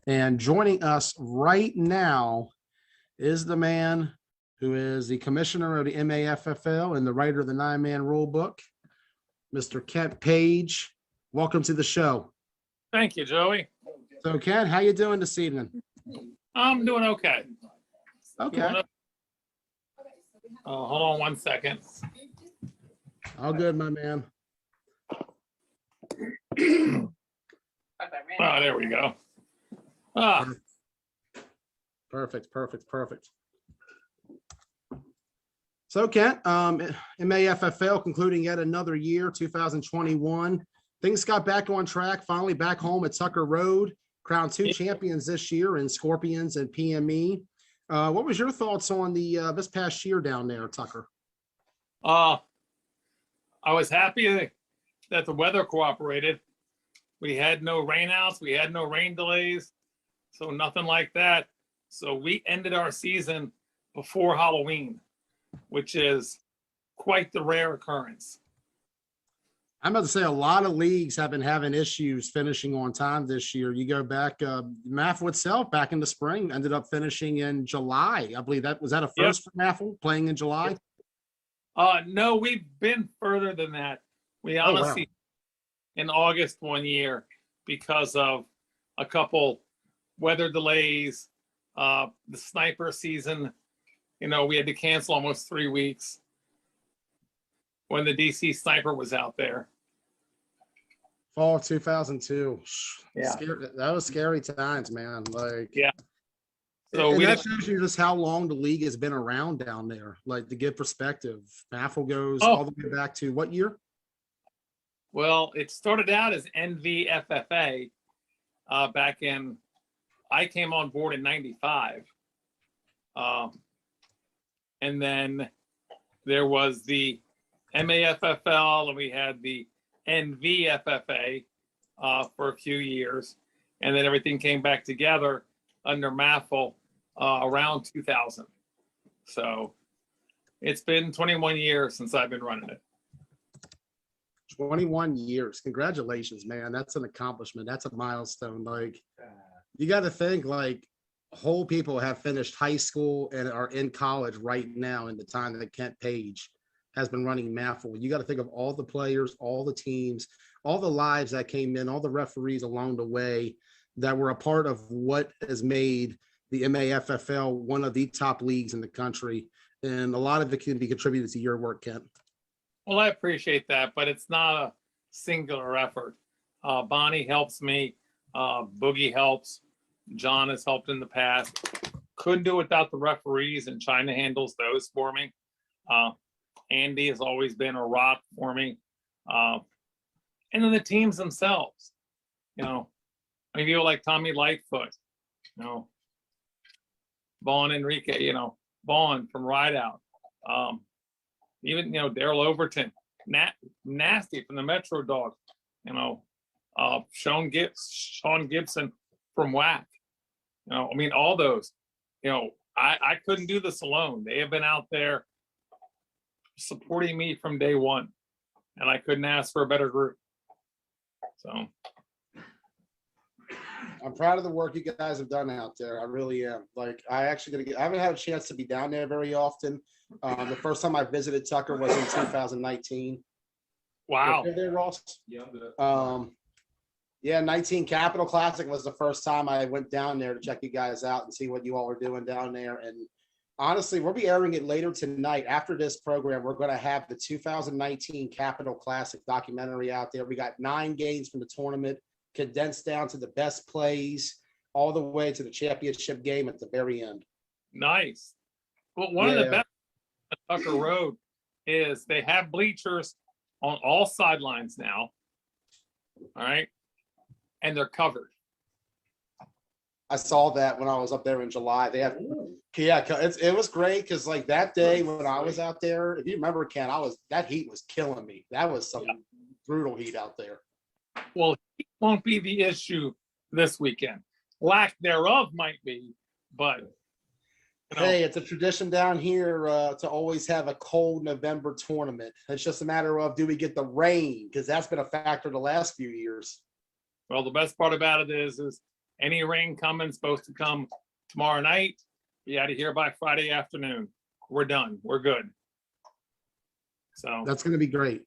And joining us right now is the man who is the commissioner of the MAFFL and the writer of the 9-man rule book, Mr. Kent Page. Welcome to the show. Thank you, Joey. So, Kent, how you doing this evening? I'm doing okay. Okay. Hold on one second. All good, my man. Oh, there we go. Perfect. So, Kent, MAFFL concluding yet another year, 2021. Things got back on track, finally back home at Tucker Road, crowned 2 champions this year in Scorpions and PME. What was your thoughts on the this past year down there, Tucker? I was happy that the weather cooperated. We had no rainouts, we had no rain delays, so nothing like that. So we ended our season before Halloween, which is quite the rare occurrence. I'm about to say a lot of leagues have been having issues finishing on time this year. You go back, MAFL itself back in the spring ended up finishing in July. I believe that was a first for MAFL playing in July. No, we've been further than that. We honestly in August one year because of a couple weather delays, the sniper season. You know, we had to cancel almost 3 weeks when the DC sniper was out there. Fall of 2002. Yeah. That was scary times, man. Like, yeah. So that shows you just how long the league has been around down there. Like, to give perspective, MAFL goes all the way back to what year? Well, it started out as NVFFA back in, I came on board in 95. And then there was the MAFFL and we had the NVFFA for a few years. And then everything came back together under MAFL around 2000. So it's been 21 years since I've been running it. 21 years. Congratulations, man. That's an accomplishment. That's a milestone. Like, you got to think, like, whole people have finished high school and are in college right now in the time that Kent Page has been running MAFL. You got to think of all the players, all the teams, all the lives that came in, all the referees along the way that were a part of what has made the MAFFL one of the top leagues in the country. And a lot of it can be contributed to your work, Kent. Well, I appreciate that, but it's not a singular effort. Bonnie helps me. Boogie helps. John has helped in the past. Couldn't do it without the referees, and China handles those for me. Andy has always been a rock for me. And then the teams themselves. You know, I mean, people like Tommy Lightfoot, you know, Vaughn Enrique, you know, Vaughn from Rideout. Even, you know, Daryl Overton, Nasty from the Metro Dogs, you know, Sean Gibson from WAC. You know, I mean, all those, you know, I couldn't do this alone. They have been out there supporting me from day one, and I couldn't ask for a better group. So I'm proud of the work you guys have done out there. I really am. Like, I haven't had a chance to be down there very often. The first time I visited Tucker was in 2019. wow. There, Ross? Yeah, 19 Capital Classic was the first time I went down there to check you guys out and see what you all are doing down there. And honestly, we'll be airing it later tonight. After this program, we're going to have the 2019 Capital Classic documentary out there. We got 9 games from the tournament, condensed down to the best plays, all the way to the championship game at the very end. Nice. Well, one of the best at Tucker Road is they have bleachers on all sidelines now. All right. And they're covered. I saw that when I was up there in July. They have, it was great because like that day when I was out there, if you remember, Ken, that heat was killing me. That was some brutal heat out there. Well, heat won't be the issue this weekend. Lack thereof might be, but you know, hey, it's a tradition down here to always have a cold November tournament. It's just a matter of, do we get the rain? Because that's been a factor the last few years. well, the best part about it is Any rain coming, supposed to come tomorrow night. Be out of here by Friday afternoon. We're done. We're good. So That's going to be great.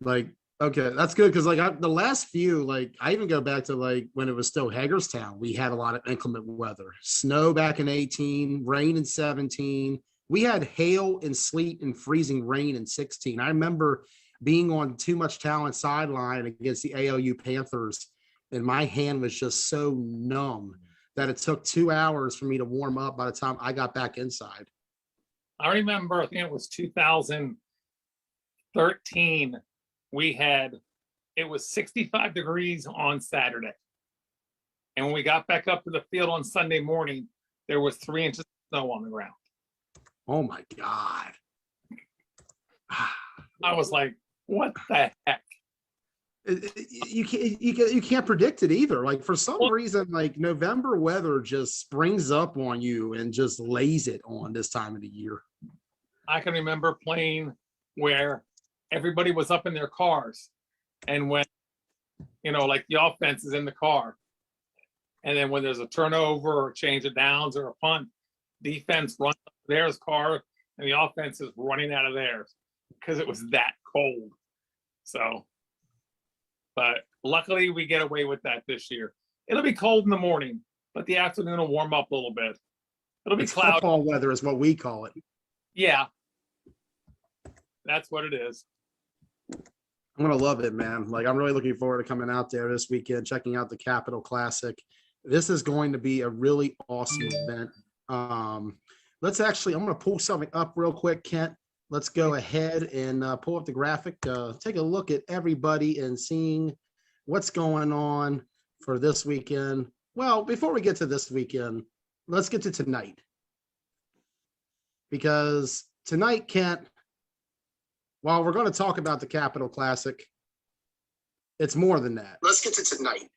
Like, okay, that's good. Cause like the last few, like I even go back to like when it was still Hagerstown, we had a lot of inclement weather, snow back in 18, rain in 17. We had hail and sleet and freezing rain in 16. I remember being on Too Much Talent sideline against the ALU Panthers, and my hand was just so numb that it took 2 hours for me to warm up by the time I got back inside. I remember, I think it was 2013. It was 65 degrees on Saturday. And when we got back up to the field on Sunday morning, there was 3 inches of snow on the ground. Oh my God. I was like, what the heck? You can't predict it either. Like for some reason, like November weather just springs up on you and just lays it on this time of the year. I can remember playing where everybody was up in their cars, and when like the offense is in the car, and then when there's a turnover or a change of downs or a punt, defense runs up to theirs car and the offense is running out of theirs because it was that cold. So, but luckily we get away with that this year. It'll be cold in the morning, but the afternoon will warm up a little bit. It'll be cloudy. Football weather is what we call it. Yeah, that's what it is. I'm gonna love it, man. Like I'm really looking forward to coming out there this weekend, checking out the Capitol Classic. This is going to be a really awesome event. I'm gonna pull something up real quick, Kent. Let's go ahead and pull up the graphic. Take a look at everybody and seeing what's going on for this weekend. Well, before we get to this weekend, let's get to tonight. Because tonight, Kent, while we're going to talk about the Capitol Classic, it's more than that. Let's get to tonight.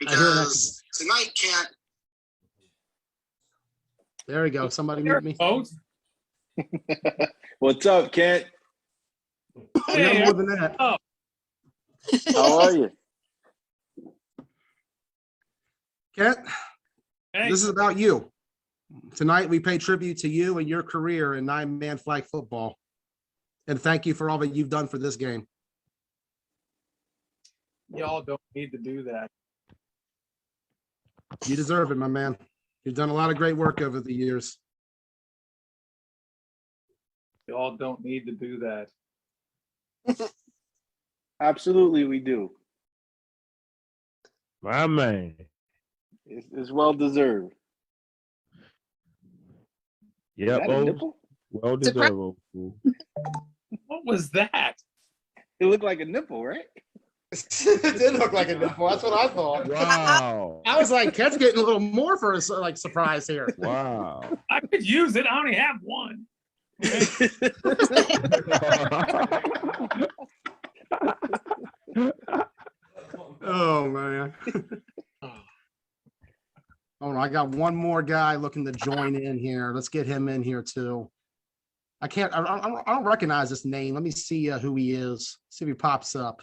Because tonight, Kent. There we go. Somebody mute me. What's up, Kent? Hey, more than that. Oh. How are you? Kent, Hey. this is about you. Tonight, we pay tribute to you and your career in 9-man flag football. And thank you for all that you've done for this game. Y'all don't need to do that. You deserve it, my man. You've done a lot of great work over the years. Y'all don't need to do that. Absolutely, we do. My man. It's well deserved. Yep. Is that a nipple? Well deserved. Old fool. What was that? It looked like a nipple, right? It did look like a nipple. That's what I thought. Wow. I was like, Kent's getting a little more for a surprise here. Wow. I could use it. I only have one. Oh man. Oh no, I got one more guy looking to join in here. Let's get him in here too. I don't recognize this name. Let me see who he is. See if he pops up.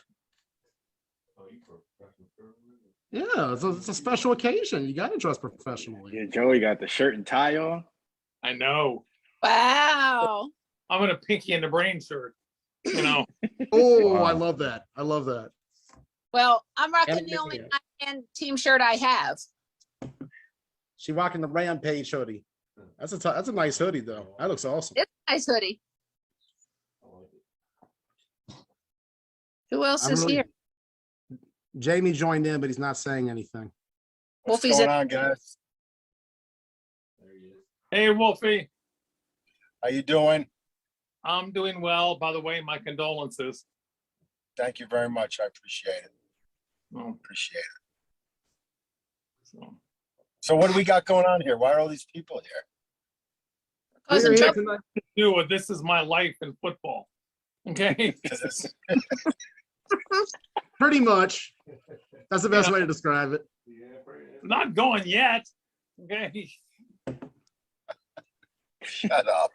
Yeah, it's a special occasion. You got to dress professionally. Yeah, Joey got the shirt and tie on. I know. Wow. I'm in a Pinky and the Brain shirt. Oh, Wow. I love that. I love that. Well, I'm rocking And- the only 9-man team shirt I have. She rocking the Rampage hoodie. That's a nice hoodie though. That looks awesome. It's a nice hoodie. Who else I'm is really- here? Jamie joined in, but he's not saying anything. What's Wolfie's going in. on, guys? Hey, Wolfie. How you doing? I'm doing well. By the way, my condolences. Thank you very much. I appreciate it. Oh, Appreciate it. so. So what do we got going on here? Why are all these people here? Cousin We're here Joe. tonight. Do it. This is my life in football. Okay. 'Cause it's- Pretty much. That's the best way to describe it. Not going yet. Okay. Shut up.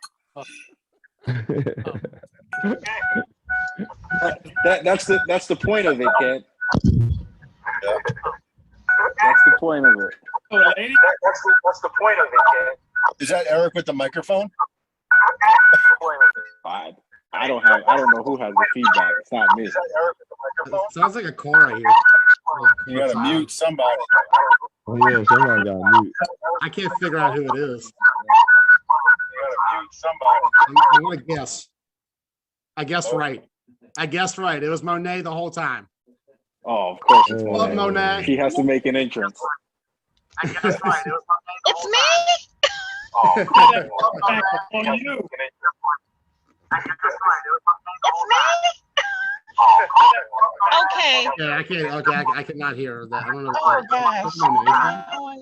That's the point of it, Kent. the point of it? Oh, lady, What's the point of it, kid? Is that Eric with the microphone? I don't know who has the feedback. It's not me. Is that Eric with the microphone? It sounds like a car right here. You gotta mute somebody. Oh yeah, somebody got mute. I can't figure out who it is. You gotta mute somebody. I'm gonna guess. I guess right. I guessed right. It was Monet the whole time. Oh, of course it's Love Monet. Monet. He has to make an entrance. I guess right. It was It's me? Oh, back on you. Okay. Yeah, I can't. Okay, I cannot hear that. I don't know. Oh, gosh. Monet.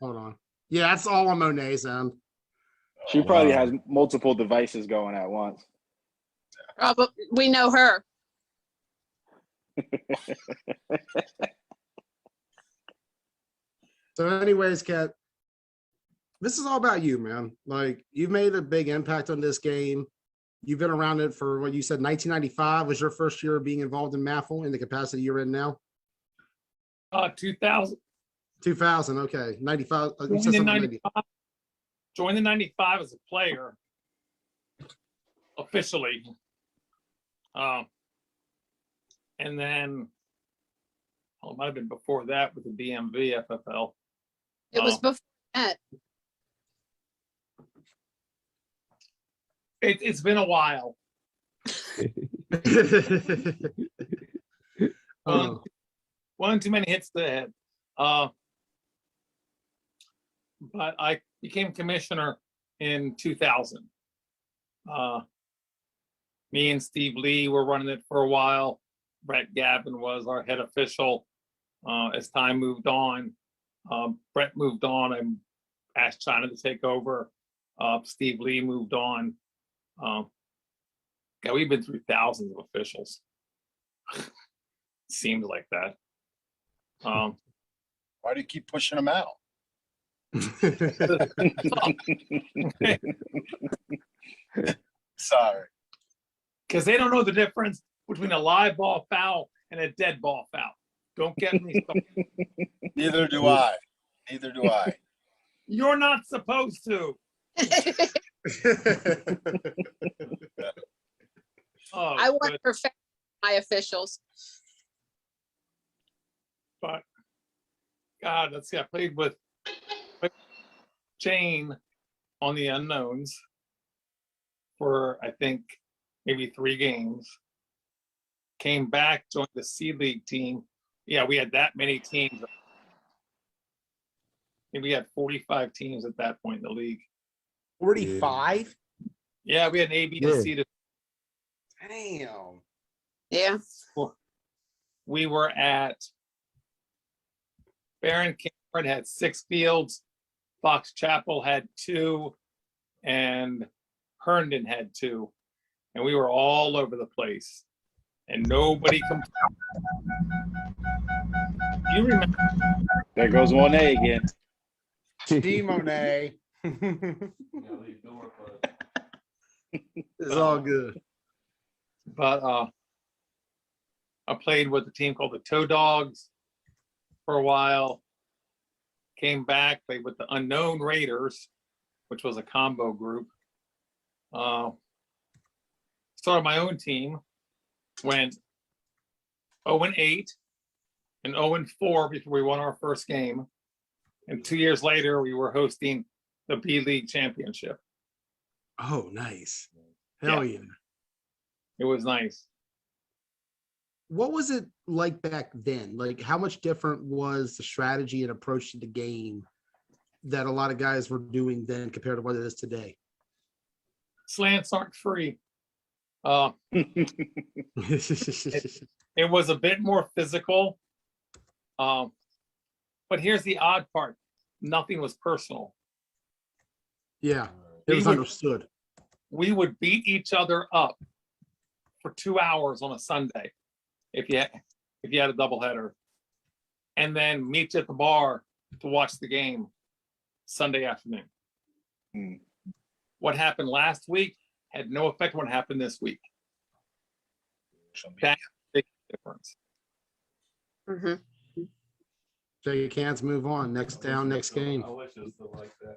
Hold on. Yeah, that's all on Monet's end. She probably Wow. has multiple devices going at once. But we know her. So, anyways, Kat, this is all about you, man. Like, you've made a big impact on this game. You've been around it for what you said, 1995 was your first year of being involved in MAFL in the capacity you're in now. 2000. 2000, okay, 95. You Joined said in something 95. Joined in 95 as a player, officially. And then, it might have been before that with the DMV FFL. It was Oh. before that. It's been a while. Oh, One too many hits to the head. But I became commissioner in 2000. Me and Steve Lee were running it for a while. Brett Gavin was our head official. As time moved on, Brett moved on and asked China to take over. Steve Lee moved on. Yeah, we've been through thousands of officials. Seems like that. Why do you keep pushing them out? Sorry. Because they don't know the difference between a live ball foul and a dead ball foul. Don't get me started. Neither do I. Neither do I. You're not supposed to. Oh, I want good. to perfect my officials. But God, let's see. I played with Jane on the unknowns for I think maybe 3 games. Came back, joined the C League team. Yeah, we had that many teams. I think we had 45 teams at that point in the league. 45? Yeah, we had an A, B, Yeah. and C. Damn. Yeah. We were at Barron Cameron had 6 fields, Fox Chapel had 2, and Herndon had 2. And we were all over the place. And nobody complained. You remember There goes Monet again. D Monet. It's all good. but I played with a team called the Toe Dogs for a while. Came back, played with the Unknown Raiders, which was a combo group. Started my own team, went 0-8 and 0-4 before we won our first game. And 2 years later, we were hosting the B League Championship. Oh, nice. Hell yeah. It was nice. What was it like back then? Like, how much different was the strategy and approach to the game that a lot of guys were doing then compared to what it is today? Slants aren't free. It was a bit more physical. But here's the odd part. Nothing was personal. Yeah, it was We would- understood. We would beat each other up for 2 hours on a Sunday if you had a doubleheader, and then meet you at the bar to watch the game Sunday afternoon. Hmm. What happened last week had no effect on what happened this week. That big difference. Mhm. Shake hands, move on. Next down, next game. I wish it was still like that.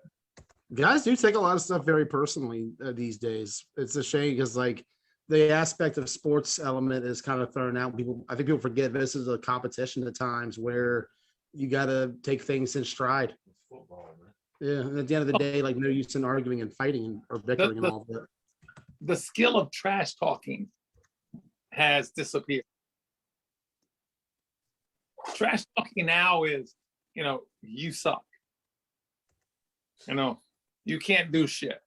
Guys do take a lot of stuff very personally these days. It's a shame because like the aspect of sports element is kind of thrown out. I think people forget this is a competition at times where you got to take things in stride. It's football, man. Yeah, and at the end of the day, like no use in arguing and fighting or bickering and all that. The skill of trash talking has disappeared. Trash talking now is, you suck. You can't do shit.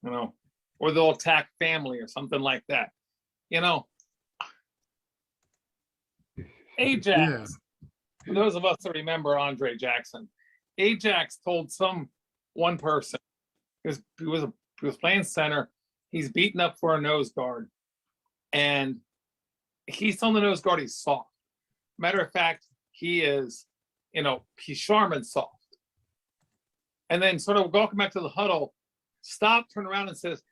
Or they'll attack family or something like that. Ajax, for those of us that remember Andre Jackson, Ajax told one person, he was playing center, he's beaten up for a nose guard, and he's telling the nose guard he's soft. Matter of fact, he is, he's Charmin soft. And then sort of walking back to the huddle, turn around and says,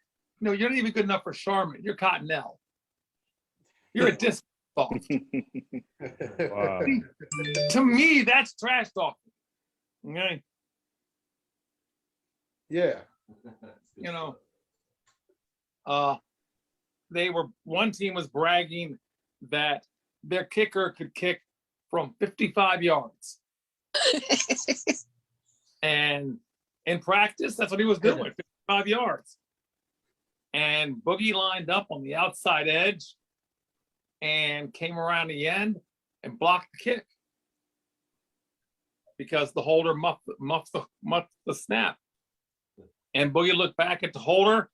you're not even good enough for Charmin. You're Cottonelle. You're a disc soft. Wow. To me, that's trash talking. Okay. Yeah. One team was bragging that their kicker could kick from 55 yards. And in practice, that's what he was doing, 55 yards. And Boogie lined up on the outside edge and came around the end and blocked the kick because the holder muffed the snap. And Boogie looked back at the holder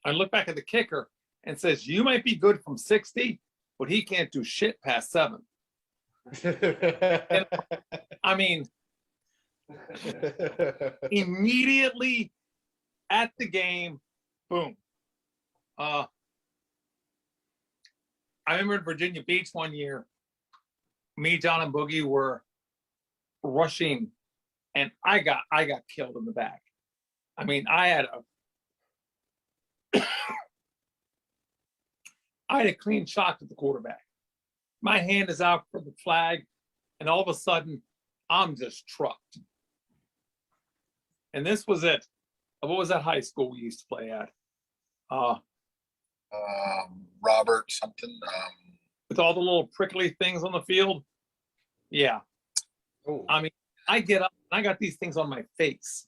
and looked back at the kicker and says, you might be good from 60, but he can't do shit past 7. I mean, immediately at the game, boom. I remember in Virginia Beach one year, me, John, and Boogie were rushing, and I got killed in the back. I mean, I had a clean shot to the quarterback. My hand is out for the flag, and all of a sudden, I'm just trucked. And this was it. What was that high school we used to play at? Robert something. With all the little prickly things on the field. Yeah. Oh. I mean, I get up and I got these things on my face.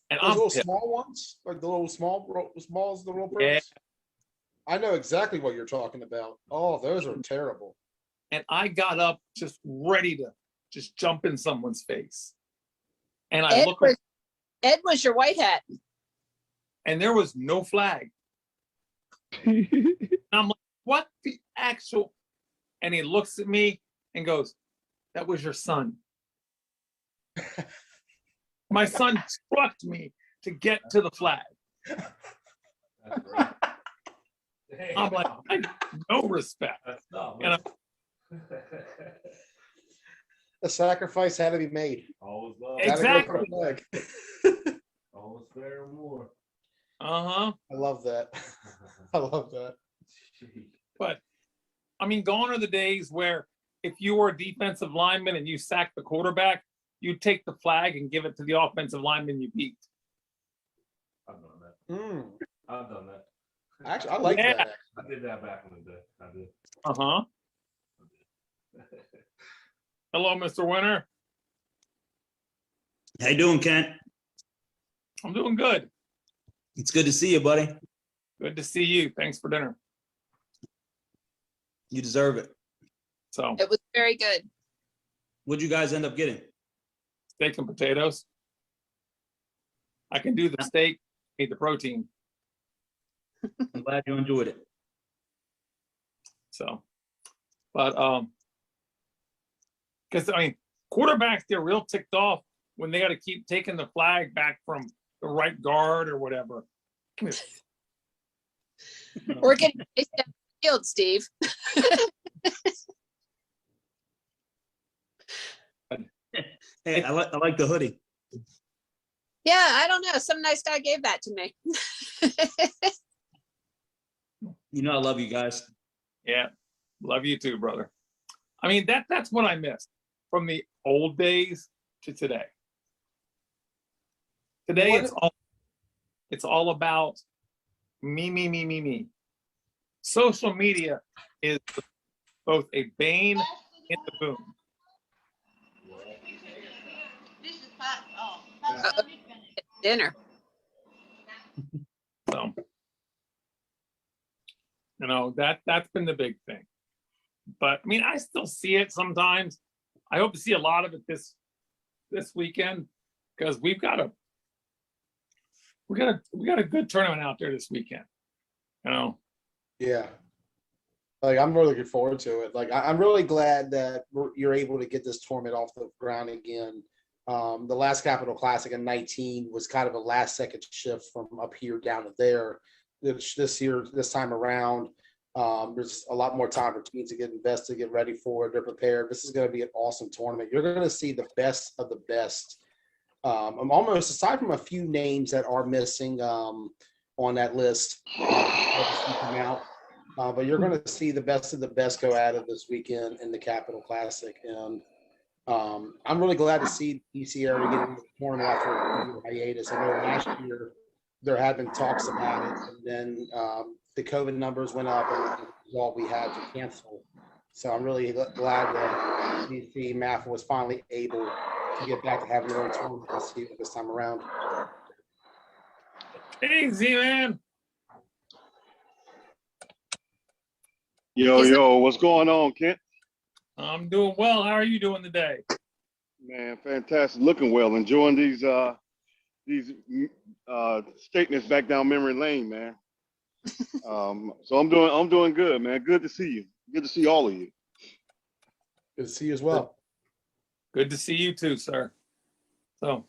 And Those I'm little pissed. small ones, like the little small as the little Yeah. birds. I know exactly what you're talking about. Oh, those are terrible. And I got up just ready to just jump in someone's face. And I look up, Ed was your white hat. and there was no flag. And I'm like, what the actual? And he looks at me and goes, that was your son. My son trucked me to get to the flag. That's great. I'm like, I have no respect. That's tough. You know? A sacrifice had to be made. Always love. Exactly. Always fair and more. Uh-huh. I love that. I love that. But I mean, gone are the days where if you were a defensive lineman and you sacked the quarterback, you take the flag and give it to the offensive lineman you beat. I've done that. I've done that. Actually, I like Yeah. that. I did that back in the day. I did. Uh-huh. Hello, Mr. Winter. How you doing, Kent? I'm doing good. It's good to see you, buddy. Good to see you. Thanks for dinner. You deserve it. So, It was very good. What'd you guys end up getting? steak and potatoes. I can do the steak, need the protein. I'm glad you enjoyed it. So, but because I mean, quarterbacks get real ticked off when they got to keep taking the flag back from the right guard or whatever. Come here. We're getting chased down the field, Steve. Hey, I like the hoodie. Yeah, I don't know. Some nice guy gave that to me. You know I love you guys. Yeah, love you too, brother. I mean, that's what I miss. from the old days to today. Today it's all about me. Social media is both a bane and a boon. Dinner. So, that's been the big thing. But I mean, I still see it sometimes. I hope to see a lot of it this weekend, because we got a good tournament out there this weekend. Yeah. Like, I'm really looking forward to it. Like, I'm really glad that you're able to get this tournament off the ground again. The last Capital Classic in 19 was kind of a last second shift from up here down to there. This time around, there's a lot more time for teams to get invested, get ready for it. They're prepared. This is going to be an awesome tournament. You're going to see the best of the best. I'm almost, aside from a few names that are missing on that list, come out. But you're going to see the best of the best go at it this weekend in the Capital Classic. And I'm really glad to see DC area get into the tournament after a hiatus. I know last year there had been talks about it, and then the COVID numbers went up, and it was all we had to cancel. So I'm really glad that DC MAF was finally able to get back to having their own tournament this time around. Hey, Z-Man. Yo, what's going on, Kent? I'm doing well. How are you doing today? Man, fantastic. Looking well. Enjoying these statements back down memory lane, man. So I'm doing good, man. Good to see you. Good to see all of you. Good to see you as well. Good to see you too, sir. So,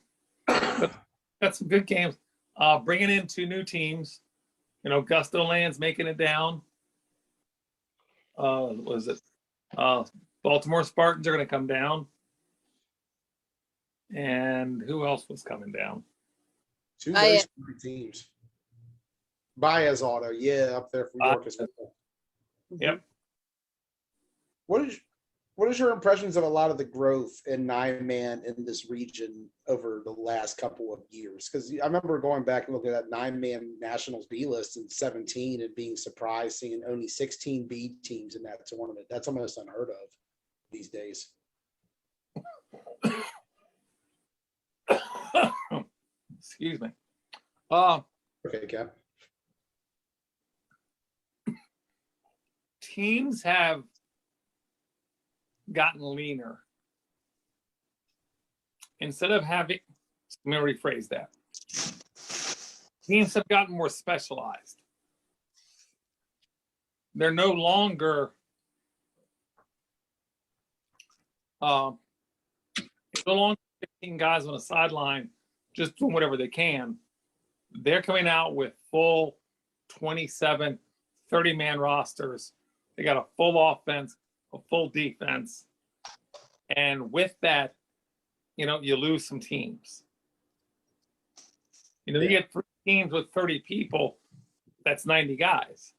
got some good games. Bringing in 2 new teams. Gusto Land's making it down. Baltimore Spartans are going to come down. And who else was coming down? 2 very strong teams. Baez Auto, up there for York as well. Yep. What is your impressions of a lot of the growth in 9-man in this region over the last couple of years? Because I remember going back and looking at that 9-man Nationals B list in 17 and being surprised seeing only 16 B teams in that tournament. That's almost unheard of these days. Excuse me. Okay, Cap. Teams have gotten leaner. Instead of having, let me rephrase that. Teams have gotten more specialized. They're no longer it's no longer 15 guys on a sideline just doing whatever they can. They're coming out with full 27, 30-man rosters. They got a full offense, a full defense. And with that, you lose some teams. You get 3 teams with 30 people, that's 90 guys.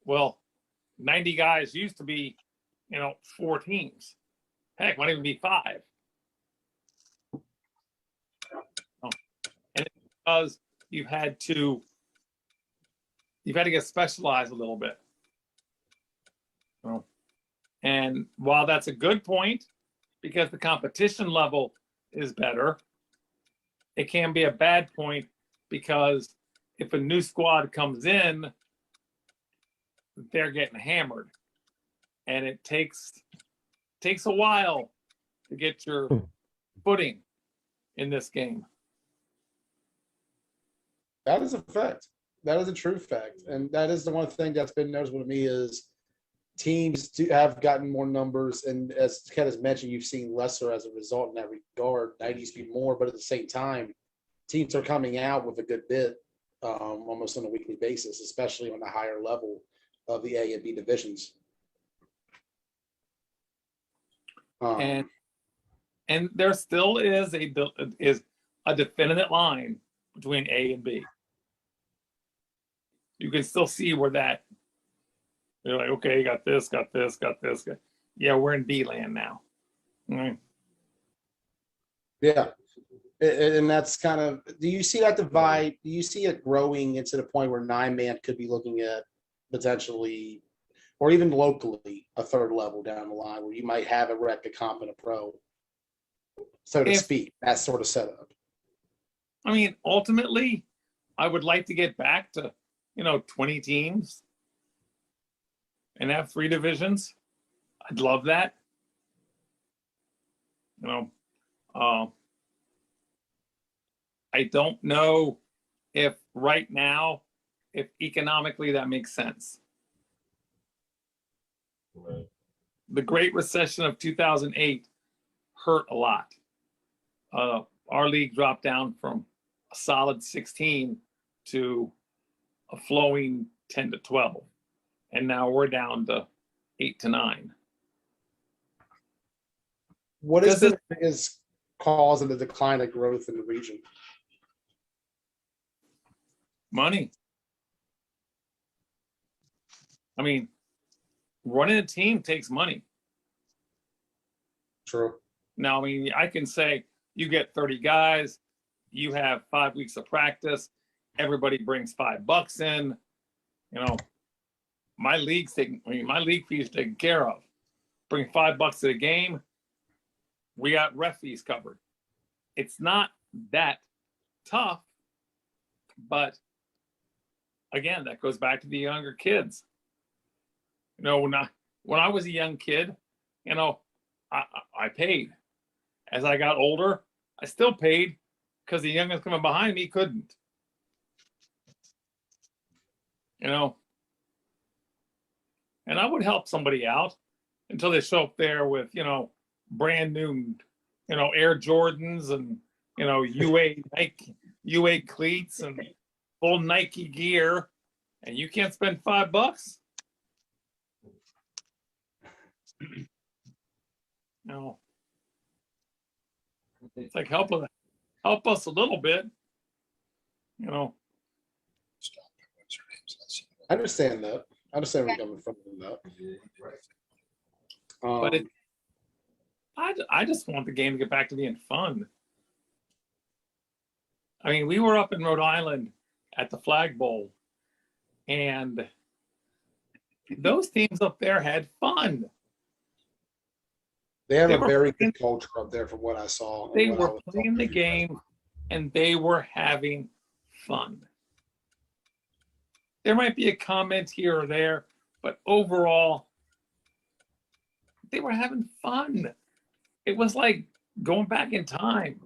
Well, 90 guys used to be, 4 teams. Heck, might even be 5. And it's because you've had to get specialized a little bit. And while that's a good point, because the competition level is better, it can be a bad point because if a new squad comes in, they're getting hammered. And it takes a while to get your footing in this game. That is a fact. That is a true fact. And that is the one thing that's been noticeable to me is teams have gotten more numbers. And as Ken has mentioned, you've seen lesser as a result in that regard. 90 used to be more, but at the same time, teams are coming out with a good bit almost on a weekly basis, especially on the higher level of the A and B divisions. And there still is a definite line between A and B. You can still see where that you're like, okay, you got this. Yeah, we're in B land now. Right. Yeah. And that's kind of, do you see that divide? Do you see it growing into the point where 9-man could be looking at potentially, or even locally, a third level down the line where you might have a rec, a comp, and a pro, so to If- speak, that sort of setup? I mean, ultimately, I would like to get back to, 20 teams and have 3 divisions. I'd love that. I don't know if right now, if economically that makes sense. Right. The Great Recession of 2008 hurt a lot. Our league dropped down from a solid 16 to a flowing 10 to 12. And now we're down to 8 to 9. What is Does the biggest cause of the decline of growth in the region? Money. I mean, running a team takes money. True. Now, I mean, I can say you get 30 guys, you have 5 weeks of practice, everybody brings $5 in, my league fee is taken care of. Bring $5 to the game, we got ref fees covered. It's not that tough, but again, that goes back to the younger kids. When I was a young kid, I paid. As I got older, I still paid because the youngest coming behind me couldn't. And I would help somebody out until they show up there with, brand new, Air Jordans and, UA cleats and full Nike gear, and you can't spend $5. No. It's like help us a little bit. I understand that. I understand where you're coming from with that. But I just want the game to get back to being fun. I mean, we were up in Rhode Island at the Flag Bowl, and those teams up there had fun. they have they a were very playing- good culture up there from what I saw. and They what I were was playing the talking to. game, and they were having fun. There might be a comment here or there, but overall, they were having fun. It was like going back in time.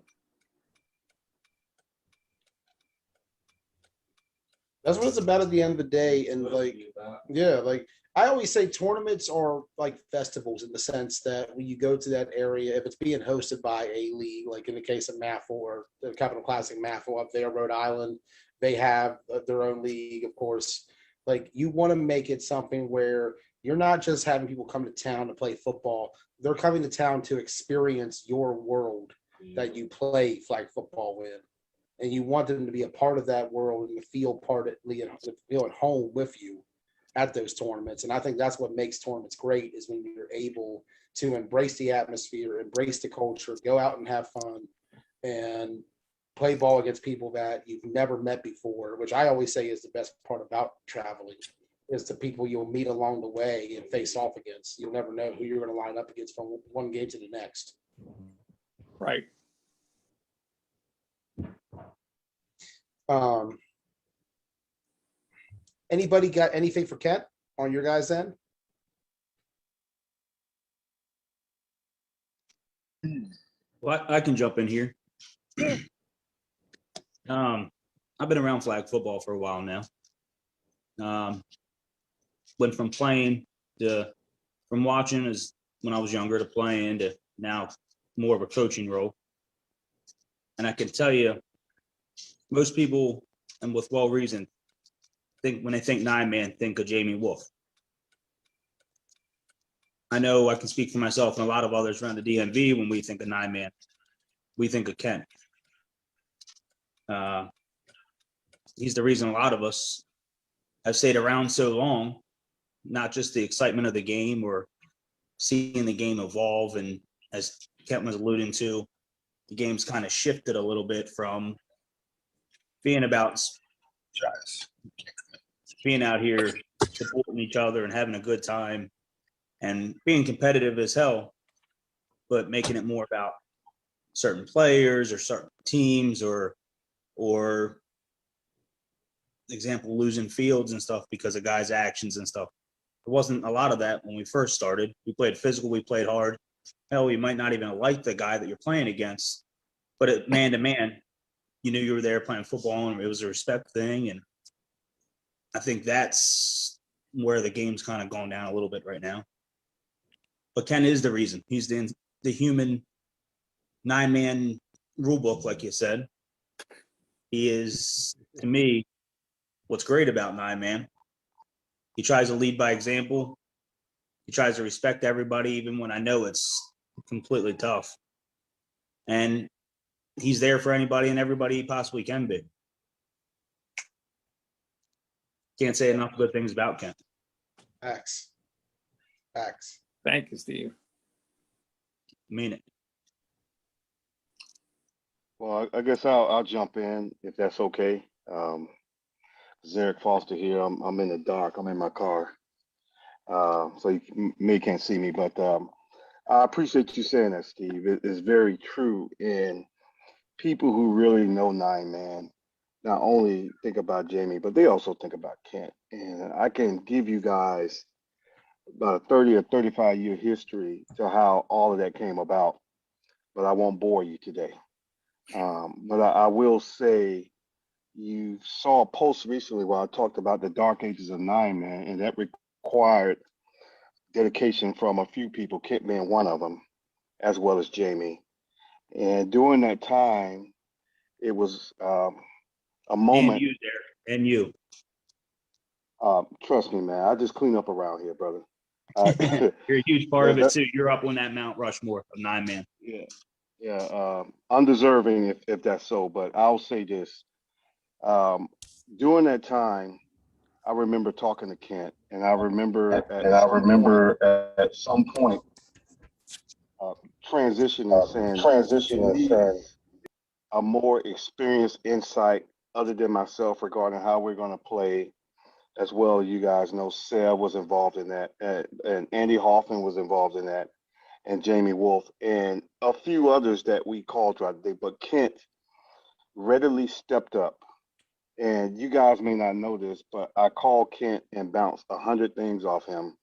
That's what it's about at the end of the day. And like I always say, tournaments are like festivals in the sense that when you go to that area, if it's being hosted by a league, like in the case of Maffle or the Capital Classic Maffle up there, Rhode Island, they have their own league, of course. Like you want to make it something where you're not just having people come to town to play football. They're coming to town to experience your world that you play flag football in. And you want them to be a part of that world and to feel feel at home with you at those tournaments. And I think that's what makes tournaments great is when you're able to embrace the atmosphere, embrace the culture, go out and have fun and play ball against people that you've never met before, which I always say is the best part about traveling is the people you'll meet along the way and face off against. You'll never know who you're going to line up against from one game to the next. Right. Anybody got anything for Kent on your guys' end? Well, I can jump in here. I've been around flag football for a while now. Went from playing from watching as when I was younger to playing to now more of a coaching role. And I can tell you, most people, and with well reason, when they think 9-man, think of Jamie Wolf. I know I can speak for myself and a lot of others around the DMV. When we think of 9-man, we think of Ken. He's the reason a lot of us have stayed around so long, not just the excitement of the game or seeing the game evolve. And as Kent was alluding to, the game's kind of shifted a little bit from being about being out here supporting each other and having a good time and being competitive as hell, but making it more about certain players or certain teams or example, losing fields and stuff because of guys' actions and stuff. There wasn't a lot of that when we first started. We played physical, we played hard. Hell, you might not even like the guy that you're playing against, but man to man, you knew you were there playing football and it was a respect thing. And I think that's where the game's kind of gone down a little bit right now. But Ken is the reason. He's the human 9-man rule book, like you said. He is, to me, what's great about 9-man. He tries to lead by example. He tries to respect everybody, even when I know it's completely tough. And he's there for anybody and everybody he possibly can be. Can't say enough good things about Ken. Facts. Thank you, Steve. Mean it. Well, I guess I'll jump in if that's okay. Eric Foster here. I'm in the dark. I'm in my car, so you may can't see me, but I appreciate you saying that, Steve. It is very true. And people who really know 9-man not only think about Jamie, but they also think about Kent. And I can give you guys about a 30 or 35-year history to how all of that came about, but I won't bore you today. But I will say, you saw a post recently where I talked about the dark ages of 9-man, and that required dedication from a few people, Kent being one of them, as well as Jamie. And during that time, it was a moment. And you there. And you. Trust me, man. I just clean up around here, brother. You're a huge part of it too. You're up on that Mount Rushmore of 9-man. Yeah. Undeserving if that's so, but I'll say this. During that time, I remember talking to Kent, and I remember at some point transitioning saying a more experienced insight other than myself regarding how we're going to play. As well, you guys know Seb was involved in that, and Andy Hoffman was involved in that, and Jamie Wolf, and a few others that we called throughout the day. But Kent readily stepped up. And you guys may not know this, but I called Kent and bounced 100 things off him.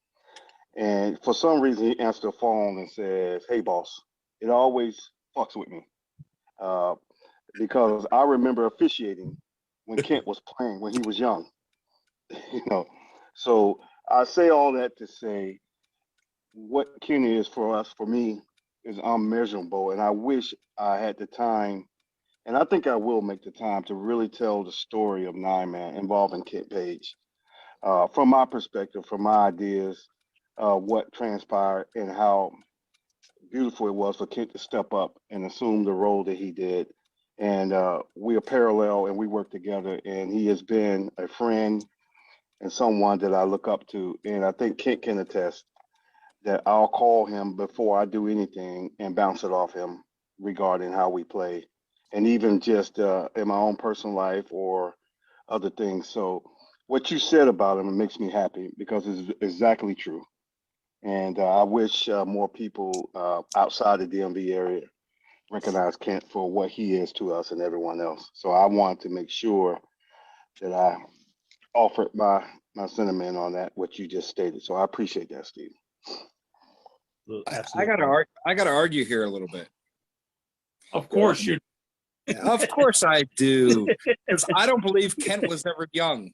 And for some reason, he answered the phone and says, "Hey, boss." It always fucks with me because I remember officiating when Kent was playing when he was young. So I say all that to say what Ken is for us, for me, is unmeasurable. And I wish I had the time, and I think I will make the time to really tell the story of 9-man involving Kent Page. From my perspective, from my ideas, what transpired and how beautiful it was for Kent to step up and assume the role that he did. And we are parallel and we work together, and he has been a friend and someone that I look up to. And I think Kent can attest that I'll call him before I do anything and bounce it off him regarding how we play, and even just in my own personal life or other things. So what you said about him, it makes me happy because it's exactly true. And I wish more people outside the DMV area recognize Kent for what he is to us and everyone else. So I want to make sure that I offered my sentiment on that, what you just stated. So I appreciate that, Steve. I gotta argue here a little bit. Of course you. Of course I do, because I don't believe Kent was ever young.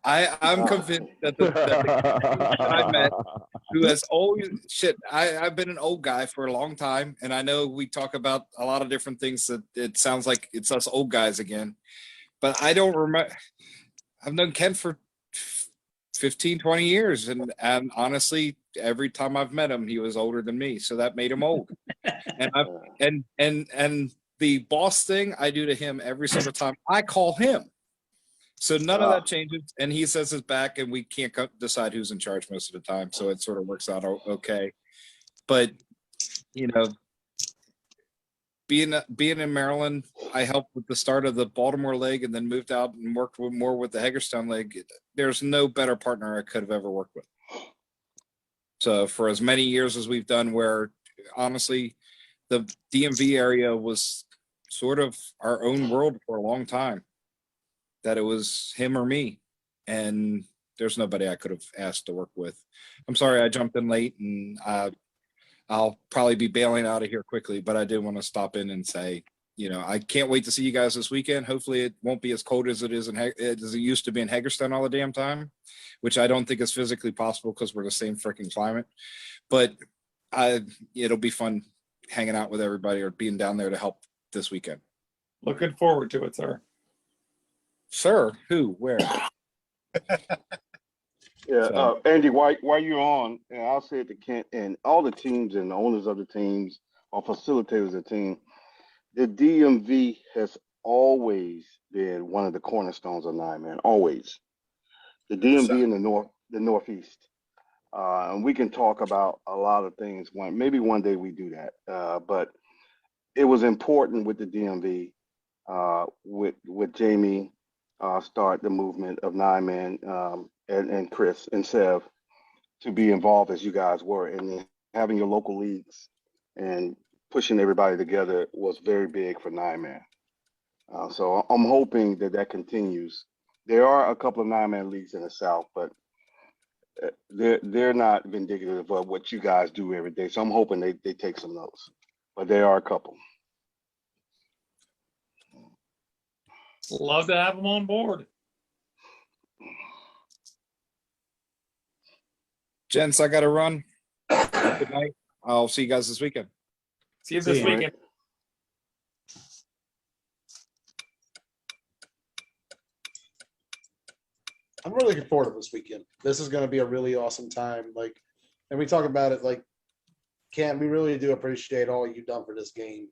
I'm convinced that the that I met, who has always I've been an old guy for a long time, and I know we talk about a lot of different things that it sounds like it's us old guys again, but I don't remember. I've known Kent for 15, 20 years, and honestly, every time I've met him, he was older than me, so that made him old. And the boss thing I do to him every single time I call him. So none of that changes, and he says his back, and we can't decide who's in charge most of the time, so it sort of works out okay. But being in Maryland, I helped with the start of the Baltimore League and then moved out and worked more with the Hagerstown League. There's no better partner I could have ever worked with. So for as many years as we've done, where honestly, the DMV area was sort of our own world for a long time, that it was him or me. And there's nobody I could have asked to work with. I'm sorry I jumped in late, and I'll probably be bailing out of here quickly, but I did want to stop in and say, I can't wait to see you guys this weekend. Hopefully it won't be as cold as it is as it used to be in Hagerstown all the damn time, which I don't think is physically possible because we're the same freaking climate. But it'll be fun hanging out with everybody or being down there to help this weekend. Looking forward to it, sir. Sir, who, where? Yeah, So- Andy, while you're on, and I'll say it to Kent and all the teams and the owners of the teams or facilitators of the team, the DMV has always been one of the cornerstones of Nine Man. Always, the DMV in the Northeast, and we can talk about a lot of things. Maybe one day we do that, but it was important with the DMV, with Jamie start the movement of Nine Man, and Chris and Sev to be involved as you guys were, and then having your local leagues and pushing everybody together was very big for Nine Man. So I'm hoping that continues. There are a couple of Nine Man leagues in the South, but they're not indicative of what you guys do every day. So I'm hoping they take some notes, but there are a couple. Love to have them on board. Gents, I got to run. Good night. I'll see you guys this weekend. See you this See you. weekend. I'm really looking forward to this weekend. This is going to be a really awesome time. And we talk about it Cam, we really do appreciate all you've done for this game,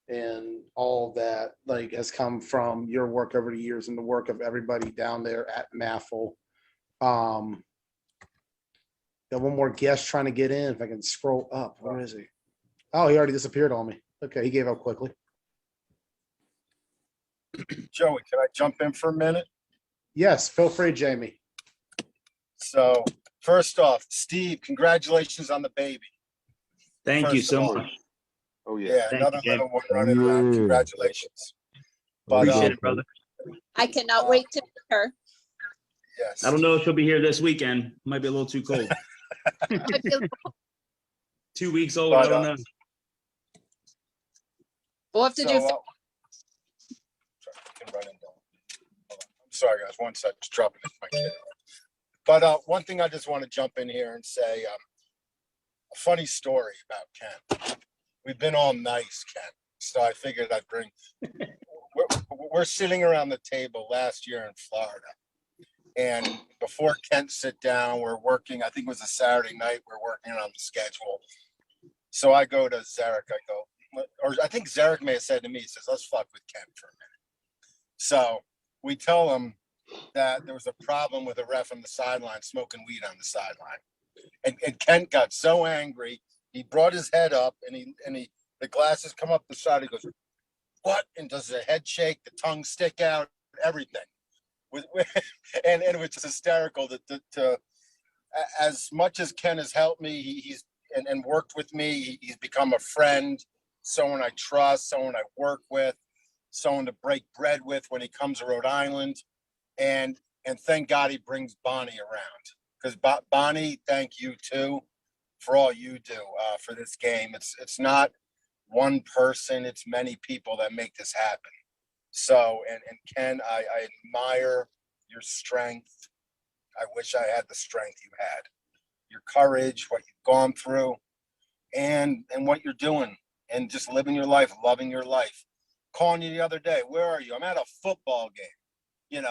and all that has come from your work over the years and the work of everybody down there at MAFL. Got one more guest trying to get in. If I can scroll up, where is he? Oh, he already disappeared on me. Okay, he gave up quickly. Joey, can I jump in for a minute? Yes, feel free, Jamie. So first off, Steve, congratulations on the baby. Thank you First so of all. much. Oh Yeah, Thank another you, Jim. little one running around. Congratulations. But Appreciate it, brother. I cannot wait to meet her. yes. I don't know if she'll be here this weekend. Might be a little too cold. I feel 2 weeks old. But, I don't know. we'll have to do. Sorry, I can run in there. Hold on. I'm sorry, guys. One sec, just dropping it to my kid. But one thing I just want to jump in here and say, a funny story about Ken. We've been all nice, Ken. So I figured I'd bring. We're sitting around the table last year in Florida, and before Kent sit down, we're working. I think it was a Saturday night. We're working on the schedule. So I go to Zarek. I go, or I think Zarek may have said to me, he says, "Let's fuck with Ken for a minute." So we tell him that there was a problem with a ref on the sideline smoking weed on the sideline, and Kent got so angry. He brought his head up, and the glasses come up the side. He goes, "What?" And does the head shake, the tongue stick out, everything. And it was just hysterical to as much as Ken has helped me, he's and worked with me. He's become a friend, someone I trust, someone I work with, someone to break bread with when he comes to Rhode Island. And thank God he brings Bonnie around, because Bonnie, thank you too for all you do for this game. It's not one person, it's many people that make this happen. So, and Ken, I admire your strength. I wish I had the strength you had. Your courage, what you've gone through, and what you're doing, and just living your life, loving your life. Calling you the other day, where are you? I'm at a football game,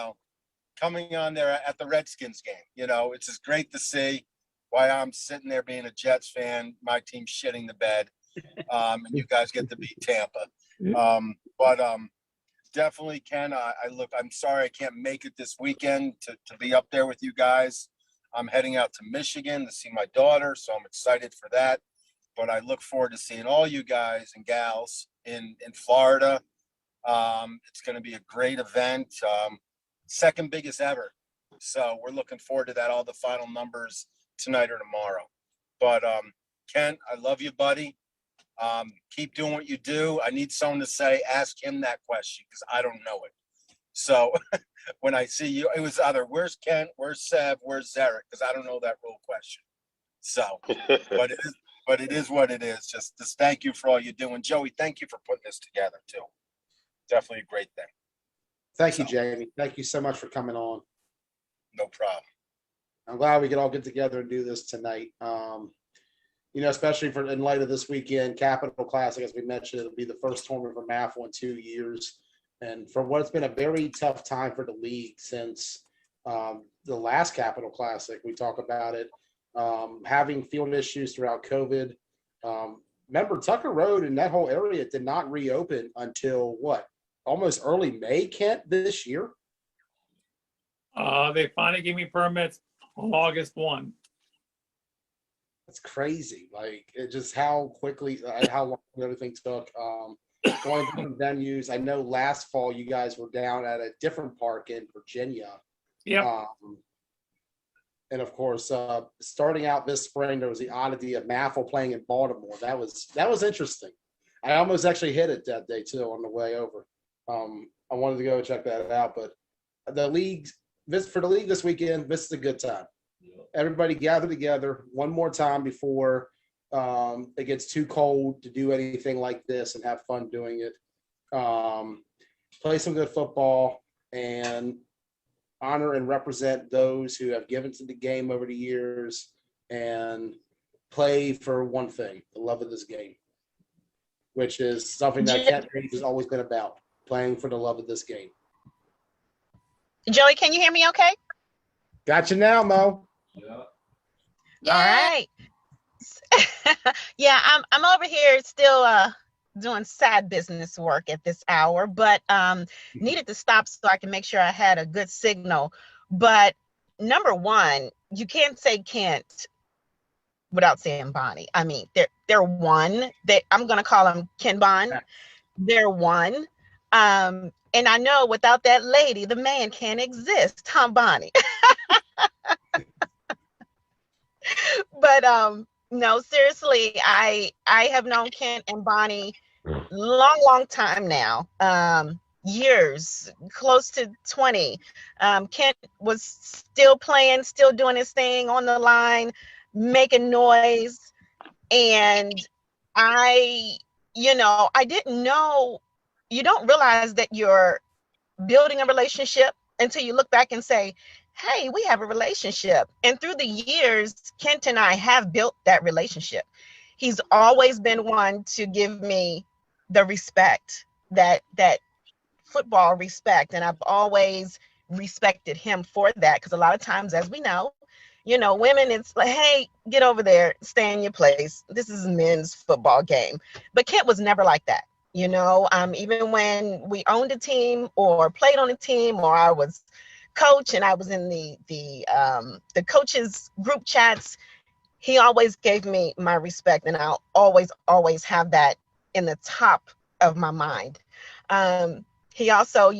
coming on there at the Redskins game. It's just great to see. Why I'm sitting there being a Jets fan, my team shitting the bed, and you guys get to beat Tampa. But definitely, Ken, I'm sorry I can't make it this weekend to be up there with you guys. I'm heading out to Michigan to see my daughter, so I'm excited for that. But I look forward to seeing all you guys and gals in Florida. It's going to be a great event, second biggest ever. So we're looking forward to that. All the final numbers tonight or tomorrow. But Kent, I love you, buddy. Keep doing what you do. I need someone to say, ask him that question because I don't know it. So when I see you, it was either where's Kent, where's Sev, where's Zarek, because I don't know that real question. So, but it is what it is. Just thank you for all you do. And Joey, thank you for putting this together too. Definitely a great thing. Thank you, Jamie. Thank you so much for coming on. No problem. I'm glad we could all get together and do this tonight. Especially in light of this weekend, Capital Classic, as we mentioned, it'll be the first tournament for MAFL in 2 years. And for what's been a very tough time for the league since the last Capital Classic, we talk about it, having field issues throughout COVID. Remember, Tucker Road and that whole area did not reopen until almost early May, Kent, this year? They finally gave me permits on August 1. That's crazy. Like, it just how quickly, how long everything took. Going to different venues. I know last fall you guys were down at a different park in Virginia. Yeah. And of course, starting out this spring, there was the oddity of MAFL playing in Baltimore. That was interesting. I almost actually hit it that day too on the way over. I wanted to go check that out, but the league this weekend, this is a good time. Everybody gather together one more time before it gets too cold to do anything like this and have fun doing it. Play some good football and honor and represent those who have given to the game over the years and play for one thing, the love of this game, which is something that Kent Page has always been about, playing for the love of this game. Joey, can you hear me okay? Gotcha now, Mo. Yeah. All right. Yeah, I'm over here still doing side business work at this hour, but needed to stop so I can make sure I had a good signal. But number one, you can't say Kent without saying Bonnie. I mean, they're one. I'm gonna call them Ken Bon. They're one. And I know without that lady, the man can't exist, huh, Bonnie? But no, seriously, I have known Kent and Bonnie long time now. Years, close to 20. Kent was still playing, still doing his thing on the line, making noise. And I didn't know, you don't realize that you're building a relationship until you look back and say, hey, we have a relationship. And through the years, Kent and I have built that relationship. He's always been one to give me the respect, that football respect. And I've always respected him for that. Because a lot of times, as we know, women, it's like, hey, get over there, stay in your place. This is a men's football game. But Kent was never like that. Even when we owned a team or played on a team, or I was coach and I was in the coaches group chats, he always gave me my respect, and I'll always have that in the top of my mind. He also,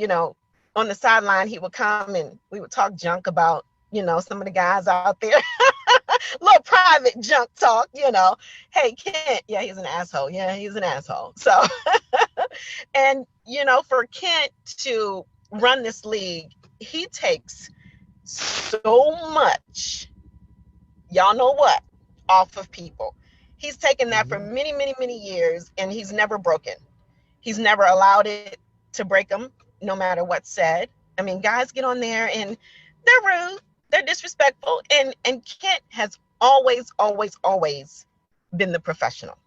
on the sideline, he would come and we would talk junk about, some of the guys out there. Little private junk talk, hey, Kent, yeah, he's an asshole. Yeah, he's an asshole. So, and, for Kent to run this league, he takes so much, y'all know what, off of people. He's taken that for many years, and he's never broken. He's never allowed it to break him, no matter what's said. I mean, guys get on there and they're rude, they're disrespectful, and Kent has always been the professional.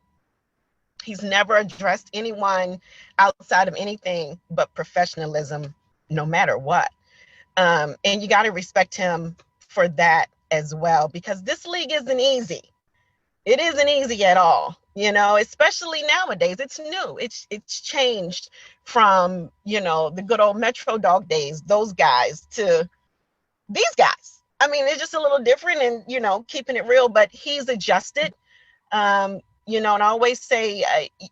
He's never addressed anyone outside of anything but professionalism, no matter what. And you got to respect him for that as well, because this league isn't easy. It isn't easy at all, especially nowadays. It's new. It's changed from, the good old Metro Dog days, those guys, to these guys. I mean, it's just a little different and, keeping it real, but he's adjusted. and I always say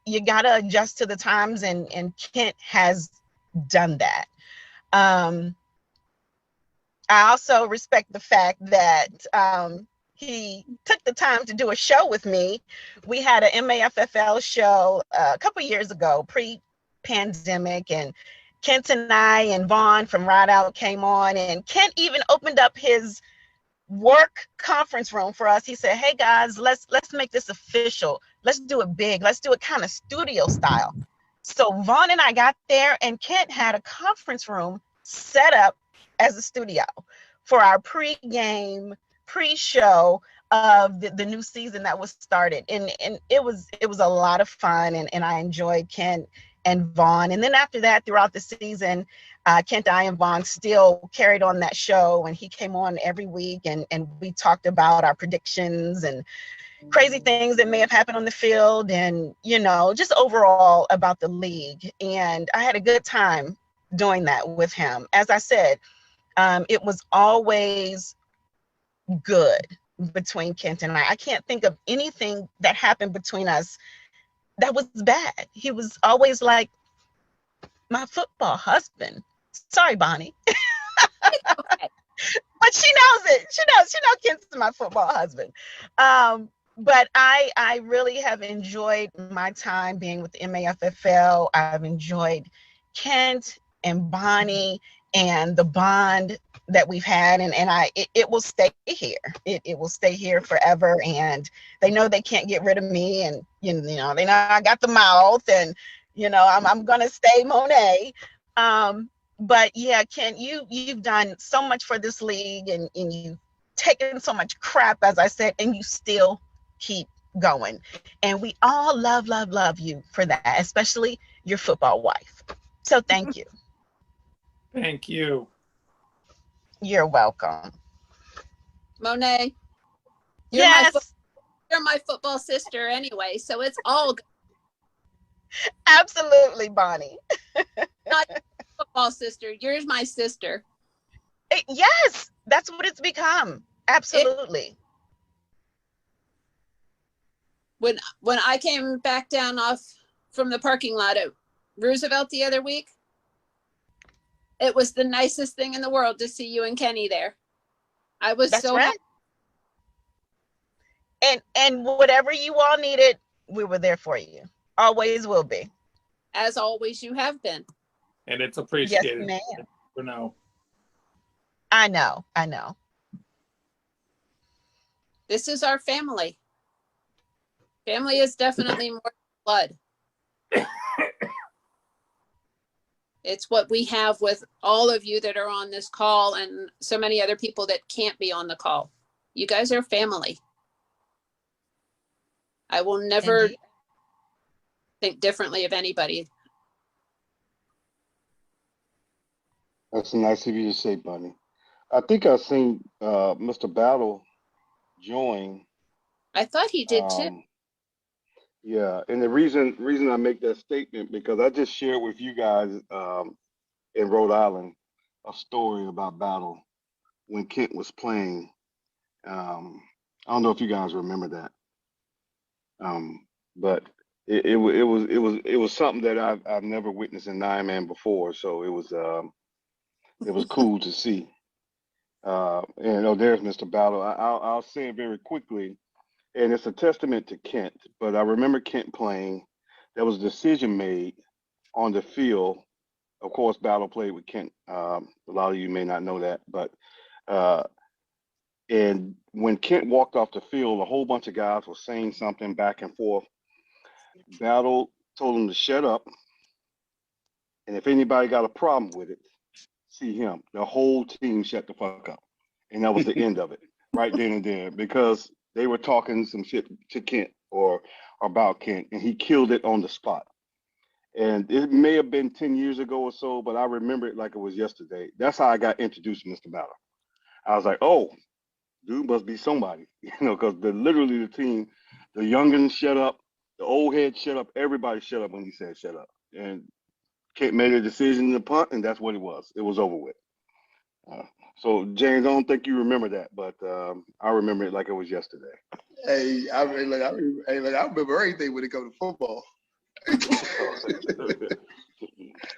you got to adjust to the times, and Kent has done that. I also respect the fact that he took the time to do a show with me. We had an MAFFL show a couple years ago, pre-pandemic, and Kent and I and Vaughn from Ride Out came on, and Kent even opened up his work conference room for us. He said, "Hey guys, let's make this official. Let's do it big. Let's do it kind of studio style." So Vaughn and I got there, and Kent had a conference room set up as a studio for our pre-game, pre-show of the new season that was started. And it was a lot of fun, and I enjoyed Kent and Vaughn. And then after that, throughout the season, Kent, I, and Vaughn still carried on that show, and he came on every week, and we talked about our predictions and crazy things that may have happened on the field, and just overall about the league. And I had a good time doing that with him. As I said, it was always good between Kent and I. I can't think of anything that happened between us that was bad. He was always like my football husband. Sorry, Bonnie. But she knows it. She knows Kent's my football husband. But I really have enjoyed my time being with the MAFFL. I've enjoyed Kent and Bonnie and the bond that we've had, and it will stay here. It will stay here forever, and they know they can't get rid of me, and they know I got the mouth, and I'm gonna stay Monet. But yeah, Kent, you've done so much for this league, and you've taken so much crap, as I said, and you still keep going. And we all love you for that, especially your football wife. So thank you. Thank you. You're welcome. Monet, Yes, you're my football sister anyway, so it's all good. absolutely, Bonnie. Not your football sister, you're my sister. Yes, that's what it's become. Absolutely. When I came back down off from the parking lot at Roosevelt the other week, it was the nicest thing in the world to see you and Kenny there. I was That's so right. happy. And whatever you all needed, we were there for you. Always will be. As always, you have been. And it's Yes, appreciated. ma'am. For now. I know. This is our family. Family is definitely more blood. It's what we have with all of you that are on this call, and so many other people that can't be on the call. You guys are family. I will never Indeed. think differently of anybody. That's nice of you to say, Bunny. I think I've seen Mr. Battle join. I thought he did too. Yeah, and the reason I make that statement, because I just shared with you guys in Rhode Island a story about Battle when Kent was playing. I don't know if you guys remember that, but it was something that I've never witnessed in Nine Man before, so it was cool to see. And there's Mr. Battle. I'll say it very quickly. And it's a testament to Kent, but I remember Kent playing. There was a decision made on the field. Of course, Battle played with Kent. A lot of you may not know that, but and when Kent walked off the field, a whole bunch of guys were saying something back and forth. Battle told him to shut up, and if anybody got a problem with it, see him. The whole team shut the fuck up, and that was the end of it, right then and there, because they were talking some shit to Kent or about Kent, and he killed it on the spot. And it may have been 10 years ago or so, but I remember it like it was yesterday. That's how I got introduced to Mr. Battle. I was like, oh, dude must be somebody, because literally the team, the youngins shut up, the old heads shut up, everybody shut up when he said shut up. And Kent made a decision to punt, and that's what it was. It was over with. So James, I don't think you remember that, but I remember it like it was yesterday. Hey, I remember everything when it comes to football.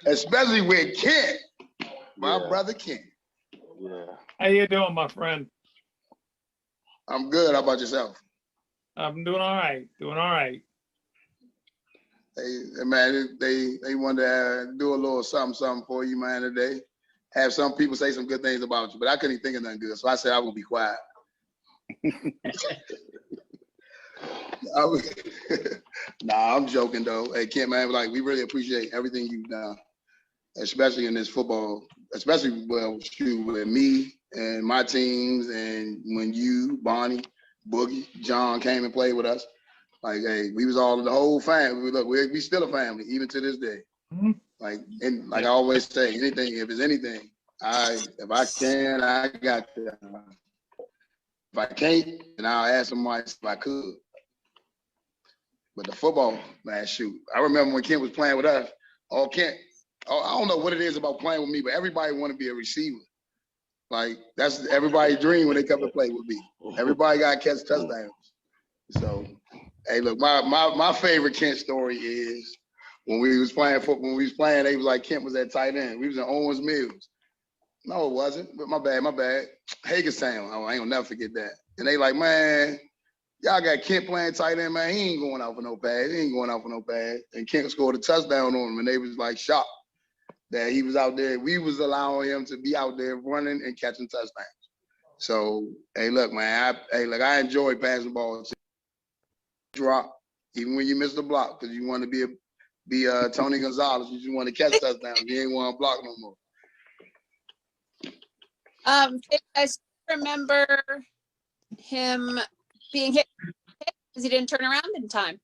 Especially with Kent, my brother Kent. Yeah. How you doing, my friend? I'm good. How about yourself? I'm doing all right. Doing all right. Hey, man, they wanted to do a little something for you, man, today. Have some people say some good things about you, but I couldn't even think of nothing good, so I said I was gonna be quiet. Nah, I'm joking though. Hey, Kent, man, like we really appreciate everything you've done, especially in this football, especially with me and my teams, and when you, Bonnie, Boogie, John came and played with us. Like, hey, we was all the whole family. Look, we still a family even to this day. Mm-hmm. Like, and like I always say, anything, if it's anything, if I can, I got to. If I can't, then I'll ask somebody if I could. But the football, man, shoot. I remember when Kent was playing with us. I don't know what it is about playing with me, but everybody want to be a receiver. Like, that's everybody's dream when they come to play with me. Everybody got to catch touchdowns. So, hey, look, my favorite Kent story is when we was playing football. When we was playing, they was like Kent was at tight end. We was in Owens Mills. No, it wasn't. But my bad. Hagerstown. Oh, I ain't gonna never forget that. And they like, man, y'all got Kent playing tight end, man. He ain't going out for no pass. And Kent scored a touchdown on him, and they was like shocked that he was out there. We was allowing him to be out there running and catching touchdowns. So, hey, look, man. I enjoy passing balls. Drop, even when you miss the block, because you want to be Tony Gonzalez. You just want to catch touchdowns. You ain't want to block no more. I remember him being hit because he didn't turn around in time.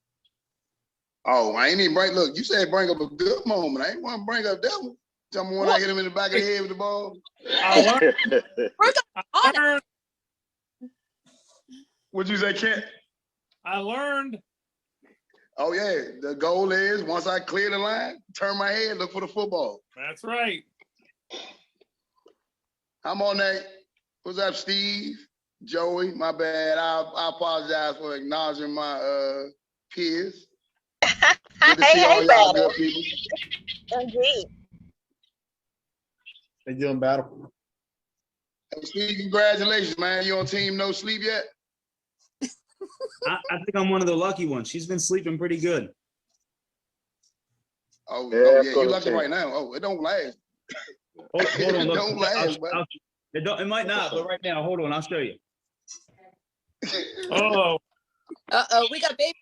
Oh, I ain't even look, you said bring up a good moment. I ain't want to bring up that one. Tell me when I hit him in the back of the head with the ball. What'd you say, Kent? I learned. Oh, yeah. The goal is once I clear the line, turn my head, look for the football. That's right. I'm on that. What's up, Steve? Joey, my bad. I apologize for acknowledging my peers. Good to see all y'all good people. Indeed. They doing battle. Hey, Steve, congratulations, man. You on team No Sleep yet? I think I'm one of the lucky ones. She's been sleeping pretty good. Oh, yeah, you lucky right now. Oh, it don't last. Hold on, It look. don't last, man. It might not, but right now, hold on, I'll show you. Oh. We got baby.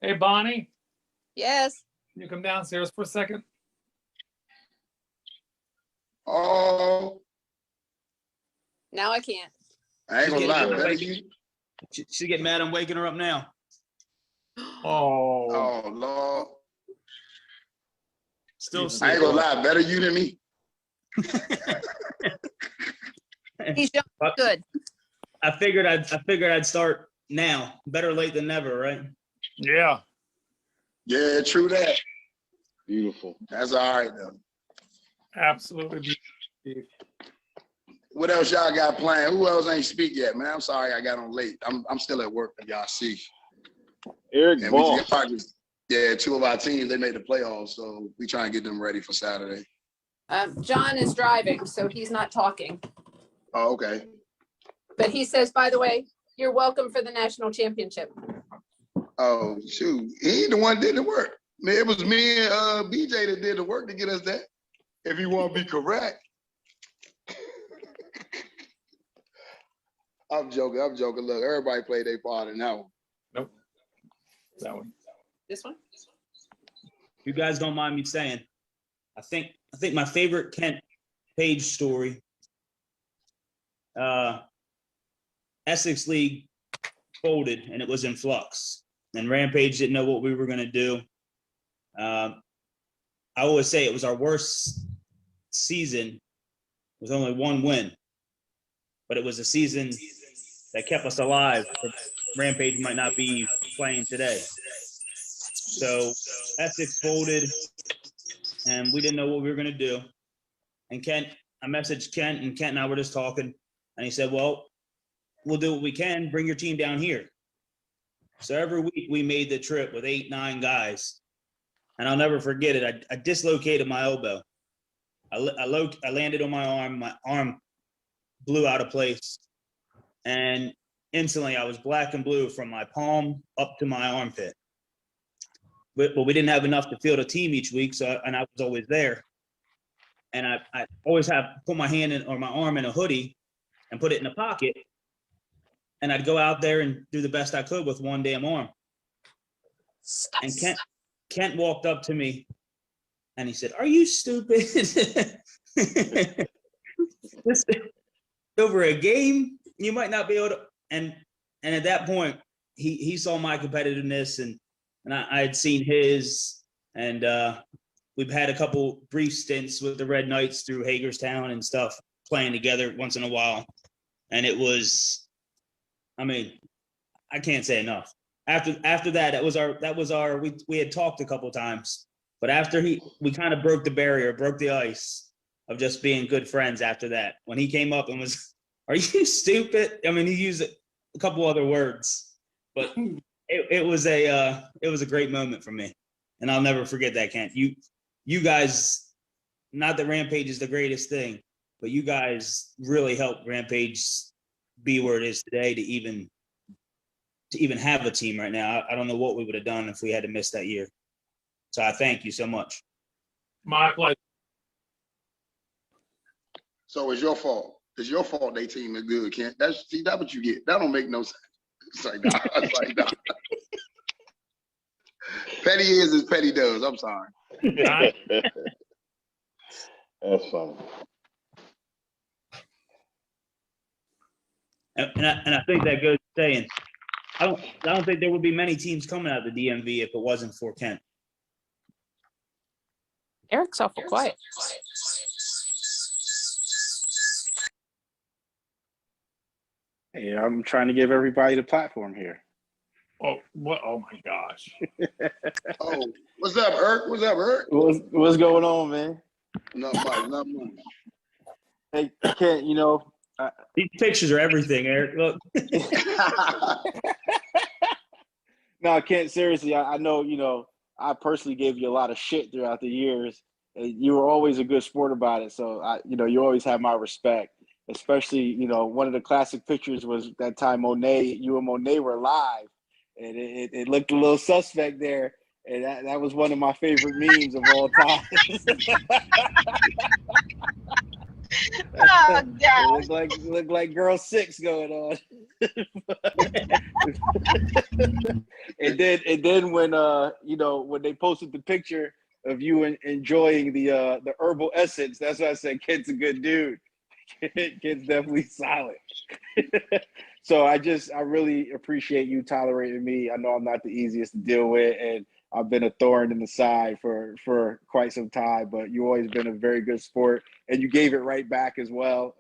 Hey, Bonnie. Yes. Can you come downstairs for a second? Oh. Now I can't. I ain't gonna lie. She get mad I'm waking her up now. Oh. Oh, Lord. Still I ain't gonna lie. Better you than me. He's good. I figured I'd start now. Better late than never, right? Yeah. Yeah, true that. Beautiful. That's all right though. Absolutely beautiful. What else y'all got planned? Who else ain't speak yet, man? I'm sorry I got on late. I'm still at work, if y'all see. Eric And Ball. yeah, two of our teams, they made the playoffs, so we try and get them ready for Saturday. John is driving, so he's not talking. Oh, okay. But he says, by the way, you're welcome for the national championship. Oh, shoot. He ain't the one that did the work. Man, it was me and BJ that did the work to get us that. If you want to be correct. I'm joking. Look, everybody played their part in that one. Nope. That one. This one? You guys don't mind me saying, I think my favorite Kent Page story, Essex League folded and it was in flux. And Rampage didn't know what we were going to do. I always say it was our worst season with only one win, but it was a season that kept us alive. Rampage might not be playing today. So Essex folded and we didn't know what we were going to do. And I messaged Kent, and Kent and I were just talking, and he said, well, we'll do what we can. Bring your team down here. So every week we made the trip with 8, 9 guys. And I'll never forget it. I dislocated my elbow. I landed on my arm. My arm blew out of place. And instantly I was black and blue from my palm up to my armpit. But we didn't have enough to field a team each week, and I was always there. And I always have put my hand in or my arm in a hoodie and put it in a pocket. And I'd go out there and do the best I could with one damn arm. And Kent walked up to me and he said, "Are you stupid? This over a game, you might not be able to." And at that point, he saw my competitiveness and I had seen his, and we've had a couple brief stints with the Red Knights through Hagerstown and stuff, playing together once in a while. And it was, I mean, I can't say enough. After that was our we had talked a couple times, but after we kind of broke the barrier, broke the ice of just being good friends after that. When he came up and was, "Are you stupid?" I mean, he used a couple other words, but it was a great moment for me, and I'll never forget that, Kent. You guys, not that Rampage is the greatest thing, but you guys really helped Rampage be where it is today to even have a team right now. I don't know what we would have done if we had to miss that year. So I thank you so much. My pleasure. So it's your fault. It's your fault they team is good, Kent. That's what you get. That don't make no sense. It's like, nah, it's like, nah. Petty is as petty does. I'm sorry. That's funny. And I think that goes saying, I don't think there would be many teams coming out of the DMV if it wasn't for Kent. Eric's awful quiet. Hey, I'm trying to give everybody the platform here. Oh, what? Oh my gosh. Oh, what's up, Eric? What's up, Eric? What's going on, man? Not much, not much. Hey, Kent, These pictures are everything, Eric. Look. No, Kent, seriously, I know, I personally gave you a lot of shit throughout the years. And you were always a good sport about it. So, you always have my respect. Especially, one of the classic pictures was that time you and Monet were live. And it looked a little suspect there. And that was one of my favorite memes of all time. Oh, God. It looked like Girl 6 going on. and then when when they posted the picture of you enjoying the herbal essence, that's why I said Kent's a good dude. Kent's definitely solid. So I really appreciate you tolerating me. I know I'm not the easiest to deal with, and I've been a thorn in the side for quite some time, but you've always been a very good sport, and you gave it right back as well,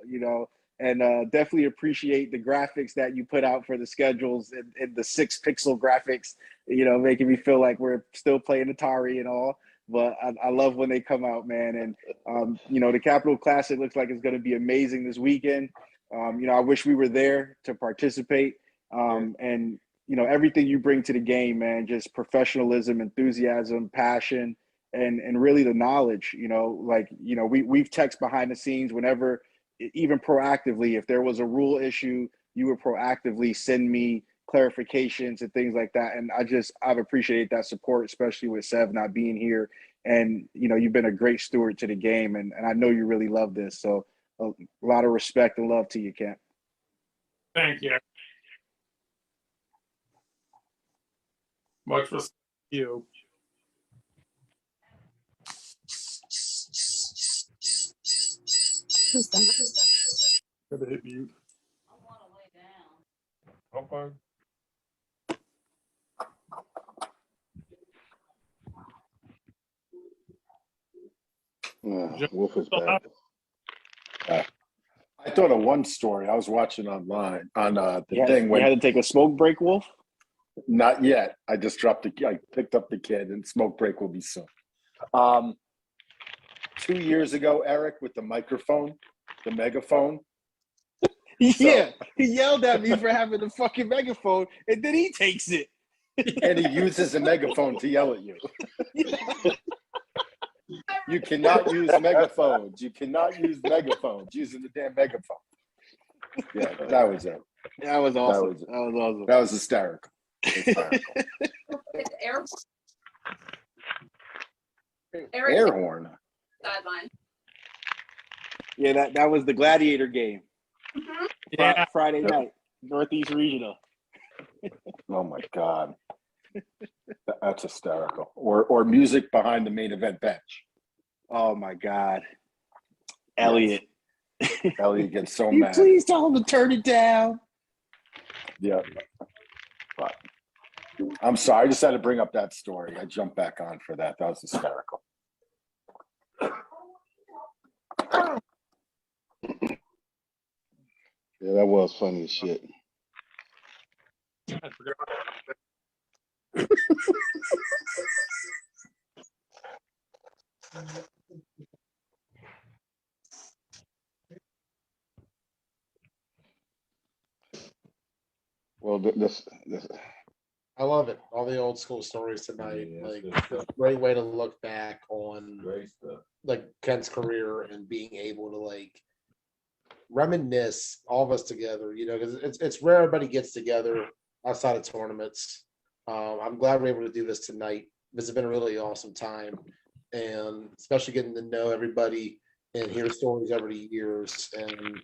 and definitely appreciate the graphics that you put out for the schedules and the 6-pixel graphics, making me feel like we're still playing Atari and all. But I love when they come out, man. And, the Capital Classic looks like it's going to be amazing this weekend. I wish we were there to participate. And, everything you bring to the game, man, just professionalism, enthusiasm, passion, and really the knowledge, we've texted behind the scenes whenever, even proactively, if there was a rule issue, you would proactively send me clarifications and things like that. And I've appreciated that support, especially with Sev not being here. And, you've been a great steward to the game. And I know you really love this. So a lot of respect and love to you, Kent. Thank you. Much respect to you. Who's that? Gotta hit mute. Okay. Wolf is back. I thought of one story I was watching online on the thing when you had to take a smoke break, Wolf. Not yet. I just I picked up the kid, and smoke break will be soon. 2 years ago, Eric, with the microphone, the megaphone. Yeah, he yelled at me for having the fucking megaphone, and then he takes it. And he uses a megaphone to yell at you. You cannot use megaphones. You cannot use megaphones using the damn megaphone. Yeah, that was it. That was awesome. was it. That was awesome. That was hysterical. Air horn. Sideline. Yeah, that was the gladiator game. Yeah. Friday night, Northeast Regional. Oh my God. That's hysterical. Or music behind the main event bench. Oh my God. Elliot. Elliot gets so You mad. please tell him to turn it down. Yeah. But I'm sorry. I just had to bring up that story. I jumped back on for that. That was hysterical. Yeah, that was funny as shit. Well, this I love it. All the old school stories tonight. Yeah, Like it's good a great way to look back on Great stuff. like Kent's career and being able to like reminisce all of us together, you know, because it's rare everybody gets together outside of tournaments. I'm glad we're able to do this tonight. This has been a really awesome time, and especially getting to know everybody and hear stories over the years. And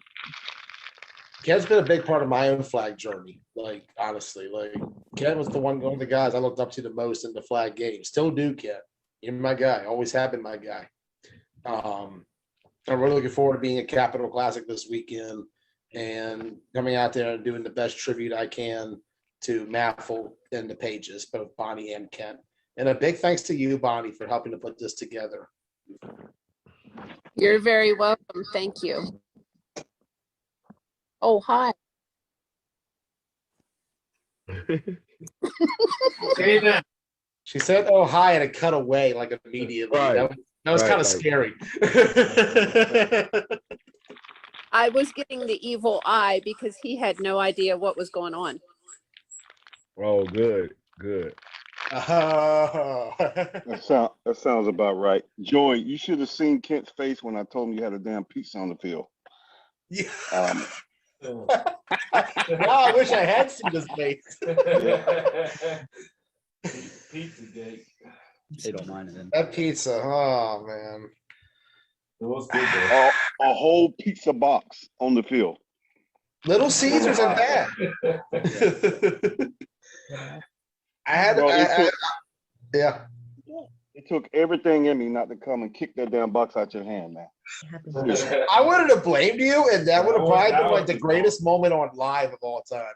Ken's been a big part of my own flag journey. Like honestly, like Ken was one of the guys I looked up to the most in the flag game. Still do, Ken. You're my guy. Always have been my guy. I'm really looking forward to being at Capital Classic this weekend and coming out there and doing the best tribute I can to Maffel and the Pages, both Bonnie and Kent. And a big thanks to you, Bonnie, for helping to put this together. You're very welcome. Thank you. Oh, hi. She said, "Oh, hi," and it cut away like immediately. Right. That was Right, kind of right. scary. I was getting the evil eye because he had no idea what was going on. Oh, good, good. that sounds about right. Joy, you should have seen Kent's face when I told him you had a damn pizza on the field. Yeah. Um, Now I wish I had seen his face. Pizza gate. They don't mind it then. That pizza, oh man. It was good though. a whole pizza box on the field. Little Caesars and that. Yeah. It took everything in me not to come and kick that damn box out your hand, man. I wouldn't have blamed you, and that would have probably been like the greatest moment on live of all time.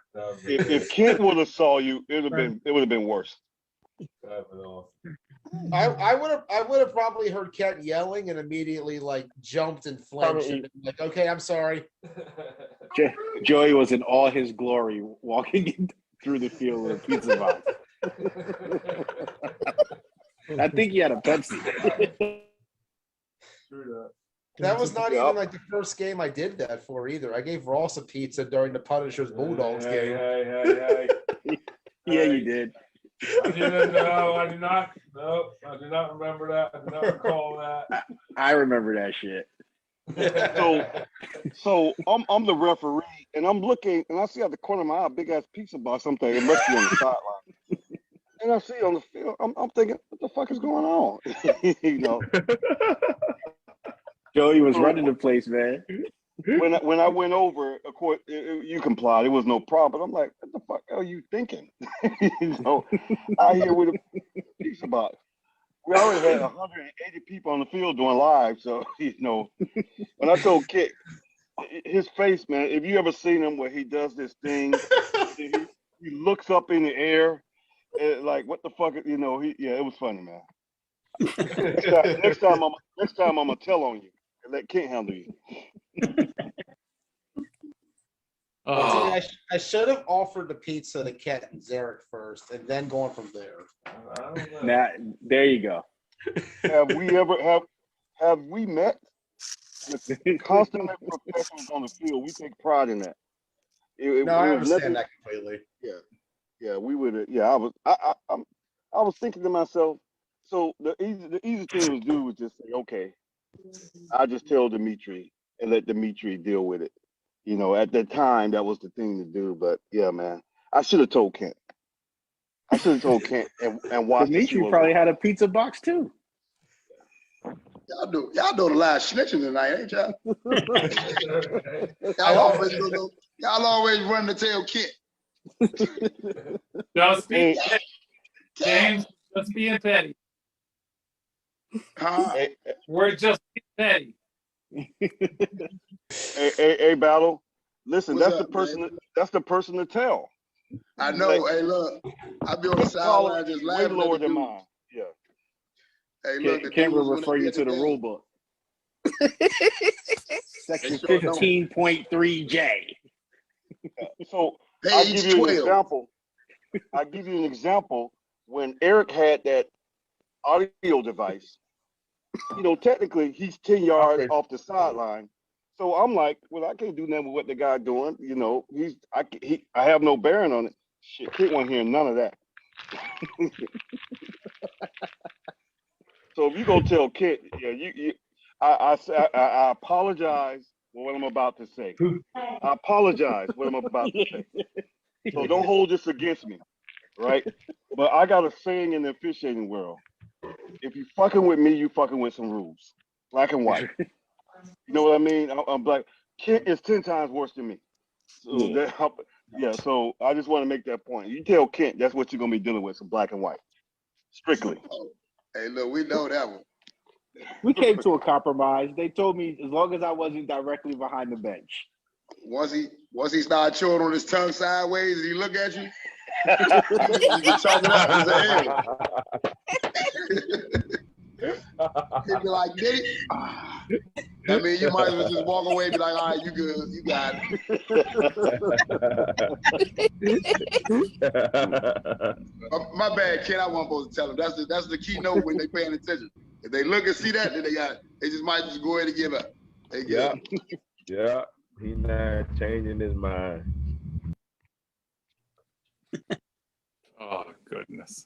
If Kent would have saw you, it would have been worse. I would have probably heard Kent yelling and immediately like jumped and flinched and been like, okay, I'm sorry. Joey was in all his glory walking through the field with a pizza box. I think he had a Pepsi. That was not even like the first game I did that for either. I gave Ross a pizza during the Punishers Bulldogs game. Yeah, you did. I didn't know. I did not. No, I do not remember that. I do not recall that. I remember that shit. So I'm the referee, and I'm looking, and I see out the corner of my eye a big ass pizza box. I'm thinking it must be on the sideline. And I see on the field, I'm thinking, what the fuck is going on? You know. Joey was running the place, man. When I went over, of course, you complied. It was no problem. But I'm like, what the fuck are you thinking? You know, out here with a pizza box. We already had 180 people on the field doing live. So, you know, when I told Kit, his face, man, if you ever seen him where he does this thing, he looks up in the air, and like, what the fuck, you know, it was funny, man. Next time I'm gonna tell on you and let Kent handle you. See, I should have offered the pizza to Kent and Zarek first, and then gone from there. Now, there you go. Have have we met with consummate professionals on the field? We take pride in that. No, I was understand nothing. that completely. Yeah, we would. Yeah, I was thinking to myself. So the easy thing to do was just say, okay, I just tell Dimitri and let Dimitri deal with it. You know, at that time, that was the thing to do. But yeah, man, I should have told Kent. I should have told Kent and watched. Dimitri probably had a pizza box too. Y'all doing a lot of snitching tonight, ain't y'all? y'all always run to tell Kent. Just be petty. James, just being petty. We're just being petty. Hey, Battle. Listen, What's that's up, the person. man? That's the person to tell. I know. Like, Hey, look, I be on the his collar sideline just way laughing. lower At the than dude. mine. Yeah. Hey, look, the Kent will dudes when refer they you get to the game, rule book. Section sure don't. 15.3J. So I'll Page give you 12. an example. I'll give you an example. When Eric had that audio device, you know, technically he's 10 yards off the sideline. So I'm like, well, I can't do nothing with what the guy doing. You know, I have no bearing on it. Shit, Kent won't hear none of that. So if you go tell Kent, yeah, I apologize for what I'm about to say. I apologize what I'm about to say. So don't hold this against me, right? But I got a saying in the officiating world: if you fucking with me, you fucking with some rules, black and white. You know what I mean? I'm black. Kent is 10 times worse than me. So so I just want to make that point. You tell Kent that's what you're gonna be dealing with, some black and white, strictly. Hey, look, we know that one. We came to a compromise. They told me as long as I wasn't directly behind the bench. Once he started chewing on his tongue sideways and he look at you, you can chalk it up as an L. He'd be like, did it? I mean, you might as well just walk away and be like, all right, you good, you got it. My bad, kid. I wasn't supposed to tell him. That's the keynote when they paying attention. If they look and see that, then they just might just go ahead and give up. They Yeah, good. yeah. He's not changing his mind. Oh, goodness.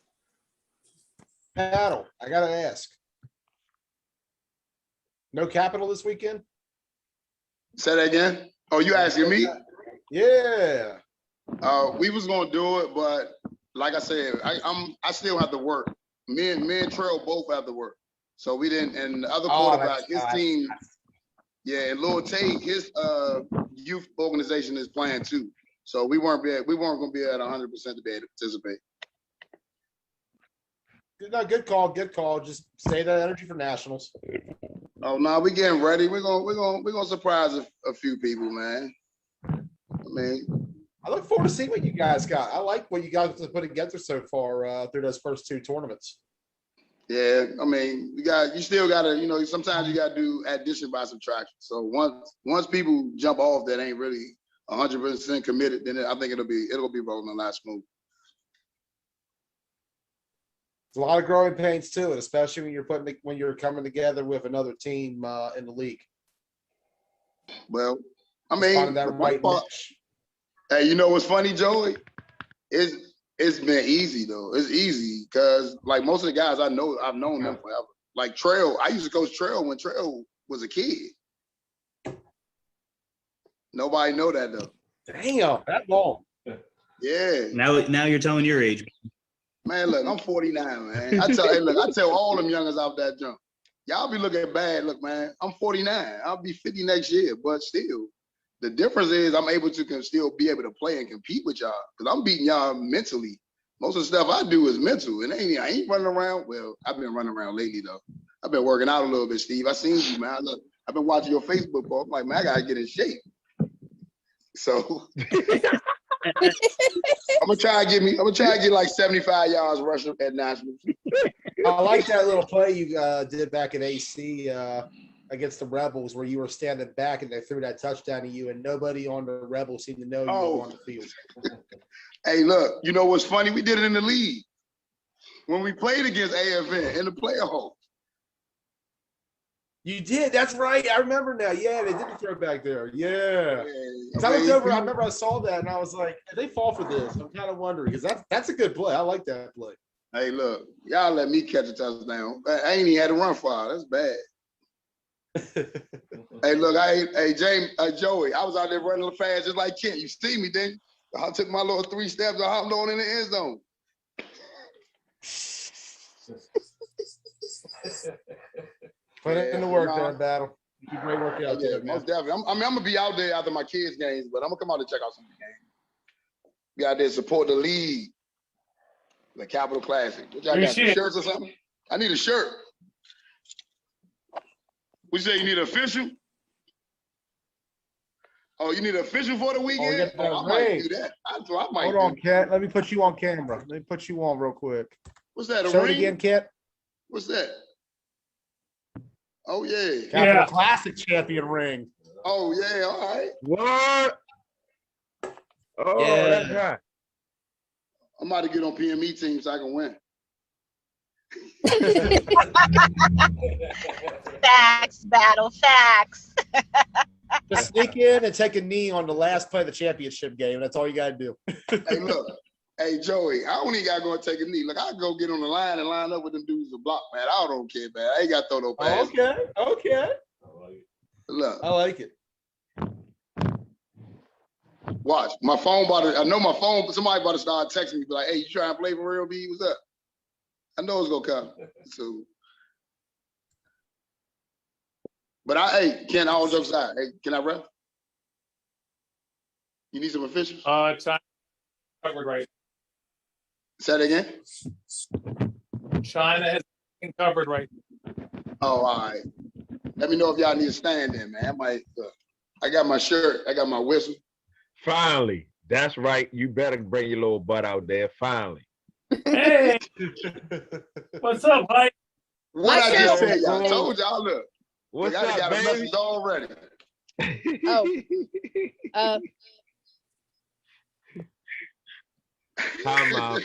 Battle, I gotta ask. No capital this weekend? Say that again. Oh, you asking me? Yeah. We was gonna do it, but like I said, I still have to work. Me and Trail both have to work. So we didn't, and the other quarterback, his team, yeah, and Lil Tate, his youth organization is playing too. So we weren't gonna be at 100% to be able to participate. No, good call, good call. Just save that energy for nationals. Oh no, we getting ready. We're gonna surprise a few people, man. I mean, I look forward to seeing what you guys got. I like what you guys have put together so far through those first two tournaments. yeah, I mean, you still gotta, you know, sometimes you gotta do addition by subtraction. So once people jump off that ain't really 100% committed, then I think it'll be rolling a lot smooth. There's a lot of growing pains to it, especially when you're coming together with another team in the league. Well, I Just mean, finding that the right part, niche. hey, you know what's funny, Joey? It's been easy though. It's easy because like most of the guys I've known them forever. Like Trail, I used to coach Trail when Trail was a kid. Nobody know that though. Damn, that long. Yeah. Now you're telling your age. Man, look, I'm 49, man. I tell all them youngers out that jump. Y'all be looking bad. Look, man, I'm 49. I'll be 50 next year, but still, the difference is I'm able to still be able to play and compete with y'all because I'm beating y'all mentally. Most of the stuff I do is mental, and I ain't running around. Well, I've been running around lately though. I've been working out a little bit, Steve. I seen you, man. Look, I've been watching your Facebook post. I'm like, man, I gotta get in shape. So I'm gonna try to get like 75 yards rushing at nationals. I like that little play you did back at AC against the Rebels where you were standing back and they threw that touchdown to you and nobody on the Rebels seemed to know you were on the field. Hey, look, you know what's funny? We did it in the league. When we played against AFN in the playoffs. You did. That's right. I remember now. Yeah, they did the throw back there. Yeah. Yeah, I looked okay, over. I remember I saw that, and I was like, "They fall for this." I'm kind of wondering because that's a good play. I like that play. Hey, look, y'all let me catch a touchdown. I ain't even had to run far. That's bad. Hey, look, hey, James, Joey, I was out there running fast just like Kent. You see me, didn't you? I took my little 3 steps. I hopped on in the end zone. Put it in the work there, Battle. You do great work out there, man. Most definitely. I'm gonna be out there after my kids' games, but I'm gonna come out and check out some of the games. Be out there to support the league, the Capital Classic. What y'all got? Some shirts or something? I need a shirt. We say you need an official? Oh, you need an official for the weekend? I might do that. I might. Hold on, Kat. Let me put you on camera. Let me put you on real quick. What's that? Show it again, Kat. What's that? Oh yeah. Capital Classic champion ring. Oh yeah. All right. What? Oh, Yeah. that's right. I'm about to get on PME team so I can win. Facts, Battle, facts. Just sneak in and take a knee on the last play of the championship game. That's all you got to do. Hey, look. Hey, Joey, I don't even got to go and take a knee. Look, I go get on the line and line up with them dudes to block, man. I don't care, man. I ain't got to throw no pass. Okay. Look. I like it. Watch. My phone I know my phone, somebody about to start texting me, be like, hey, you trying to play for real, B? What's up? I know it's going to come. So, but hey, Ken, all jokes aside, hey, can I ref? You need some officials? China covered right. Say that again? China has been covered right. Oh, all right. Let me know if y'all need a stand in, man. I got my shirt. I got my whistle. Finally. That's right. You better bring your little butt out there. Finally. Hey, what's up, Mike? What I just said, y'all. Told y'all, look. What's I up, got a baby? message already. Hi, Mama.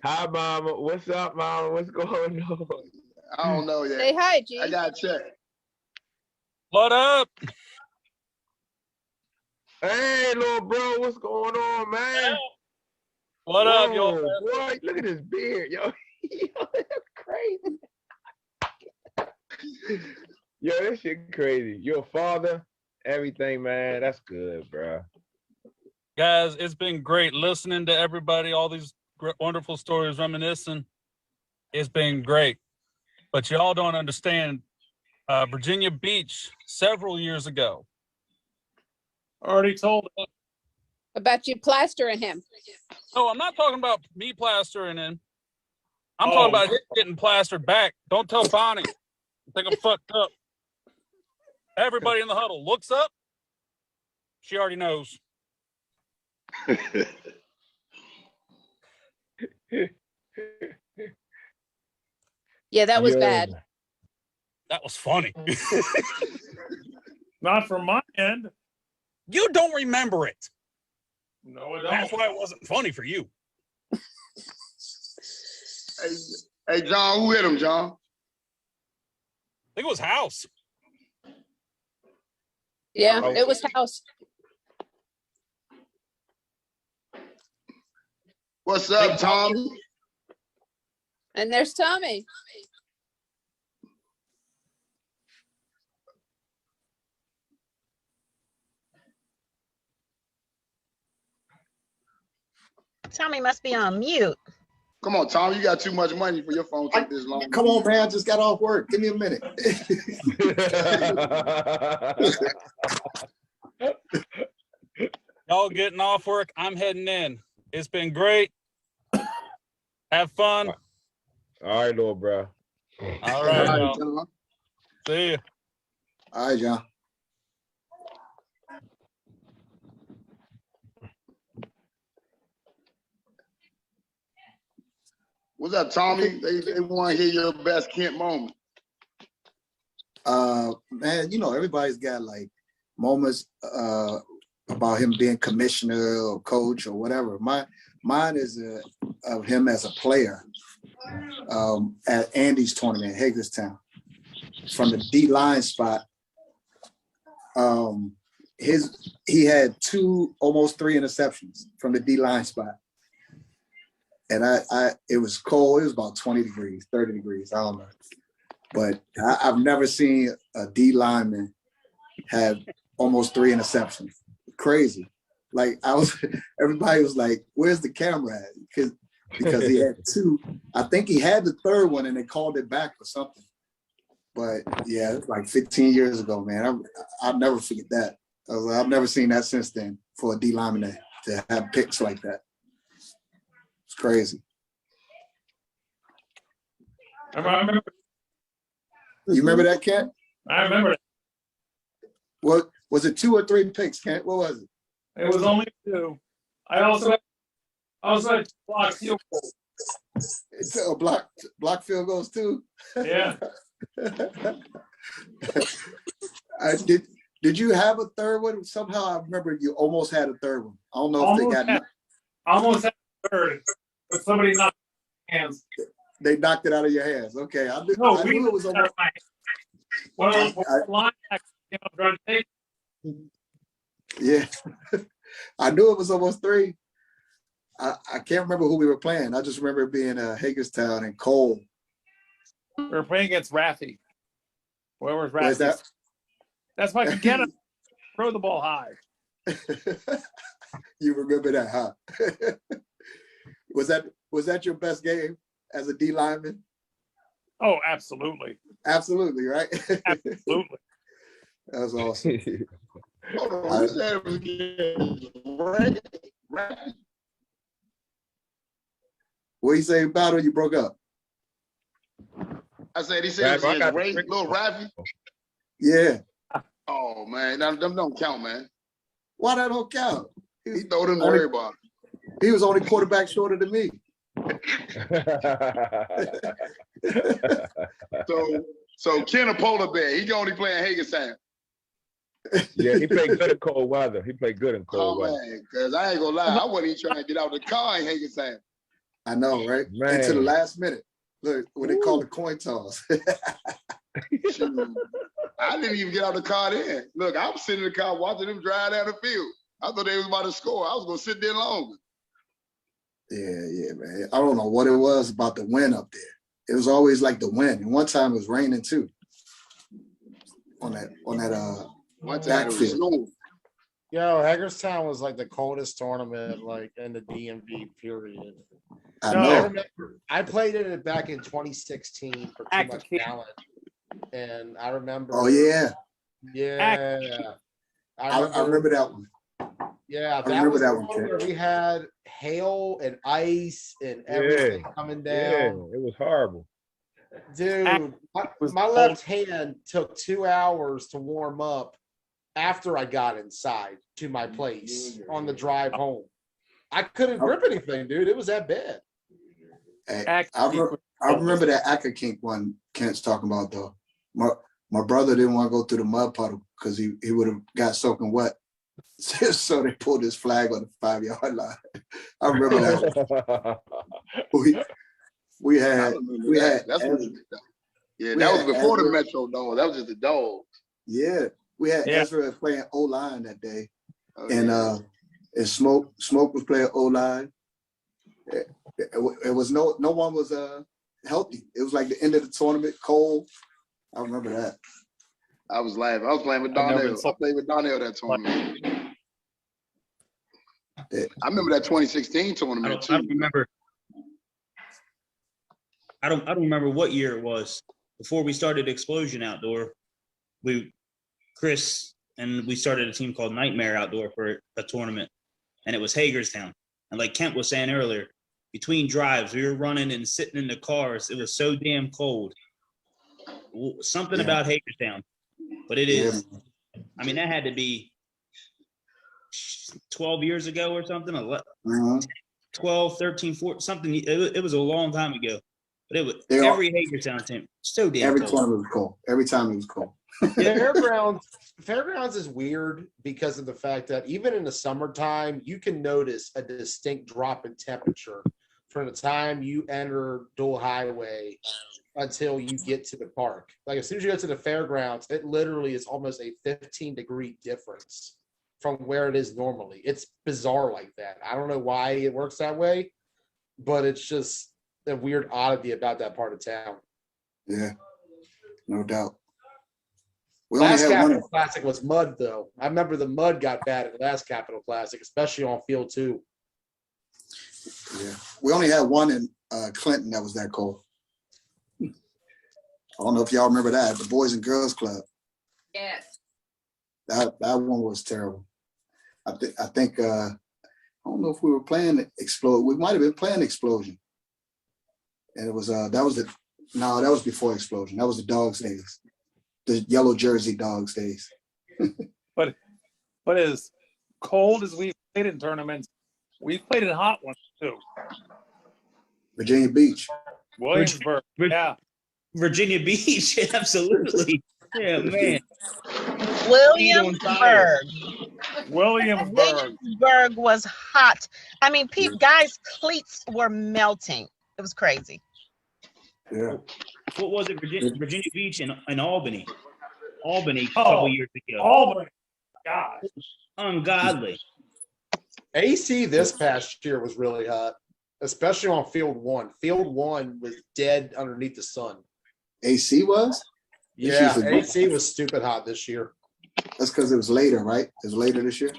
Hi, Mama. What's up, Mama? What's going on? I don't know yet. Say hi, G. I got to check. What up? Hey, little bro. What's going on, man? What up, Whoa, yo? boy, look at his beard, yo. Yo, that's crazy. Yo, that shit crazy. You're a father, everything, man. That's good, bro. Guys, it's been great listening to everybody, all these wonderful stories, reminiscing. It's been great. But y'all don't understand. Virginia Beach, several years ago. Already told him. About you plastering him. No, I'm not talking about me plastering him. I'm talking about him getting plastered back. Don't tell Bonnie. I think I'm fucked up. Everybody in the huddle looks up. She already knows. Yeah, that was bad. That was funny. Not from my end. You don't remember it. No, I don't. That's why it wasn't funny for you. Hey, John, who hit him, John? I think it was House. Yeah, it was House. What's up, Tommy? And there's Tommy. Tommy must be on mute. Come on, Tom. You got too much money for your phone to take this long. Come on, man. I just got off work. Give me a minute. Y'all getting off work. I'm heading in. It's been great. Have fun. All right, little bro. All right, y'all. See you. All right, John. What's up, Tommy? They want to hear your best Kent moment. Man, you know, everybody's got like moments about him being commissioner or coach or whatever. Mine is of him as a player at Andy's tournament, Hagerstown. from the D line spot. He had almost three interceptions from the D line spot. And it was cold. It was about 20 degrees, 30 degrees. I don't know. But I've never seen a D lineman have almost three interceptions. Crazy. Like everybody was like, "Where's the camera at?" Because he had two. I think he had the third one, and they called it back or something. But yeah, it's like 15 years ago, man. I'll never forget that. I've never seen that since then for a D lineman to have picks like that. It's crazy. I remember. You remember that, Kent? I remember it. What was it? 2 or 3 picks, Kent? What was it? It was only 2. I also had block field goals. It's a block field goals too. Yeah. Did you have a third one? Somehow I remember you almost had a third one. I don't know if they got almost had a third, but somebody knocked my hands. They knocked it out of your hands. Okay, I knew it was almost. One of the linebackers came up trying to take. Yeah, I knew it was almost 3. I can't remember who we were playing. I just remember it being Hagerstown and Cole. We were playing against Raffy. Whoever's Where's Raffy. that? That's why I could get him. Throw the ball high. You remember that, huh? Was that your best game as a D lineman? Oh, absolutely. Absolutely, right? Absolutely. That was awesome. Hold on, you said it was against Raffy. What you say about it? You broke up. I said he said it was against Little Raffy. Yeah. Oh man, them don't count, man. Why that don't count? He throw them to everybody. He was only quarterback shorter than me. So Ken a polar bear. He can only play in Hagerstown. Yeah, he played good in cold weather. He played good in cold weather. Man, because I ain't gonna lie, I wasn't even trying to get out of the car in Hagerstown. I know, right? Man. Until the last minute. Look, when they call the coin toss. Shoot. I didn't even get out of the car then. Look, I was sitting in the car watching them drive down the field. I thought they was about to score. I was gonna sit there longer. Yeah, man. I don't know what it was about the wind up there. It was always like the wind. And one time it was raining too. On that One time it was backfield. snowing. Yo, Hagerstown was like the coldest tournament like in the DMV period. I No, know. I remember. I played in it back in 2016 for Too Much Talent, and I remember. Oh yeah. Yeah. I remember that one. Yeah, I remember was that the one, one Ken. where we had hail and ice and everything coming Yeah, down. it was horrible. Dude, my left hand took 2 hours to warm up after I got inside to my place on the drive home. I couldn't grip anything, dude. It was that bad. Hey, I remember that Acker Kink one Kent's talking about though. My brother didn't want to go through the mud puddle because he would have got soaking wet. So they pulled his flag on the 5-yard line. I remember that. we had That's Ezra. that was before the Metro Dog. That was just the dog. Yeah, we had Ezra playing O-line that day, and Smoke was playing O-line. It was no one was healthy. It was like the end of the tournament, cold. I remember that. I was laughing. I was playing with Donnell. I played with Donnell that tournament. I remember that 2016 tournament too. I don't remember. I don't remember what year it was. Before we started Explosion Outdoor, Chris and we started a team called Nightmare Outdoor for a tournament, and it was Hagerstown. And like Kent was saying earlier, between drives, we were running and sitting in the cars. It was so damn cold. Something about Hagerstown, but it is. I mean, that had to be 12 years ago or something. 12, 13, 14, something. It was a long time ago. But it was every Hagerstown team so damn every cold. tournament was cold. Every time it was cold. Fairgrounds is weird because of the fact that even in the summertime, you can notice a distinct drop in temperature. from the time you enter Dual Highway until you get to the park. Like as soon as you go to the fairgrounds, it literally is almost a 15-degree difference from where it is normally. It's bizarre like that. I don't know why it works that way, but it's just a weird oddity about that part of town. Yeah, no doubt. We only Last had one. Capital Classic was mud, though. I remember the mud got bad at the last Capital Classic, especially on field 2. Yeah, we only had one in Clinton that was that cold. I don't know if y'all remember that, the Boys and Girls Club. Yes. That one was terrible. I think I don't know if we were playing Explode. We might have been playing Explosion, and it was that was before Explosion. That was the Dogs days, the yellow jersey Dogs days. But as cold as we've played in tournaments, we've played in hot ones too. Virginia Beach, Williamsburg, yeah. Virginia Beach, absolutely. Yeah, man. Williamsburg. Williamsburg. Williamsburg was hot. I mean, guys' cleats were melting. It was crazy. Yeah. What was it? Virginia Beach and Albany. Albany a couple years ago. Albany. God. Ungodly. AC this past year was really hot, especially on field 1. Field 1 was dead underneath the sun. AC was? Yeah, AC was stupid hot this year. That's because it was later, right? It was later this year.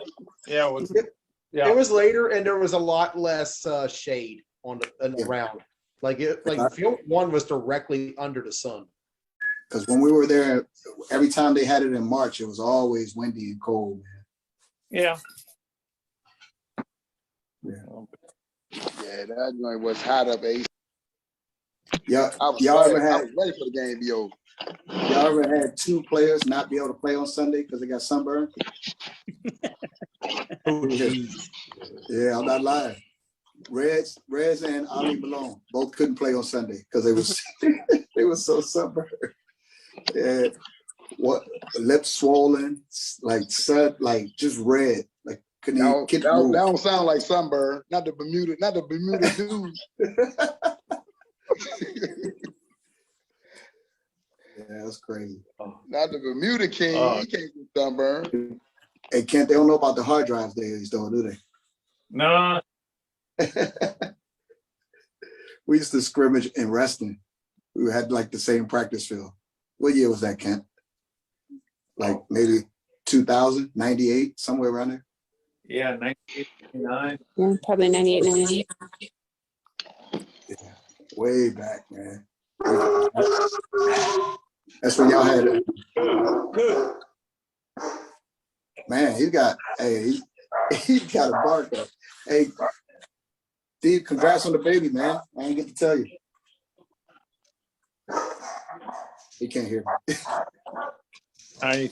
Yeah, it was. It was later, and there was a lot less shade on the round. Like field 1 was directly under the sun. Because when we were there, every time they had it in March, it was always windy and cold, man. Yeah. Yeah, that joint was hot up, AC. Yeah, I was y'all ever ready for the game to be over. Y'all ever had 2 players not be able to play on Sunday because they got sunburned? Yeah, I'm not lying. Reds and Ali Malone both couldn't play on Sunday because they was so sunburned. And what lips swollen, like just red. Like couldn't even that don't sound like sunburn. Not the Bermuda dude. Yeah, that's crazy. Not the Bermuda king. He can't get sunburn. Hey, Kent, they don't know about the hard drives days, though, do they? No. We used to scrimmage in wrestling. We had like the same practice field. What year was that, Kent? Like maybe 2000, 98, somewhere around there? Yeah, 1989. Yeah, probably 98, 98. Yeah, way back, man. That's when y'all had it. Man, he got a bark up. Hey, Steve, congrats on the baby, man. I ain't get to tell you. He can't hear me. Hey,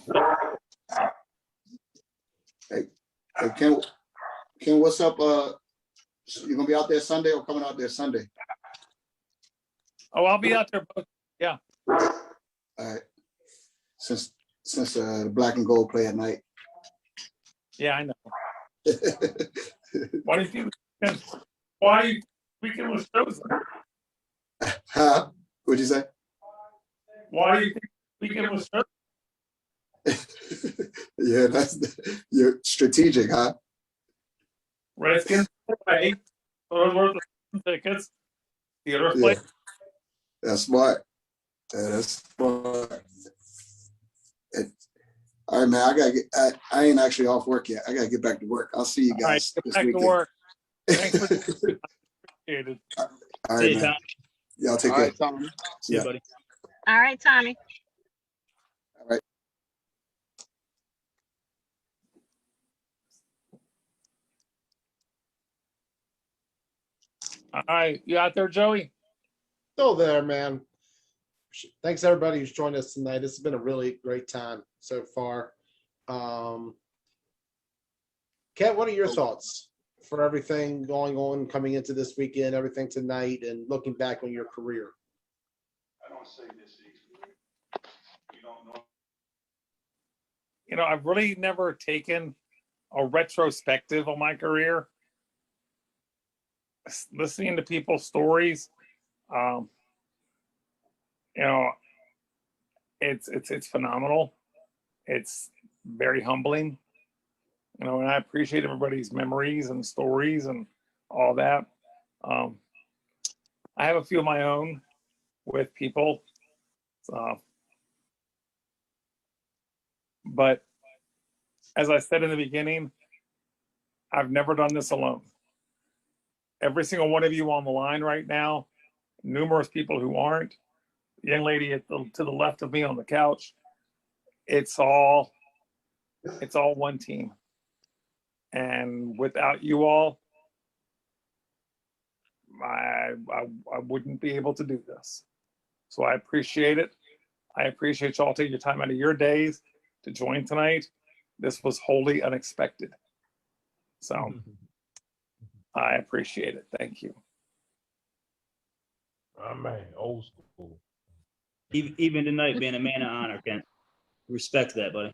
Ken, what's up? You gonna be out there Sunday or coming out there Sunday? Oh, I'll be out there both. Yeah. All right. Since the black and gold play at night. Yeah, I know. Why do you think weekend was chosen? Huh? What'd you say? Why do you think weekend was chosen? Yeah, you're strategic, huh? Redskins play. Those were the tickets. Theater Yeah. play. That's smart. Yeah, that's smart. All right, man. I ain't actually off work yet. I gotta get back to work. I'll see you All right, guys get this back weekend. to work. Thanks for appreciate it. All right, man. Y'all take All care. right, Tommy. See ya. buddy. All right, Tommy. All right. All right, you out there, Joey? Still there, man. Thanks everybody who's joined us tonight. This has been a really great time so far. Kat, what are your thoughts for everything going on coming into this weekend, everything tonight, and looking back on your career? I don't say this easily. You don't know. You know, I've really never taken a retrospective on my career. listening to people's stories, you know, it's phenomenal. It's very humbling, you know, and I appreciate everybody's memories and stories and all that. I have a few of my own with people, but as I said in the beginning, I've never done this alone. Every single one of you on the line right now, numerous people who aren't, the young lady to the left of me on the couch, it's all one team. And without you all, I wouldn't be able to do this. So I appreciate it. I appreciate y'all taking your time out of your days to join tonight. This was wholly unexpected. So I appreciate it. Thank you. Oh man, old school. Even tonight, being a man of honor, Kent. Respect that, buddy.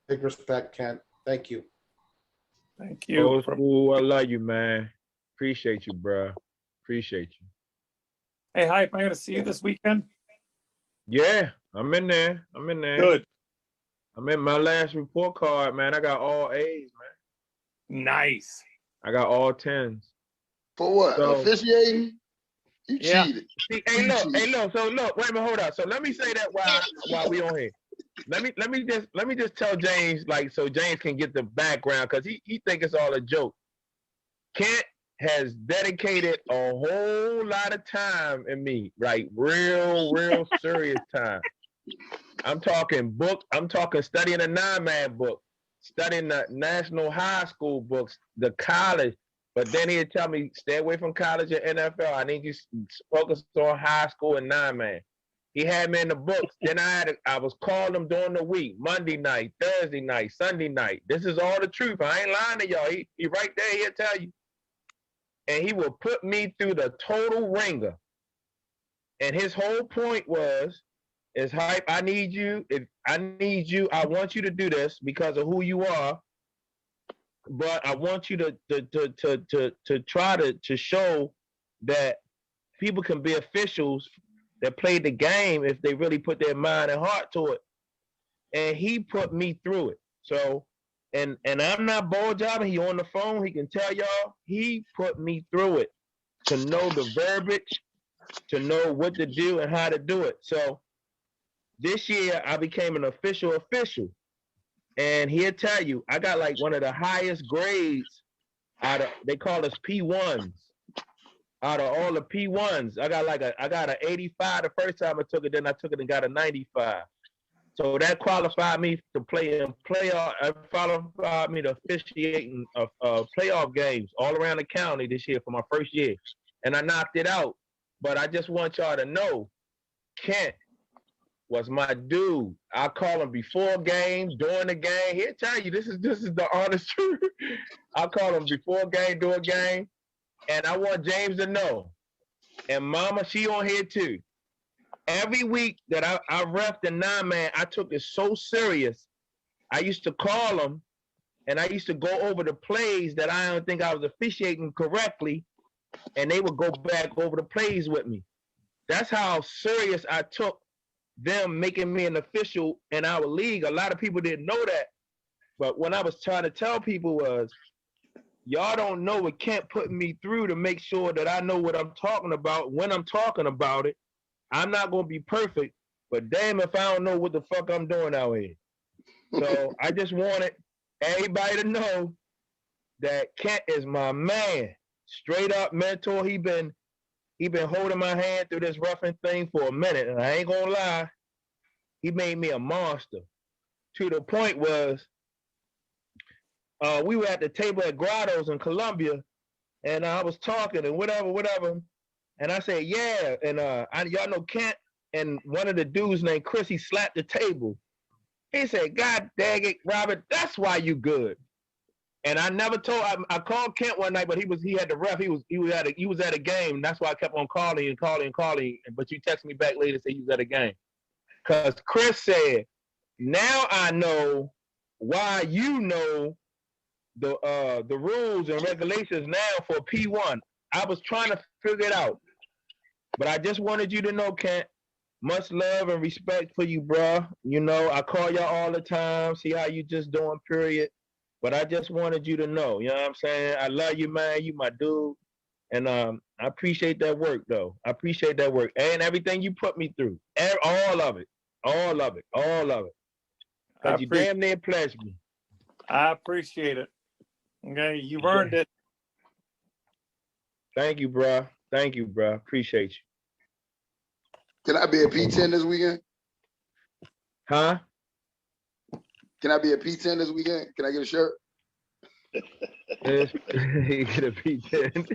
Big respect, Kent. Thank you. Thank you. Old school, I love you, man. Appreciate you, bro. Appreciate you. Hey, Hype, am I going to see you this weekend? Yeah, I'm in there. I'm in there. Good. I'm in my last report card, man. I got all A's, man. Nice. I got all 10s. For what? So- Officiating? You Yeah. cheated. See, hey, look. So look. Wait a minute. Hold on. So let me say that while we on here. Let me just tell James, like, so James can get the background, because he think it's all a joke. Kent has dedicated a whole lot of time in me, like real serious time. I'm talking studying a 9-man book, studying the national high school books, the college. But then he'd tell me, stay away from college and NFL. I need you to focus on high school and 9-man. He had me in the books. Then I was calling him during the week, Monday night, Thursday night, Sunday night. This is all the truth. I ain't lying to y'all. He right there, he'll tell you. And he will put me through the total ringer. And his whole point is Hype, I need you. I want you to do this because of who you are. But I want you to try to show that people can be officials that played the game if they really put their mind and heart to it. And he put me through it. So, and I'm not ball jobbing. He on the phone. He can tell y'all. He put me through it to know the verbiage, to know what to do and how to do it. So this year I became an official. And he'll tell you, I got like one of the highest grades they call us P1s. Out of all the P1s, I got an 85 the first time I took it, then I took it and got a 95. So that qualified me to play in playoff, qualified me to officiate in playoff games all around the county this year for my first year. And I knocked it out. But I just want y'all to know, Kent was my dude. I call him before game, during the game. He'll tell you this is the honest truth. I call him before game, during game. And I want James to know. And Mama, she on here too. Every week that I ref the 9-man, I took it so serious. I used to call him and I used to go over the plays that I don't think I was officiating correctly. And they would go back over the plays with me. That's how serious I took them making me an official in our league. A lot of people didn't know that. But what I was trying to tell people was, y'all don't know what Kent put me through to make sure that I know what I'm talking about when I'm talking about it. I'm not going to be perfect, but damn if I don't know what the fuck I'm doing out here. So I just wanted everybody to know that Kent is my man. Straight up mentor. He been holding my hand through this roughing thing for a minute, and I ain't gonna lie, he made me a monster. To the point was, we were at the table at Grotto's in Columbia, and I was talking and whatever, and I said, yeah, and y'all know Kent, and one of the dudes named Chris, he slapped the table. He said, God dang it, Robert, that's why you good. And I never told. I called Kent one night, but he had the ref. He was at a game. That's why I kept on calling. But you text me back later and say he was at a game. Cause Chris said, now I know why you know the rules and regulations now for P1. I was trying to figure it out, but I just wanted you to know, Kent, much love and respect for you, bro. You know, I call y'all all the time, see how you just doing, period. But I just wanted you to know, you know what I'm saying? I love you, man. You my dude. And I appreciate that work, though. I appreciate that work and everything you put me through. All of it. All of it. All of it. Because you damn near pledged me. I appreciate it. Okay, you've earned it. Thank you, bro. Thank you, bro. Appreciate you. Can I be a P10 this weekend? Huh? Can I be a P10 this weekend? Can I get a shirt? You get a P10.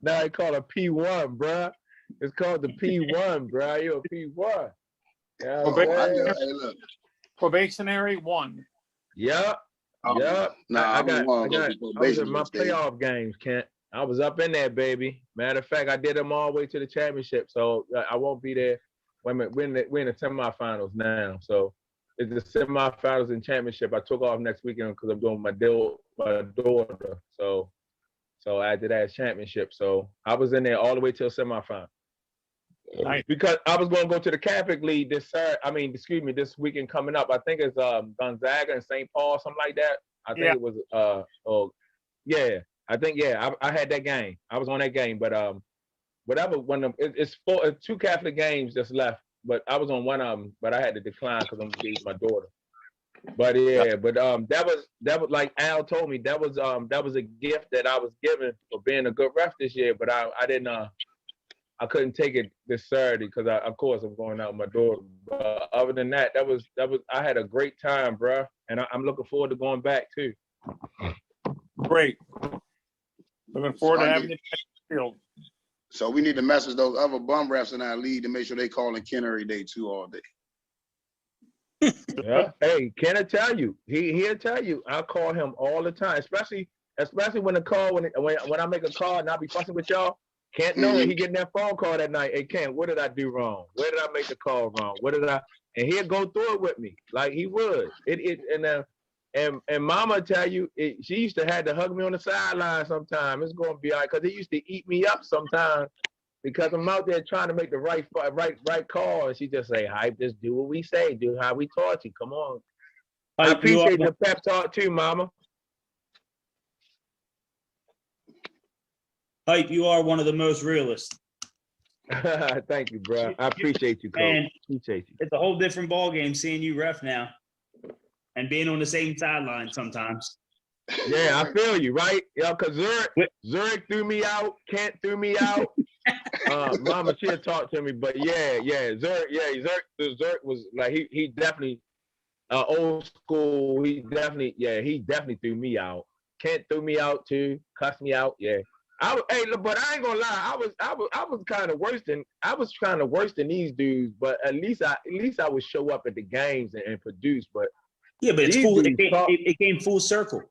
Now it's called a P1, bro. It's called the P1, bro. You're a P1. Yeah, Hey, look. Probationary 1. Yep. Yep. I was in my playoff games, Kent. I was up in there, baby. Matter of fact, I did them all the way to the championship. So I won't be there. Wait a minute, we're in the semifinals now. So it's the semifinals and championship. I took off next weekend because I'm doing my daughter. So after that championship. So I was in there all the way till semifinal. Nice. Because I was going to go to the Catholic League this weekend coming up. I think it's Gonzaga and St. Paul, something like that. I think it was I had that game. I was on that game, but whatever. It's two Catholic games just left, but I was on one of them, but I had to decline because I'm gonna my daughter. But that was like Al told me, that was a gift that I was given for being a good ref this year, but I didn't I couldn't take it this Saturday because of course I'm going out with my daughter. But other than that, that was I had a great time, bro, and I'm looking forward to going back too. Great. Looking forward to having you back in the field. So we need to message those other bum refs in our league to make sure they calling Ken every day too all day. Yeah. Hey, can I tell you? He'll tell you. I call him all the time, especially when I make a call and I be fussing with y'all. Can't know it. He getting that phone call that night. Hey, Ken, what did I do wrong? Where did I make the call wrong? And he'll go through it with me like he would. And Mama tell you, she used to have to hug me on the sideline sometimes. It's gonna be all right because he used to eat me up sometimes because I'm out there trying to make the right call, and she just say, "Hype, just do what we say, do how we taught you. Come on." I appreciate the pep talk too, Mama. Hype, you are one of the most realist. Thank you, bro. I appreciate you, Coach. Man, appreciate you. It's a whole different ball game seeing you ref now and being on the same sideline sometimes. Yeah, I feel you, right? Yeah, because Zurich threw me out, Kent threw me out. Mama, she'll talk to me, but Zurich was like he definitely old school. He definitely threw me out. Kent threw me out too, cussed me out. Yeah. But I ain't gonna lie. I was kind of worse than these dudes. But at least I would show up at the games and produce. But yeah, but it's cool. It came full circle.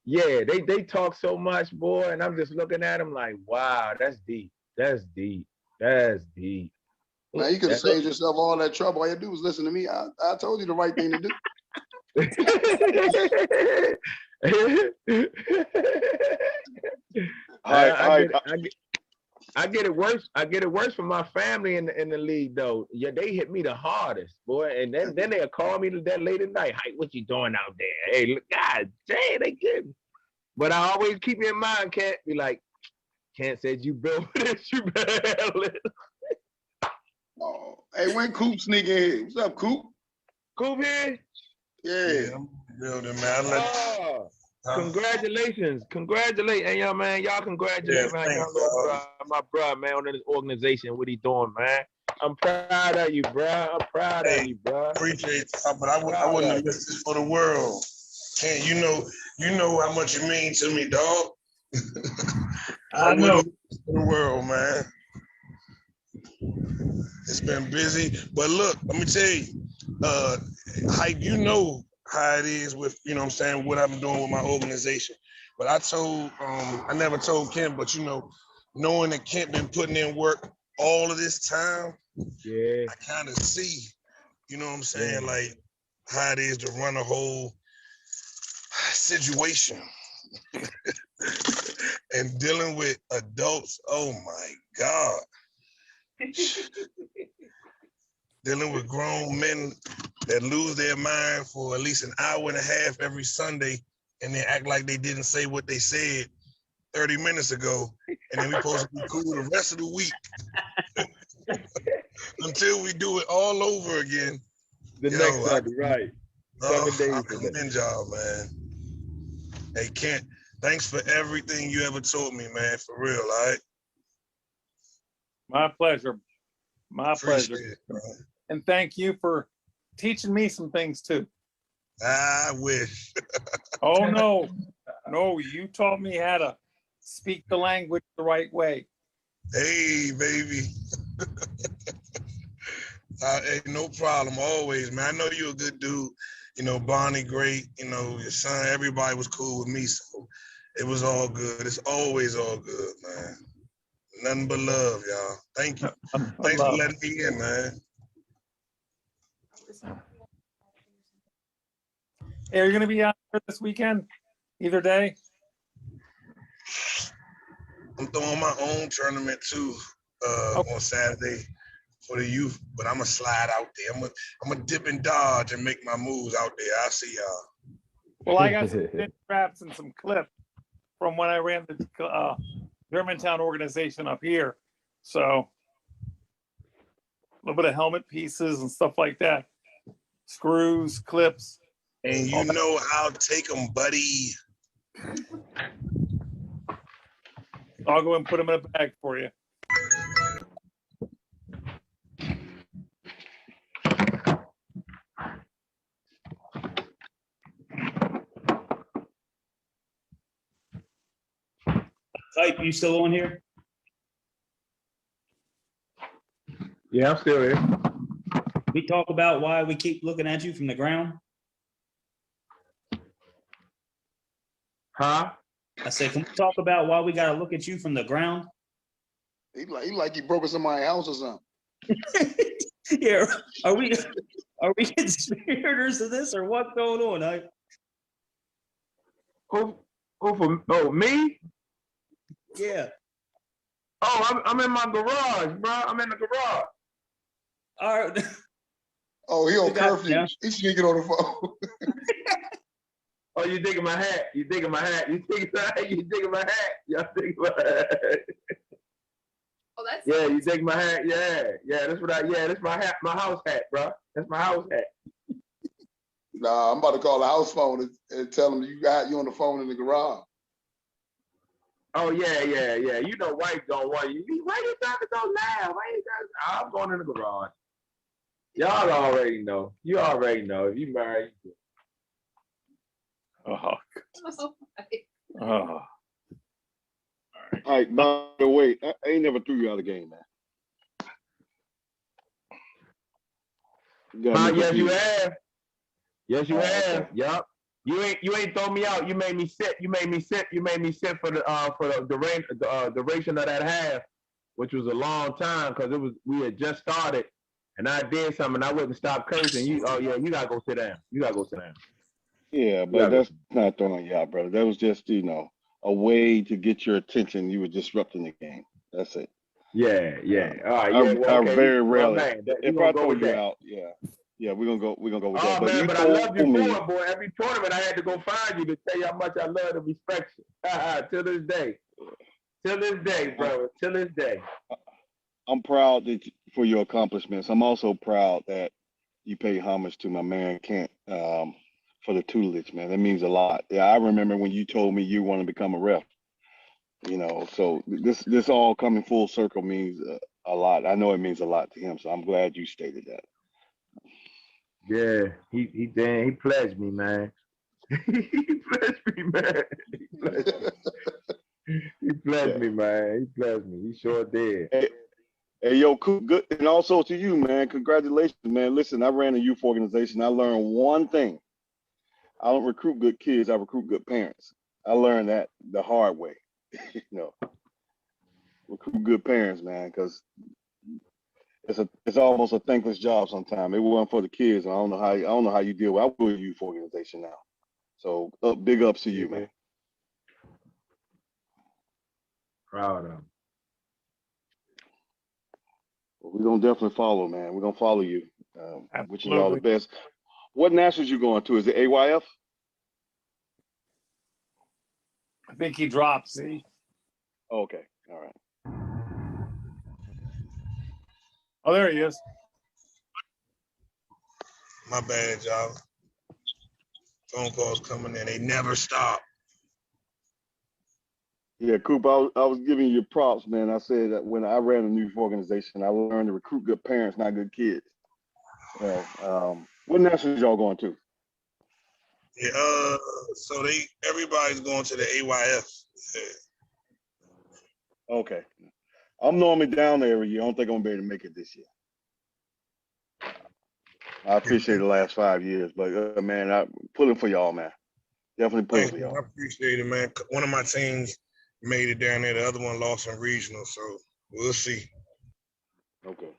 Yeah, they talk so much, boy, and I'm just looking at them like, wow, that's deep. That's deep. That's deep. Man, you could have saved yourself all that trouble. All you do was listen to me. I told you the right thing to do. I get it worse. I get it worse for my family in the league though. Yeah, they hit me the hardest, boy. And then they'll call me that late at night. Hey, what you doing out there? Hey, look, God dang, they get me. But I always keep in mind, Kent, be like, Kent said you built this, you better handle it. Oh, hey, when Coop sneak in here? What's up, Coop? Coop here? Yeah. Building, man. Congratulations. Hey, young man. Y'all congratulate, man. My brother, man, on this organization. What he doing, man? I'm proud of you, bro. I'm proud of you, bro. Appreciate it, but I wouldn't have missed this for the world. Ken, you know how much you mean to me, dog. I know. For the world, man. It's been busy, but look, let me tell you, Hype, you know how it is with, you know what I'm saying, what I'm doing with my organization. But I never told Kent, but knowing that Kent been putting in work all of this time, yeah, I kind of see, you know what I'm saying, like how it is to run a whole, situation and dealing with adults. Oh my God. Dealing with grown men that lose their mind for at least an hour and a half every Sunday, and they act like they didn't say what they said 30 minutes ago, and then we supposed to be cool the rest of the week until we do it all over again. The next Sunday, right? 7 days. I commend y'all, man. Hey, Kent, thanks for everything you ever told me, man. For real, all right? My pleasure. My Appreciate pleasure. it, bro. And thank you for teaching me some things too. I wish. Oh no, no, you taught me how to speak the language the right way. Hey, baby. Hey, no problem. Always, man. I know you're a good dude. You know, Bonnie, great. You know, your son, everybody was cool with me. So it was all good. It's always all good, man. Nothing but love, y'all. Thank you. Thanks for letting me in, man. Hey, are you going to be out there this weekend? Either day? I'm throwing my own tournament too on Saturday for the youth, but I'm gonna slide out there. I'm gonna dip and dodge and make my moves out there. I'll see y'all. Well, I got some pin traps and some clips from when I ran the Germantown organization up here. So a little bit of helmet pieces and stuff like that. Screws, clips. And you know I'll take them, buddy. I'll go and put them in a bag for you. Type, you still on here? Yeah, I'm still here. We talk about why we keep looking at you from the ground. Huh? I said, can we talk about why we gotta look at you from the ground? He like he broke in somebody's house or something. Yeah, are we conspirators of this or what's going on? Oh, me? Yeah. Oh, I'm in my garage, bro. I'm in the garage. All right. Oh, he on curfew. He should get on the phone. Oh, you digging my hat? You digging my hat? You digging my hat? You digging my hat? Y'all digging my hat? Oh, that's yeah, you dig my hat? Yeah. That's what that's my hat, my house hat, bro. That's my house hat. Nah, I'm about to call the house phone and tell them you on the phone in the garage. Oh yeah. You know, wife don't want you. Why you trying to go now? I'm going in the garage. Y'all already know. You already know. If you married. Oh. Oh. All right, by the way, I ain't never threw you out of the game, man. Yes, you have. Yes, you have. Yup. You ain't throw me out. You made me sit. You made me sit for the duration of that half, which was a long time because we had just started, and I did something. I wouldn't stop cursing. You gotta go sit down. You gotta go sit down. Yeah, but that's not throwing you out, brother. That was just a way to get your attention. You were disrupting the game. That's it. Yeah. All right. I very rarely. Man, if I throw you out, yeah, we're gonna go with oh, that. But man, but I love you for it, boy. Every tournament I had to go find you to tell you how much I love and respect you. Till this day. Till this day, brother. Till this day. I'm proud for your accomplishments. I'm also proud that you pay homage to my man Kent for the tutelage, man. That means a lot. Yeah, I remember when you told me you want to become a ref. You know, so this all coming full circle means a lot. I know it means a lot to him, so I'm glad you stated that. Yeah, he pledged me, man. He pledged me, man. He pledged me, man. He pledged me. He sure did. Hey, yo, good, and also to you, man. Congratulations, man. Listen, I ran a youth organization. I learned one thing. I don't recruit good kids. I recruit good parents. I learned that the hard way. You know, recruit good parents, man, because it's almost a thankless job sometimes. It wasn't for the kids. I don't know how you deal with. I do a youth organization now, So big ups to you, man. Proud of him. We're gonna definitely follow, man. We're gonna follow you. Wishing you all the best. What nationals you going to? Is it AYF? I think he dropped. See. Okay. All right. Oh, there he is. My bad, y'all. Phone calls coming in. They never stop. Yeah, Coop, I was giving you props, man. I said that when I ran a youth organization, I learned to recruit good parents, not good kids. What nationals y'all going to? Yeah, so everybody's going to the AYF. Yeah. Okay. I'm normally down there every year. I don't think I'm gonna be able to make it this year. I appreciate the last 5 years, but man, I'm pulling for y'all, man. Definitely pulling Thanks, for man. y'all. I appreciate it, man. One of my teams made it down there. The other one lost in regional, so we'll see. Okay.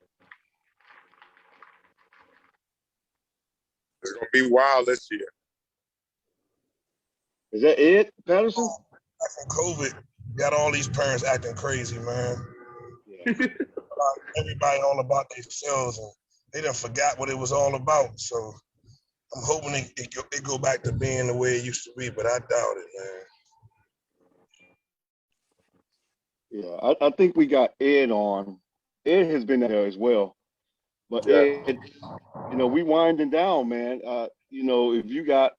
It's gonna be wild this year. Is that Ed Patterson? From COVID, got all these parents acting crazy, man. Yeah. Everybody all about themselves, and they done forgot what it was all about. So I'm hoping it go back to being the way it used to be, but I doubt it, man. Yeah, I think we got Ed on. Ed has been there as well. But Yeah. Ed, we winding down, man. If you got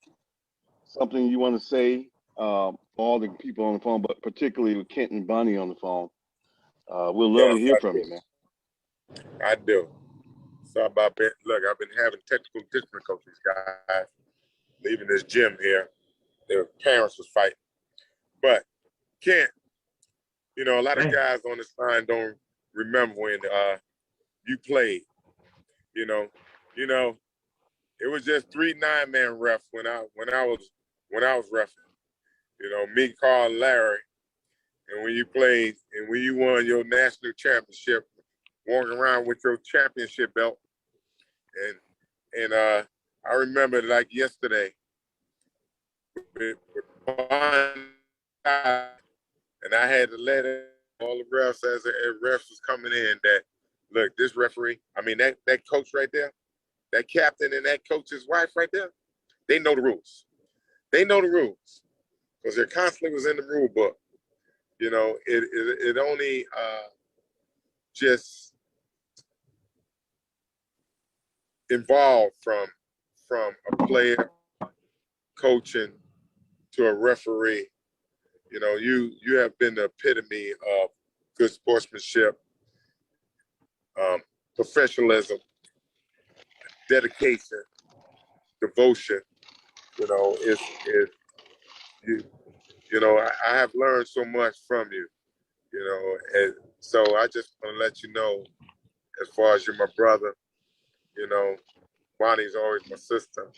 something you want to say, all the people on the phone, but particularly with Kent and Bonnie on the phone, we'll love to hear from you, man. I do. So I've been having technical difficulties, guys, leaving this gym here. Their parents was fighting. But Kent, a lot of guys on this line don't remember when you played. It was just 3 9-man refs when I was reffing. Me, Carl, Larry, and when you played and when you won your national championship, walking around with your championship belt, and I remember it like yesterday. And I had to let all the refs as refs was coming in that look, this referee, that coach right there, that captain and that coach's wife right there, they know the rules. They know the rules because they're constantly was in the rule book. It only just evolved from a player coaching to a referee. You have been the epitome of good sportsmanship, professionalism, dedication, devotion. I have learned so much from you. And so I just want to let you know, as far as you're my brother, Bonnie's always my sister.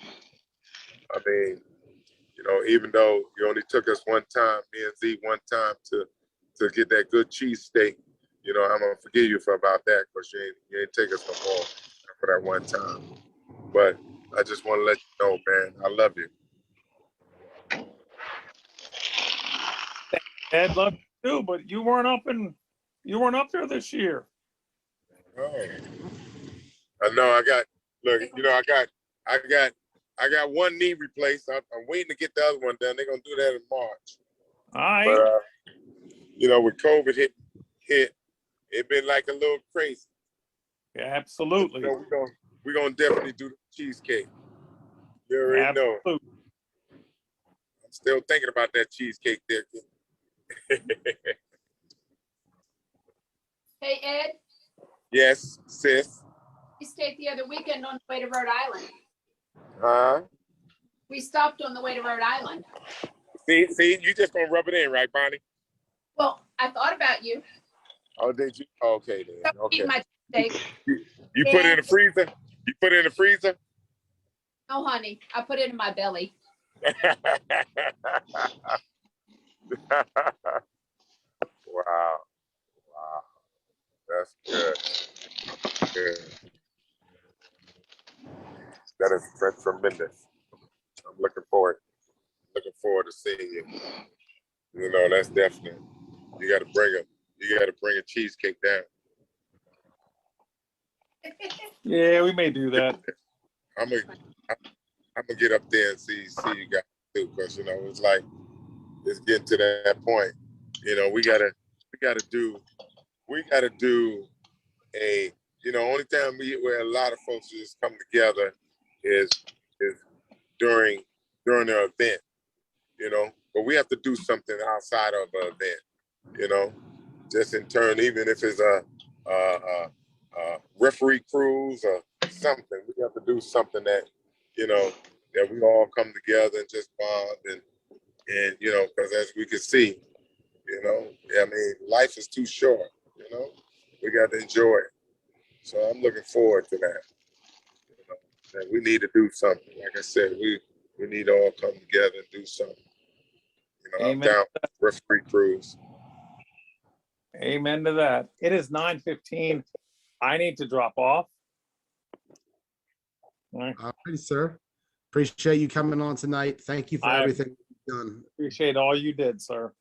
Even though you only took us one time, me and Z one time to get that good cheesesteak, I'm gonna forgive you for about that because you ain't take us no more for that one time. But I just want to let you know, man, I love you. Ed loved you too, but you weren't up there this year. Oh. I know. I got one knee replaced. I'm waiting to get the other one done. They're gonna do that in March. All right. But with COVID hit, it been like a little crazy. Yeah, absolutely. We're gonna definitely do the cheesecake. You already know. I'm still thinking about that cheesecake there. Hey, Ed, Yes, sis. we stayed the other weekend on the way to Rhode Island. Huh? We stopped on the way to Rhode Island. See, you just gonna rub it in, right, Bonnie? Well, I thought about you. Oh, did you? Okay, then. Okay. My steak. You put it in the freezer? You put it in the freezer? No, honey, I put it in my belly. Wow. That's good. That is tremendous. I'm looking forward forward to seeing you. You know, that's definite. You got to bring a cheesecake down. Yeah, we may do that. I'm gonna get up there and see you guys too, because you know it's like it's getting to that point. You know, we gotta do a, you know, only time where a lot of folks just come together is during the event, you know. But we have to do something outside of an event, you know, just in turn, even if it's a referee cruise or something. We have to do something that, you know, that we all come together and just bond and you know, because as we can see, you know, I mean, life is too short, you know. We got to enjoy it. So I'm looking forward to that. You know, that we need to do something. Like I said, we need to all come together and do something. You know, Amen. I'm down for referee cruise. Amen to that. It is 9:15. I need to drop off. All right, sir. Appreciate you coming on tonight. Thank you for I everything you've done. appreciate all you did, sir.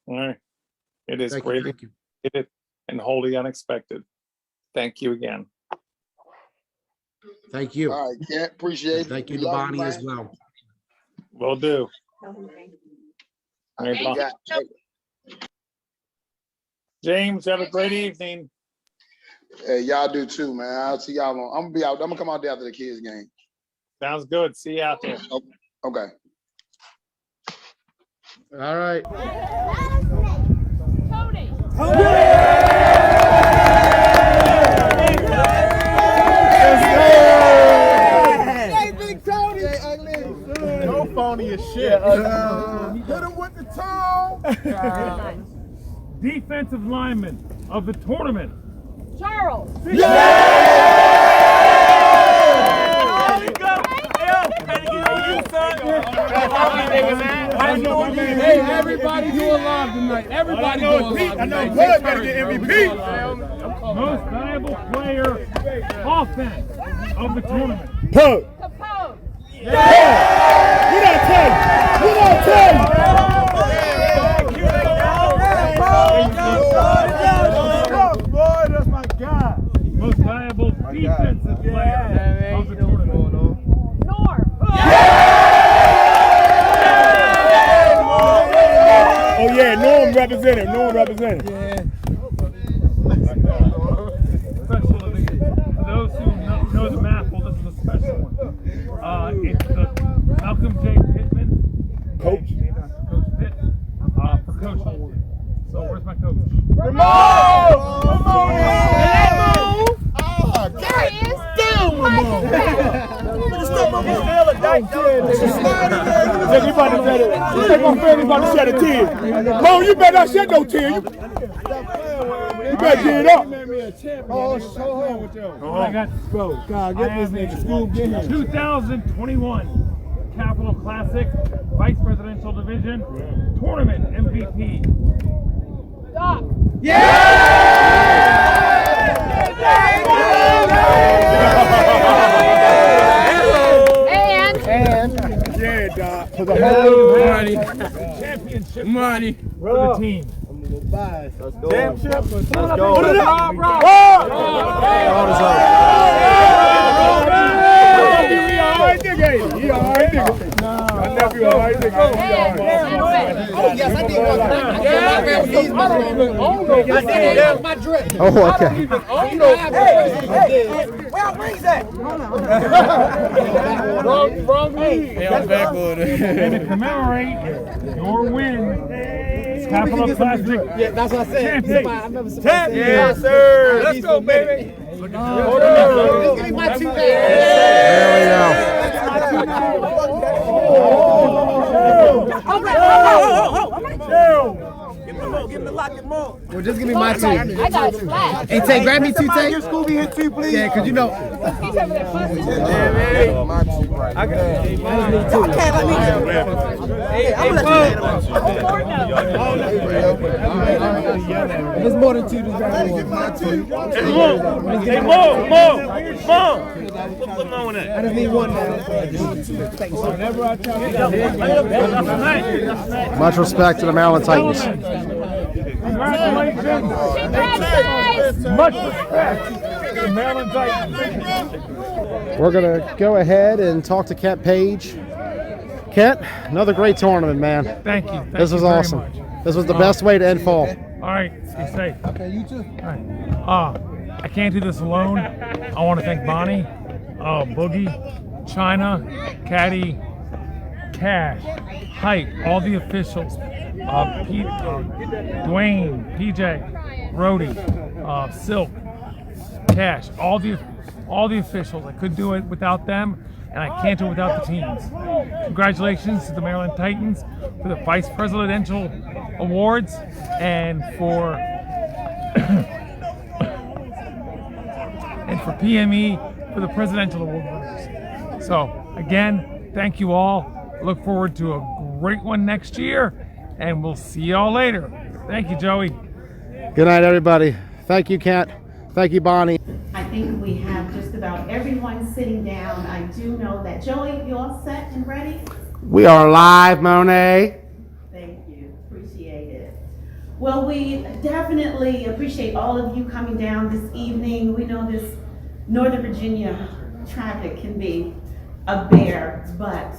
All right. It is Thank you, great thank you. and wholly unexpected. Thank you again. Thank you. All right, Kent, appreciate it. Thank you We to love Bonnie as man. well. Will do. All right, You bye. got- James, have a great evening. Hey, y'all do too, man. I'll see y'all. I'm gonna be out. I'm gonna come out there after the kids' game. Sounds good. See you out there. Okay. All right. Hey, Big Tony. No phony as shit. Hit him with the tone. Defensive lineman of the tournament, Charles. Hey, everybody do a live tonight. Everybody do a live tonight. I know Bud better get MVP. most valuable player offense of the tournament. Pug. Yeah. What I tell you? What I tell you? Boy, that's my guy. Most valuable defensive player of the tournament. Oh yeah, Norm represented. Norm represented. Special edition. For those who know the math, well, this is a special one. It's the Malcolm J. Pittman. Coach. Coach Pitt. For Coach Award. So where's my coach? Look, you about to shed it. You think my friend about to shed a tear. Mo, you better not shed no tear. You better get it up. I got Bro, God, get this nigga school. Get him. 2021 Capital Classic Vice Presidential Division Tournament MVP. Stop. And yeah, Doc. For the whole money. Championship Money. for the team. Let's go. Championship. Let's go. Put it up, He all right, nigga. My nephew all right, nigga. Oh, yes, I did one. I did it. That was my drip. Oh, okay. Hey, where our rings at? Wrong weed. Hey, I'm back on it. And to commemorate your win, Capital Classic. Yeah, that's what I said. Champion. Yes, sir. Let's go, baby. Give me my 2 Well, just give me my 2. I got it flat. Hey, Tay, grab me 2, Tay. Your Scooby here too, please. Yeah, because you know. Yeah, man. I just need 2. Okay, let me. Hey, if it's more than 2, just grab me 1. Hey, Mo. Put them on I just need one now. Whenever I tell you. Much respect to the Maryland Titans. Congratulations. Much respect to the Maryland Titans. We're going to go ahead and talk to Kent Page. Kent, another great tournament, man. Thank you. This was awesome. This was the best way to end fall. All right, stay safe. Okay, you too. All right. I can't do this alone. I want to thank Bonnie, Boogie, China, Caddy, Cash, Hype, all the officials, Pete, Dwayne, PJ, Rhodey, Silk, Cash, all the officials. I couldn't do it without them, and I can't do it without the teams. Congratulations to the Maryland Titans for the Vice Presidential Awards and for and for PME for the Presidential Award winners. So again, thank you all. Look forward to a great one next year, and we'll see y'all later. Thank you, Joey. Good night, everybody. Thank you, Kent. Thank you, Bonnie. I think we have just about everyone sitting down. I do know that, Joey, you all set and ready? We are live, Monet. Thank you. Appreciate it. Well, we definitely appreciate all of you coming down this evening. We know this Northern Virginia traffic can be a bear, but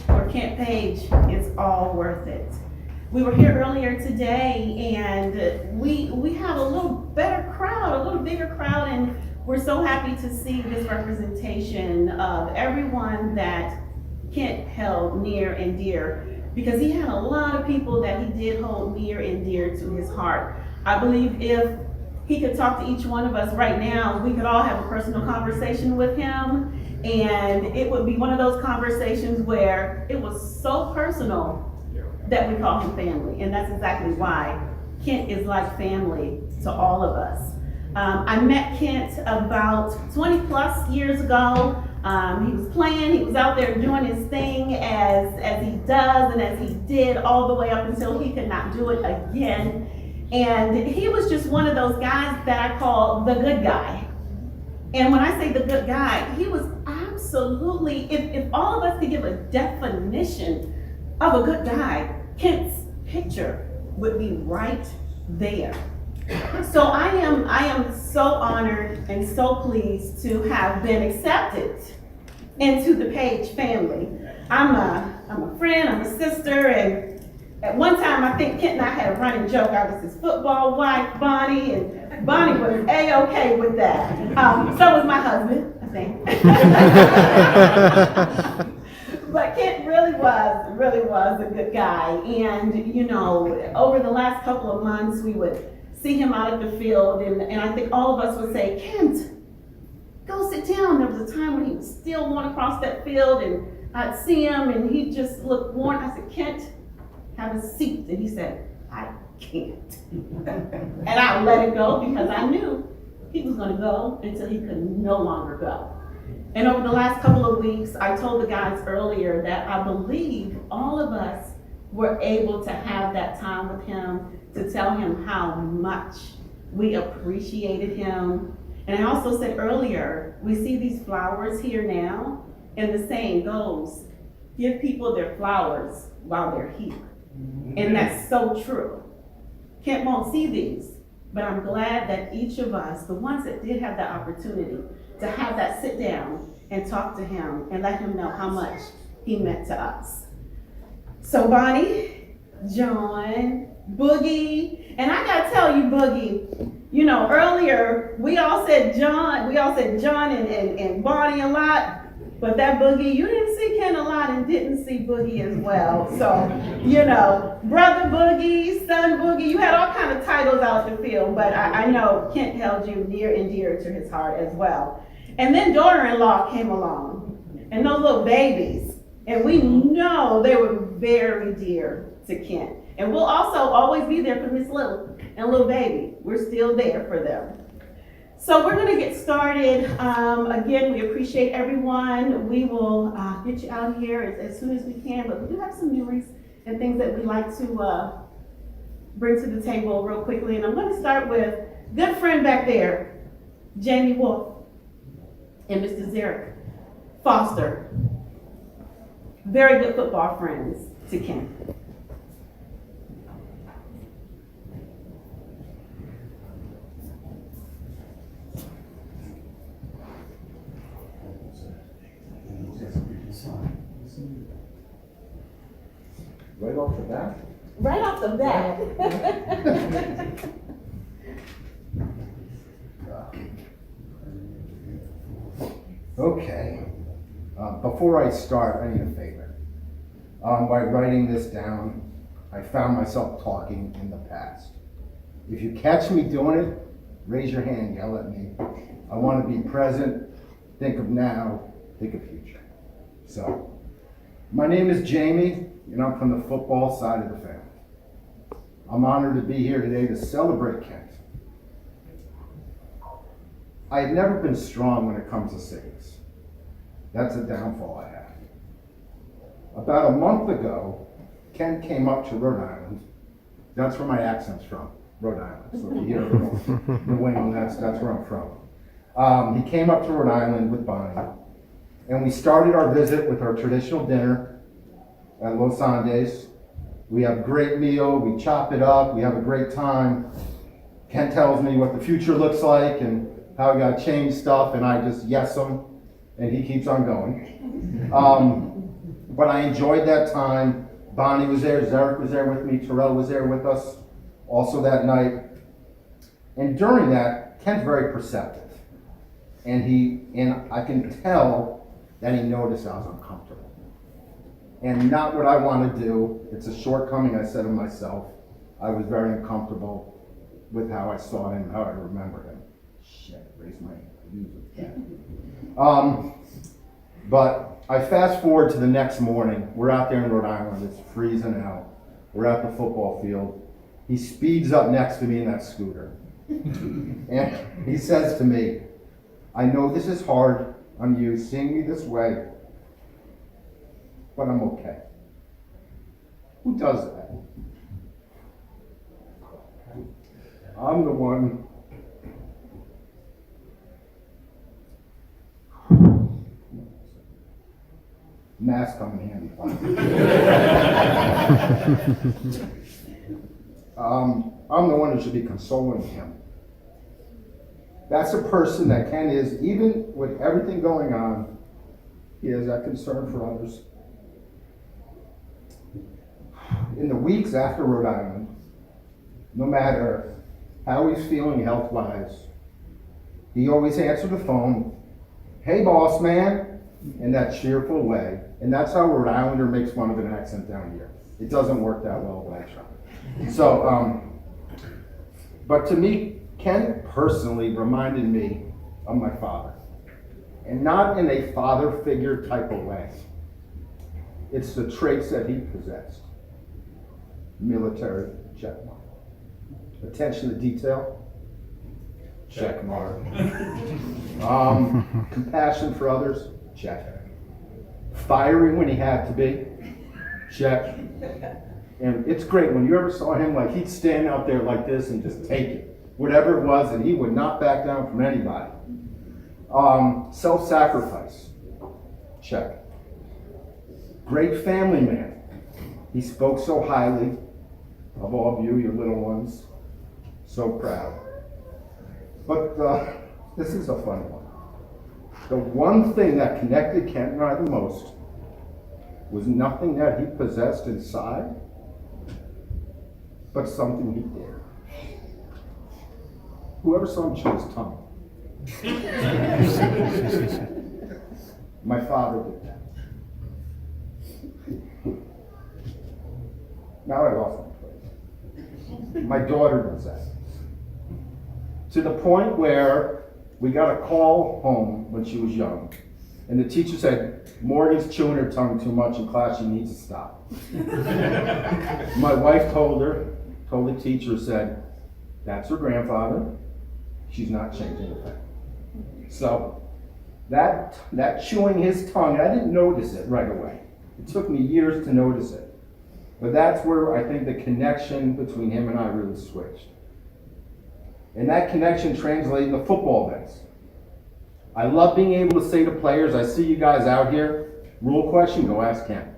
for Kent Page, it's all worth it. We were here earlier today, and we have a little better crowd, a little bigger crowd, and we're so happy to see this representation of everyone that Kent held near and dear, because he had a lot of people that he did hold near and dear to his heart. I believe if he could talk to each one of us right now, we could all have a personal conversation with him, and it would be one of those conversations where it was so personal that we call him family, and that's exactly why Kent is like family to all of us. I met Kent about 20 plus years ago. He was playing, he was out there doing his thing as he does and as he did all the way up until he could not do it again. And he was just one of those guys that I call the good guy. And when I say the good guy, he was absolutely, if all of us could give a definition of a good guy, Kent's picture would be right there. So I am so honored and so pleased to have been accepted into the Page family. I'm a friend, I'm a sister, and at one time I think Kent and I had a running joke. I was his football wife, Bonnie, and Bonnie was A-okay with that. So was my husband, I think. But Kent really was a good guy. And, you know, over the last couple of months, we would see him out at the field, and I think all of us would say, Kent, go sit down. There was a time when he would still walk across that field, and I'd see him, and he'd just look worn. I said, Kent, have a seat. And he said, I can't. And I let it go because I knew he was going to go until he could no longer go. And over the last couple of weeks, I told the guys earlier that I believe all of us were able to have that time with him to tell him how much we appreciated him. And I also said earlier, we see these flowers here now, and the saying goes, give people their flowers while they're here. And that's so true. Kent won't see these, but I'm glad that each of us, the ones that did have the opportunity to have that sit down and talk to him and let him know how much he meant to us. So Bonnie, John, Boogie, and I gotta tell you, Boogie, you know, earlier we all said John and Bonnie a lot, but that Boogie, you didn't see Ken a lot and didn't see Boogie as well. So, you know, brother Boogie, son Boogie, you had all kind of titles out the field, but I know Kent held you near and dear to his heart as well. And then daughter-in-law came along, and those little babies, and we know they were very dear to Kent. And we'll also always be there for Miss Little and little baby. We're still there for them. So we're going to get started. Again, we appreciate everyone. We will get you out of here as soon as we can, but we do have some memories and things that we'd like to bring to the table real quickly. And I'm going to start with good friend back there, Jamie Wolf. and Mr. Zarek Foster. Very good football friends to Ken. Right off the bat? Right off the bat. Okay. Before I start, I need a favor. By writing this down, I found myself talking in the past. If you catch me doing it, raise your hand, yell at me. I want to be present, think of now, think of future. So, my name is Jamie, and I'm from the football side of the family. I'm honored to be here today to celebrate Kent. I have never been strong when it comes to sickness. That's a downfall I have. About a month ago, Kent came up to Rhode Island. That's where my accent's from, Rhode Island. So if you hear New England, that's where I'm from. He came up to Rhode Island with Bonnie, and we started our visit with our traditional dinner at Los Andes. We have a great meal, we chop it up, we have a great time. Kent tells me what the future looks like and how we gotta change stuff, and I just yes him, and he keeps on going. But I enjoyed that time. Bonnie was there, Zarek was there with me, Terrell was there with us also that night. And during that, Kent's very perceptive. And I can tell that he noticed I was uncomfortable. And not what I want to do. It's a shortcoming I said to myself. I was very uncomfortable with how I saw him, how I remember him. Shit, raise my hand. But I fast forward to the next morning. We're out there in Rhode Island. It's freezing out. We're at the football field. He speeds up next to me in that scooter. And he says to me, I know this is hard on you, seeing me this way, but I'm okay. Who does that? I'm the one. Mask come in handy. I'm the one who should be consoling him. That's a person that Ken is, even with everything going on, he has that concern for others. In the weeks after Rhode Island, no matter how he's feeling health-wise, he always answered the phone, hey boss man, in that cheerful way. And that's how a Rhode Islander makes fun of an accent down here. It doesn't work that well, but I try. So, but to me, Ken personally reminded me of my father. And not in a father figure type of way. It's the traits that he possessed. Military, check mark. Attention to detail, check mark. Compassion for others, check. Fiery when he had to be, check. And it's great when you ever saw him, like he'd stand out there like this and just take it. Whatever it was, and he would not back down from anybody. Self-sacrifice, check. Great family man. He spoke so highly of all of you, your little ones. So proud. But this is a fun one. The one thing that connected Kent and I the most was nothing that he possessed inside, but something he did. Whoever saw him chew his tongue. My father did that. Now I lost my place. My daughter does that. To the point where we got a call home when she was young, and the teacher said, Morgan's chewing her tongue too much in class, she needs to stop. My wife told the teacher, said, that's her grandfather, she's not changing a thing. So that chewing his tongue, I didn't notice it right away. It took me years to notice it. But that's where I think the connection between him and I really switched. And that connection translated into football events. I love being able to say to players, I see you guys out here, rule question, go ask Ken.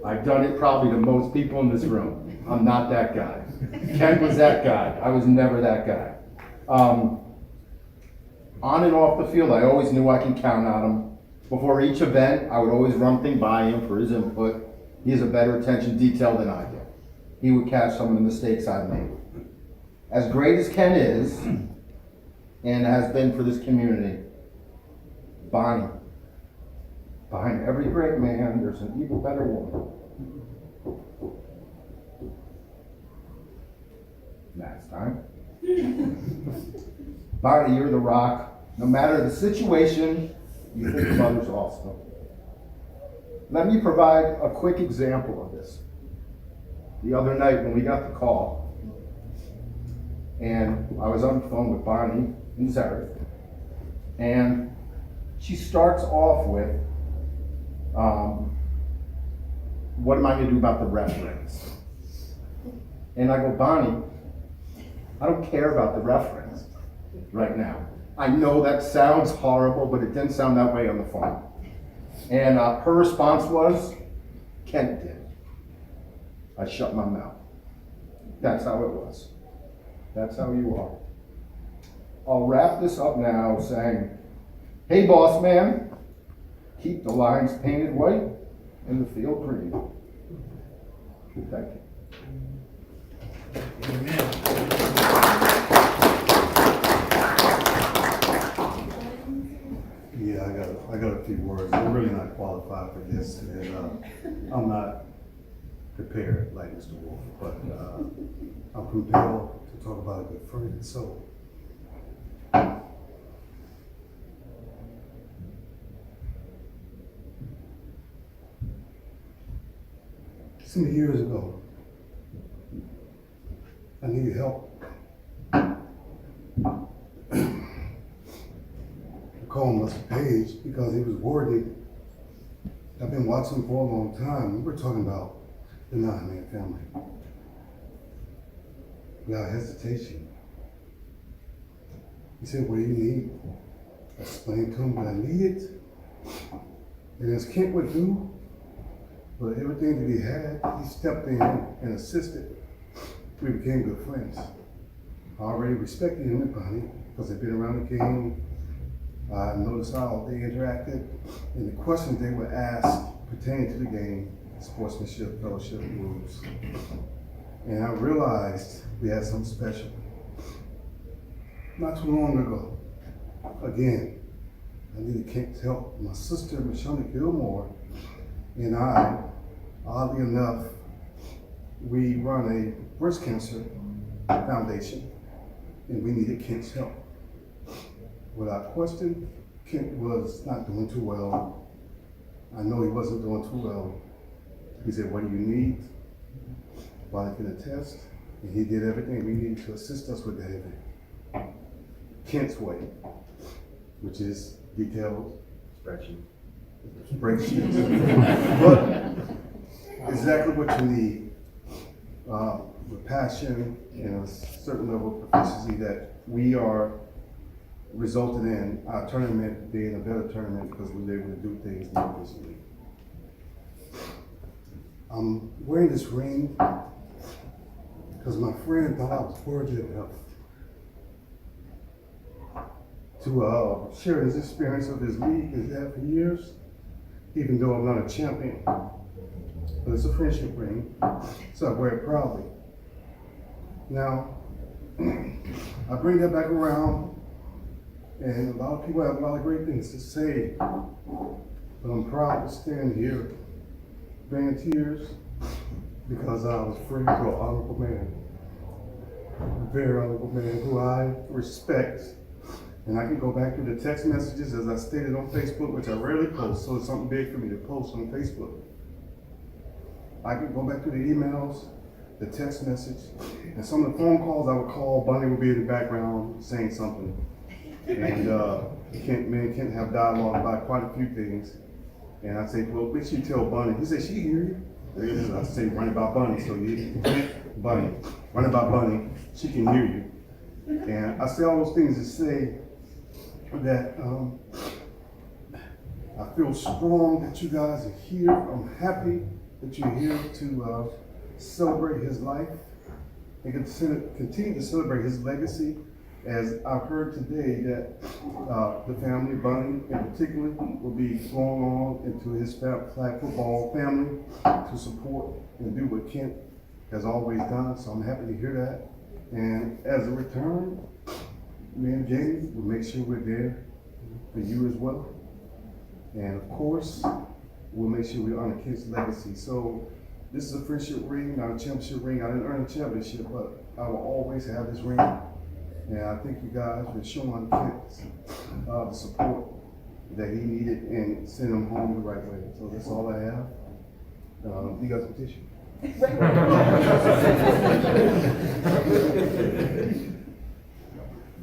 I've done it probably to most people in this room. I'm not that guy. Ken was that guy. I was never that guy. On and off the field, I always knew I can count on him. Before each event, I would always run things by him for his input. He has a better attention to detail than I do. He would catch some of the mistakes I've made. As great as Ken is, and has been for this community, Bonnie, behind every great man, there's an even better woman. Next time. Bonnie, you're the rock. No matter the situation, you think of others also. Let me provide a quick example of this. The other night when we got the call, and I was on the phone with Bonnie and Zareth, and she starts off with, what am I gonna do about the reference? And I go, Bonnie, I don't care about the reference right now. I know that sounds horrible, but it didn't sound that way on the phone. And her response was, Kent did. I shut my mouth. That's how it was. That's how you are. I'll wrap this up now saying, hey boss man, keep the lines painted white and the field green. Thank you. Yeah, I got a few words. I'm really not qualified for this, and I'm not prepared like Mr. Wolf, but I'm compelled to talk about a good friend. So, some years ago, I needed help. I called Mr. Page because he was worried. I've been watching for a long time. We're talking about the 9-man family. Without hesitation. He said, what do you need? I explained to him what I needed. And as Kent would do, but everything that he had, he stepped in and assisted. We became good friends. I already respected him and Bonnie because they've been around the game. I noticed how they interacted and the questions they would ask pertaining to the game, sportsmanship, fellowship, rules. And I realized we had something special. Not too long ago, again, I needed Kent's help. My sister, Michelle Gilmore, and I, oddly enough, we run a breast cancer foundation, and we needed Kent's help. Without question, Kent was not doing too well. I know he wasn't doing too well. He said, what do you need? Bonnie can attest, and he did everything we needed to assist us with that event. Kent's way, which is detailed spreadsheets. But exactly what you need, with passion and a certain level of proficiency that we are resulted in our tournament being a better tournament because we were able to do things more efficiently. I'm wearing this ring because my friend thought I was worthy enough to share his experience of his league he's had for years, even though I'm not a champion. But it's a friendship ring, so I wear it proudly. Now, I bring that back around, and a lot of people have a lot of great things to say, but I'm proud to stand here, being tears, because I was friends to an honorable man, a very honorable man who I respect. And I can go back through the text messages as I stated on Facebook, which I rarely post, so it's something big for me to post on Facebook. I can go back through the emails, the text message, and some of the phone calls I would call, Bonnie would be in the background saying something. And me and Kent have dialogue about quite a few things. And I say, well, make sure you tell Bonnie. He said, she hear you. I say, run about Bonnie, so you, Bonnie, run about Bonnie, she can hear you. And I say all those things to say, that I feel strong that you guys are here. I'm happy that you're here to celebrate his life and continue to celebrate his legacy. As I've heard today that the family, Bunny in particular, will be going on into his flag football family to support and do what Kent has always done. So I'm happy to hear that. And as a return, me and Jamie will make sure we're there for you as well. And of course, we'll make sure we honor Kent's legacy. So this is a friendship ring, not a championship ring. I didn't earn a championship, but I will always have this ring. And I think you guys for showing Kent the support that he needed and send him home the right way. So that's all I have. You got some tissue?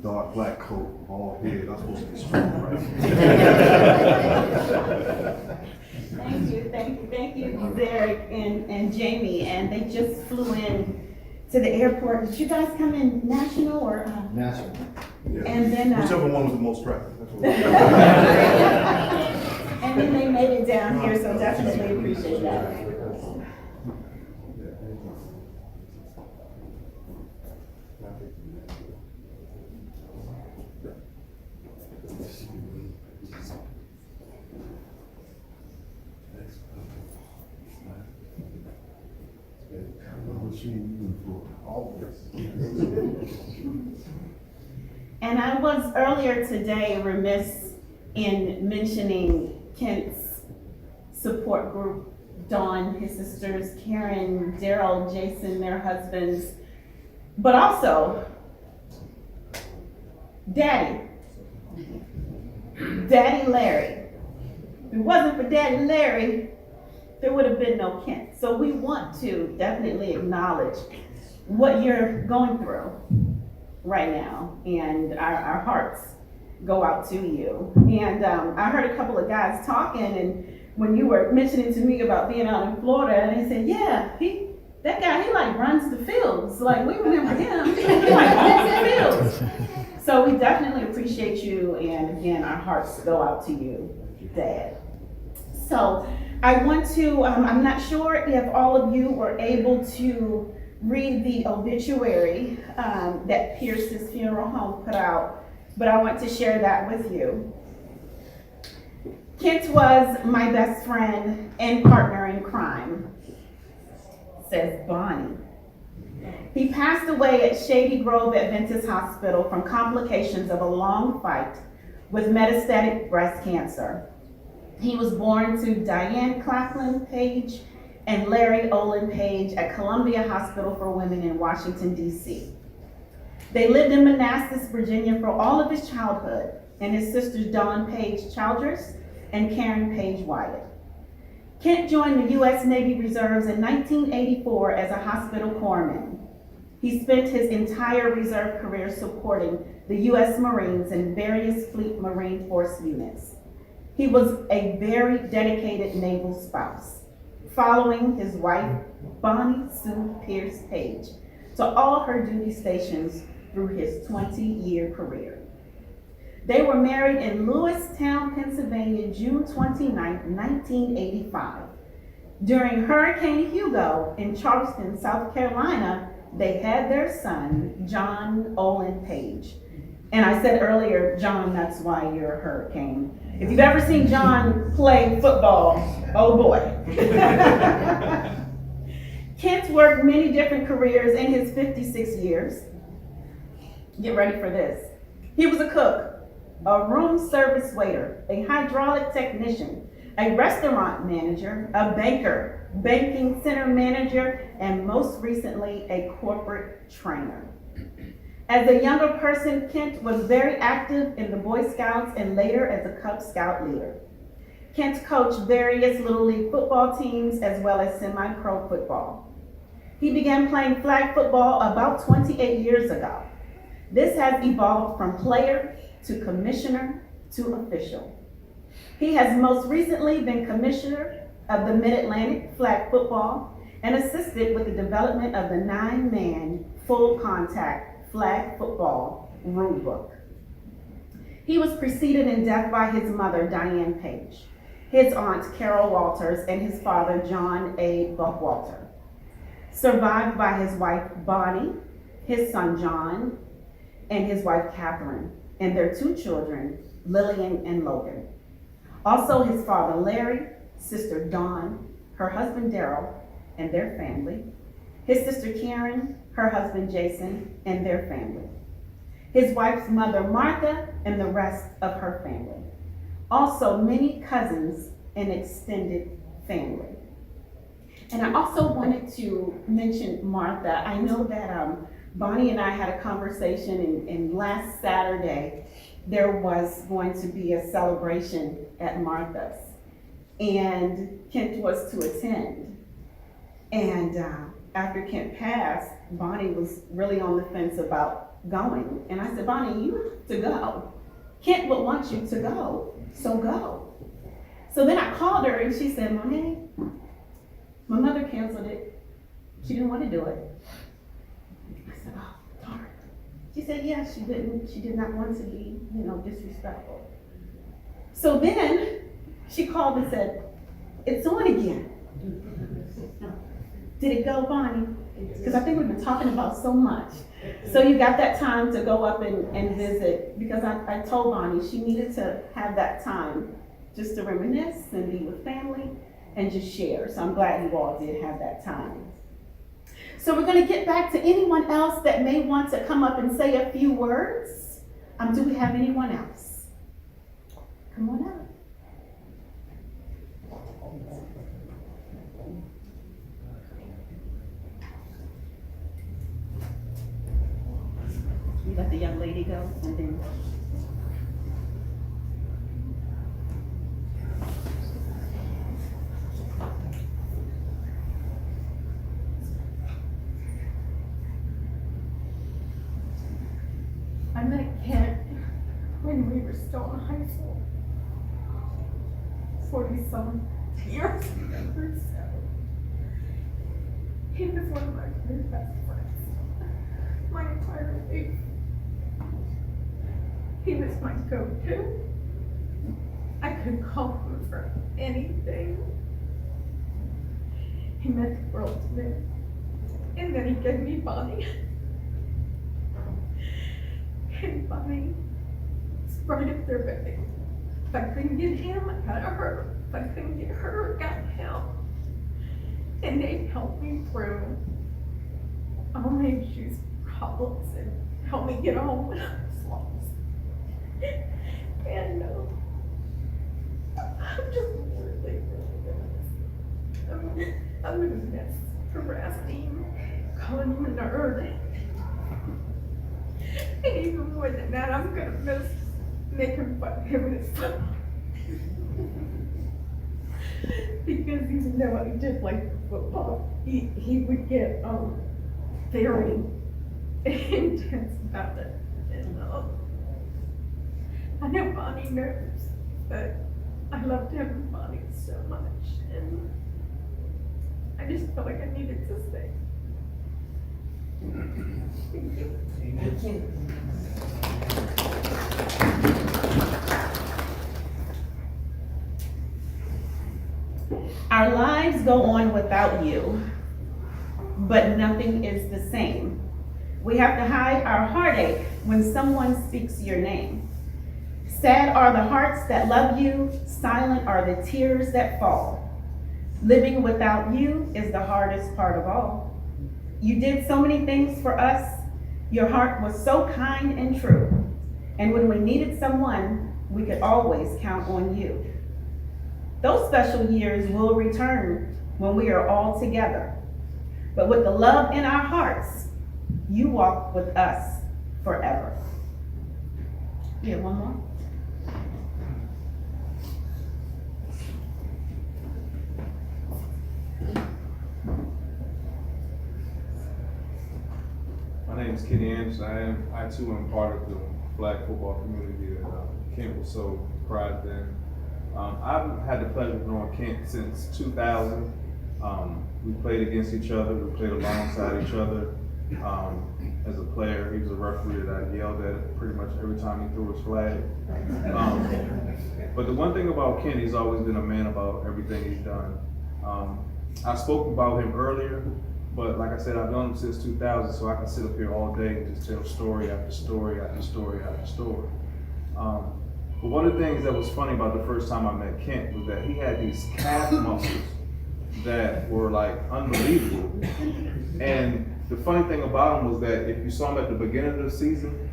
Dark black coat, bald head. I'm supposed to be strong, right? Thank you, Derek and Jamie. And they just flew in to the airport. Did you guys come in national or? National. Yeah. And then whichever one was the most traffic. And then they made it down here, so definitely appreciate that. And I was earlier today remiss in mentioning Kent's support group, Dawn, his sisters, Karen, Daryl, Jason, their husbands, but also Daddy Larry. If it wasn't for Daddy Larry, there would have been no Kent. So we want to definitely acknowledge what you're going through right now, and our hearts go out to you. And I heard a couple of guys talking, and when you were mentioning to me about being out in Florida, and they said, yeah, that guy, he like runs the fields. Like, we remember him. He like runs the fields. So we definitely appreciate you, and again, our hearts go out to you, Dad. So I want to, I'm not sure if all of you were able to read the obituary that Pierce's Funeral Home put out, but I want to share that with you. Kent was my best friend and partner in crime, says Bonnie. He passed away at Shady Grove Adventist Hospital from complications of a long fight with metastatic breast cancer. He was born to Diane Claflin Page and Larry Olin Page at Columbia Hospital for Women in Washington, D.C. They lived in Manassas, Virginia for all of his childhood, and his sisters Dawn Page Childress and Karen Page Wyatt. Kent joined the U.S. Navy Reserves in 1984 as a hospital corpsman. He spent his entire reserve career supporting the U.S. Marines and various Fleet Marine Force units. He was a very dedicated naval spouse, following his wife, Bonnie Sue Pierce Page, to all her duty stations through his 20-year career. They were married in Lewistown, Pennsylvania, June 29, 1985. During Hurricane Hugo in Charleston, South Carolina, they had their son, John Olin Page. And I said earlier, John, that's why you're a hurricane. If you've ever seen John play football, oh boy. Kent worked many different careers in his 56 years. Get ready for this. He was a cook, a room service waiter, a hydraulic technician, a restaurant manager, a banker, banking center manager, and most recently, a corporate trainer. As a younger person, Kent was very active in the Boy Scouts and later as a Cub Scout leader. Kent coached various Little League football teams as well as semi-pro football. He began playing flag football about 28 years ago. This has evolved from player to commissioner to official. He has most recently been commissioner of the Mid-Atlantic Flag Football and assisted with the development of the 9-man full contact flag football rulebook. He was preceded in death by his mother, Diane Page, his aunt, Carol Walters, and his father, John A. Buckwalter. Survived by his wife, Bonnie, his son, John, and his wife, Catherine, and their 2 children, Lillian and Logan. Also his father, Larry, sister, Dawn, her husband, Daryl, and their family, his sister, Karen, her husband, Jason, and their family, his wife's mother, Martha, and the rest of her family. Also many cousins and extended family. And I also wanted to mention Martha. I know that Bonnie and I had a conversation, and last Saturday, there was going to be a celebration at Martha's, and Kent was to attend. And after Kent passed, Bonnie was really on the fence about going. And I said, Bonnie, you have to go. Kent would want you to go, so go. So then I called her and she said, Monet, my mother canceled it. She didn't want to do it. I said, oh, darn. She said, yeah, she did not want to be, disrespectful. So then she called and said, it's on again. Did it go, Bonnie? Because I think we've been talking about so much. So you got that time to go up and visit, because I told Bonnie she needed to have that time just to reminisce and be with family and just share. So I'm glad you all did have that time. So we're going to get back to anyone else that may want to come up and say a few words. Do we have anyone else? Come on up. You let the young lady go, and then. I met Kent when we were still in high school. 40-some years ago. He was one of my very best friends my entire life. He was my go-to. I could call him for anything. He meant the world to me. And then he gave me Bonnie. And Bonnie was right up there with me. If I couldn't get him, I got her. If I couldn't get her, I got him. And they helped me through all my issues, problems, and helped me get home when I was lost. And I'm just really gonna I'm gonna miss harassing him, calling him a nerd. And even more than that, I'm gonna miss making fun of him and his son. Because even though I did like football, he would get very intense about it. And I know Bonnie knows, but I loved him and Bonnie so much, and I just felt like I needed to stay. Thank you. Thank you. Our lives go on without you, but nothing is the same. We have to hide our heartache when someone speaks your name. Sad are the hearts that love you, silent are the tears that fall. Living without you is the hardest part of all. You did so many things for us. Your heart was so kind and true. And when we needed someone, we could always count on you. Those special years will return when we are all together. But with the love in our hearts, you walk with us forever. You have one more? My name is Kenny Anderson. I too am part of the flag football community that Kent was so prided in. I've had the pleasure of knowing Kent since 2000. We played against each other. We played alongside each other. as a player. He was a referee that I yelled at pretty much every time he threw his flag. But the one thing about Ken, he's always been a man about everything he's done. I spoke about him earlier, but like I said, I've known him since 2000, so I can sit up here all day and just tell story after story after story after story. But one of the things that was funny about the first time I met Kent was that he had these calf muscles that were like unbelievable. And the funny thing about him was that if you saw him at the beginning of the season,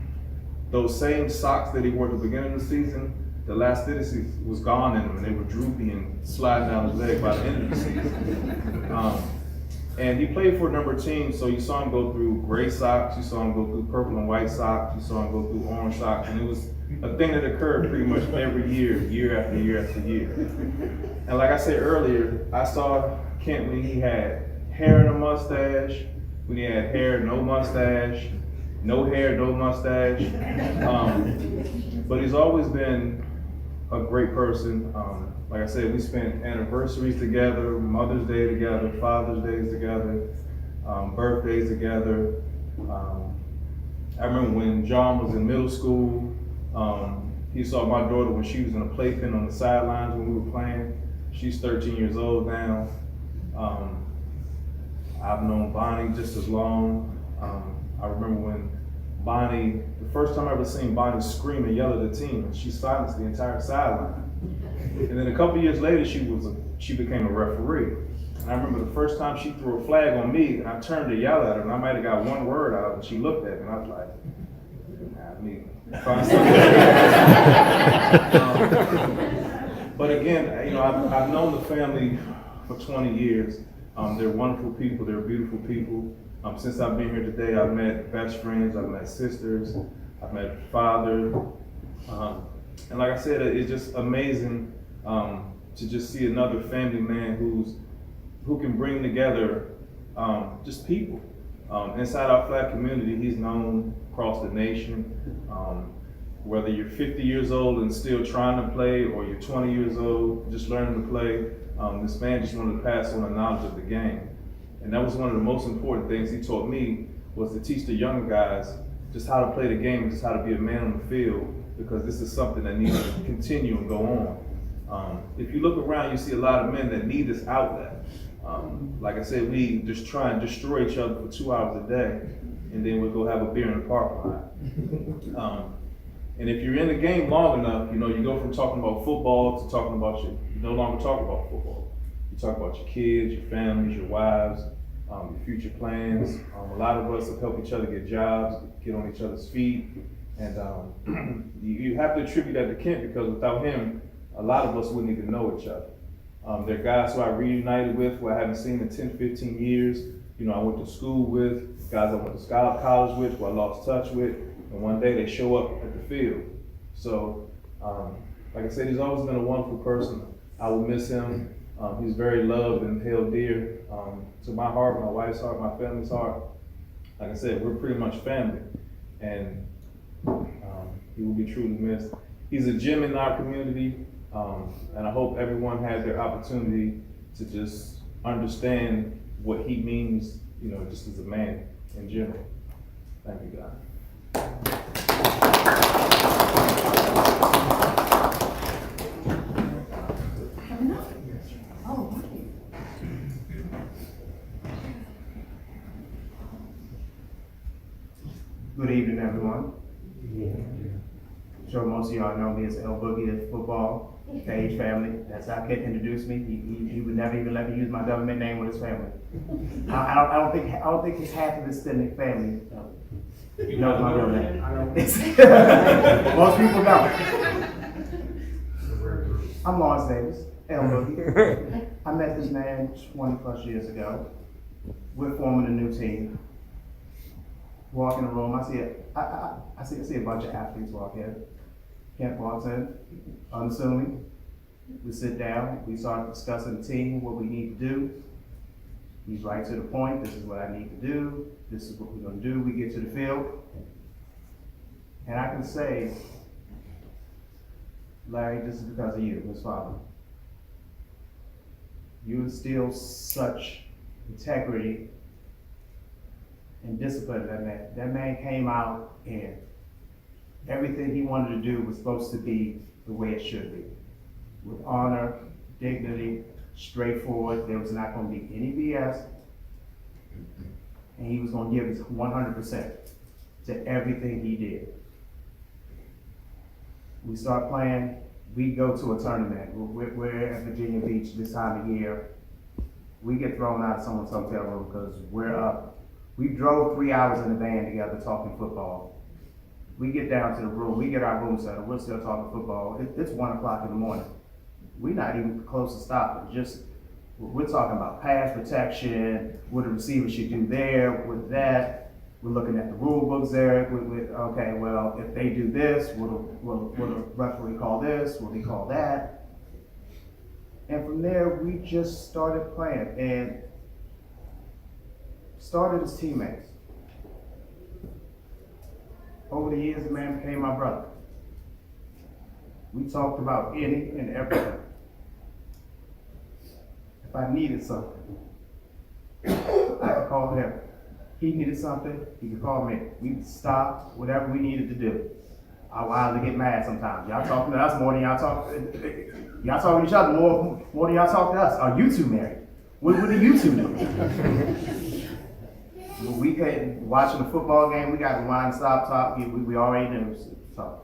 those same socks that he wore at the beginning of the season, the elasticity was gone in them and they were droopy and sliding down his leg by the end of the season. And he played for a number of teams, so you saw him go through gray socks, you saw him go through purple and white socks, you saw him go through orange socks, and it was a thing that occurred pretty much every year, year after year after year. And like I said earlier, I saw Kent when he had hair and a mustache, when he had hair, no mustache, no hair, no mustache. But he's always been a great person. Like I said, we spent anniversaries together, Mother's Day together, Father's Days together, birthdays together. I remember when John was in middle school, he saw my daughter when she was in a playpen on the sidelines when we were playing. She's 13 years old now. I've known Bonnie just as long. I remember when Bonnie, the first time I ever seen Bonnie scream and yell at the team, and she silenced the entire sideline. And then a couple years later, she became a referee. And I remember the first time she threw a flag on me, and I turned to yell at her, and I might have got one word out, and she looked at me, and I was like, nah, I mean, find something. But again, you know, I've known the family for 20 years. They're wonderful people, they're beautiful people. Since I've been here today, I've met best friends, I've met sisters, I've met father. And like I said, it's just amazing to just see another family man who can bring together just people. Inside our flag community, he's known across the nation. Whether you're 50 years old and still trying to play, or you're 20 years old just learning to play, this man just wanted to pass on the knowledge of the game. And that was one of the most important things he taught me, was to teach the younger guys just how to play the game, just how to be a man on the field, because this is something that needs to continue and go on. If you look around, you see a lot of men that need this outlet. Like I said, we just try and destroy each other for 2 hours a day, and then we'll go have a beer in the parking lot. And if you're in the game long enough, you know, you go from talking about football to talking about you no longer talk about football. You talk about your kids, your families, your wives, your future plans. A lot of us have helped each other get jobs, get on each other's feet. And you have to attribute that to Kent, because without him, a lot of us wouldn't even know each other. There are guys who I reunited with, who I haven't seen in 10, 15 years. You know, I went to school with, guys I went to college with, who I lost touch with, and one day they show up at the field. So, like I said, he's always been a wonderful person. I will miss him. He's very loved and held dear to my heart, my wife's heart, my family's heart. Like I said, we're pretty much family, and he will be truly missed. He's a gem in our community, and I hope everyone has their opportunity to just understand what he means, you know, just as a man in general. Thank you, God. Good evening, everyone. I'm sure most of y'all know me as El Boogie at football, Page family. That's how Kent introduced me. He would never even let me use my government name with his family. I don't think his half of his extended family knows my real name. Most people don't. I'm Lawrence Davis, El Boogie. I met this man 20 plus years ago. We're forming a new team. Walk in the room, I see a bunch of athletes walk in. Kent walks in, unassuming. We sit down, we start discussing the team, what we need to do. He's right to the point, this is what I need to do, this is what we're gonna do. We get to the field, and I can say, Larry, this is because of you, his father. You instill such integrity and disciplined that man. That man came out and everything he wanted to do was supposed to be the way it should be. With honor, dignity, straightforward. There was not going to be any BS. And he was going to give his 100% to everything he did. We start playing, we go to a tournament. We're at Virginia Beach this time of year. We get thrown out of someone's hotel room because we're up. We drove 3 hours in the van together talking football. We get down to the room, we get our room settled, we're still talking football. It's 1 o'clock in the morning. We're not even close to stopping. We're talking about pass protection, what a receiver should do there, with that. We're looking at the rule books there. Okay, well, if they do this, will the referee call this? Will he call that? And from there, we just started playing and started as teammates. Over the years, the man became my brother. We talked about any and everything. If I needed something, I could call him. He needed something, he could call me. We'd stop whatever we needed to do. I wild to get mad sometimes. Y'all talking to us more than y'all talk to each other more than y'all talk to us. Are you two married? What do you two do? When we could watching a football game, we got to wind, stop, talk. We already knew. So.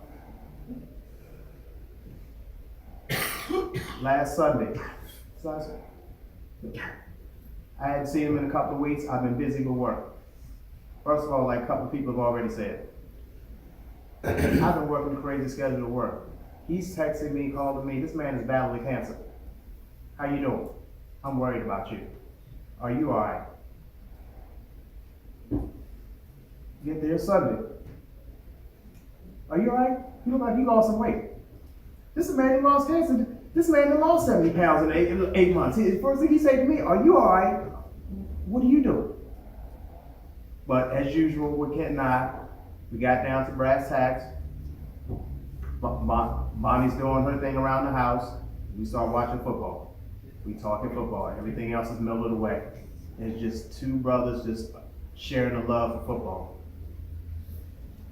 Last Sunday, I hadn't seen him in a couple of weeks. I've been busy with work. First of all, like a couple of people have already said, I've been working a crazy schedule of work. He's texting me, calling me. This man is battling cancer. How you doing? I'm worried about you. Are you all right? Get there Sunday. Are you all right? You look like you lost some weight. This is a man who lost cancer. This man that lost 70 pounds in 8 months. The first thing he said to me, are you all right? What are you doing? But as usual with Kent and I, we got down to brass tacks. Bonnie's doing her thing around the house. We start watching football. We talking football. Everything else is melted away. It's just two brothers just sharing a love for football.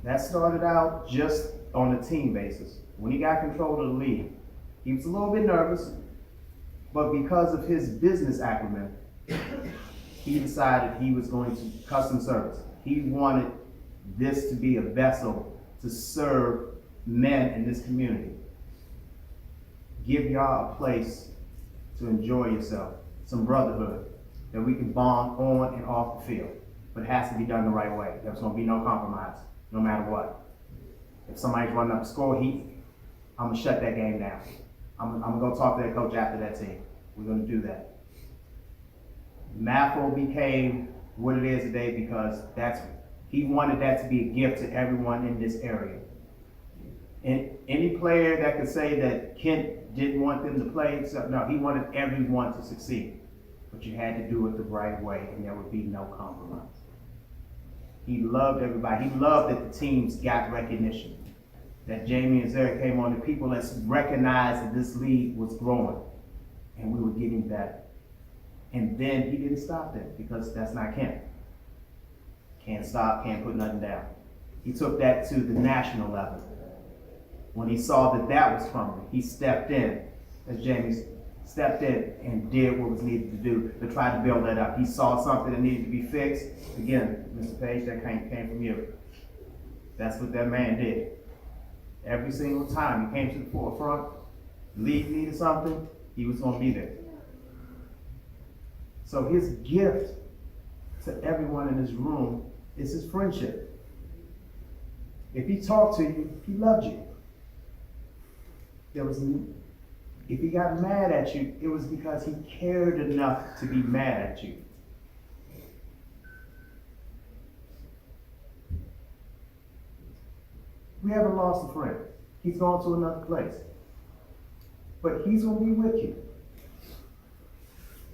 That started out just on a team basis. When he got control of the league, he was a little bit nervous, but because of his business acumen, he decided he was going to custom service. He wanted this to be a vessel to serve men in this community. Give y'all a place to enjoy yourself, some brotherhood, that we can bond on and off the field. But it has to be done the right way. There's going to be no compromise, no matter what. If somebody's running up the score, I'm going to shut that game down. I'm going to go talk to that coach after that team. We're going to do that. MAFL became what it is today because he wanted that to be a gift to everyone in this area. And any player that could say that Kent didn't want them to play, no, he wanted everyone to succeed. But you had to do it the right way, and there would be no compromise. He loved everybody. He loved that the teams got recognition. That Jamie and Zara came on, the people that recognized that this league was growing, and we were getting better. And then he didn't stop there, because that's not Kent. Can't stop, can't put nothing down. He took that to the national level. When he saw that that was crumbling, he stepped in, as Jamie stepped in and did what was needed to do to try to build that up. He saw something that needed to be fixed. Again, Mr. Page, that came from you. That's what that man did. Every single time he came to the forefront, the league needed something, he was going to be there. So his gift to everyone in this room is his friendship. If he talked to you, he loved you. If he got mad at you, it was because he cared enough to be mad at you. We haven't lost a friend. He's gone to another place. But he's going to be with you.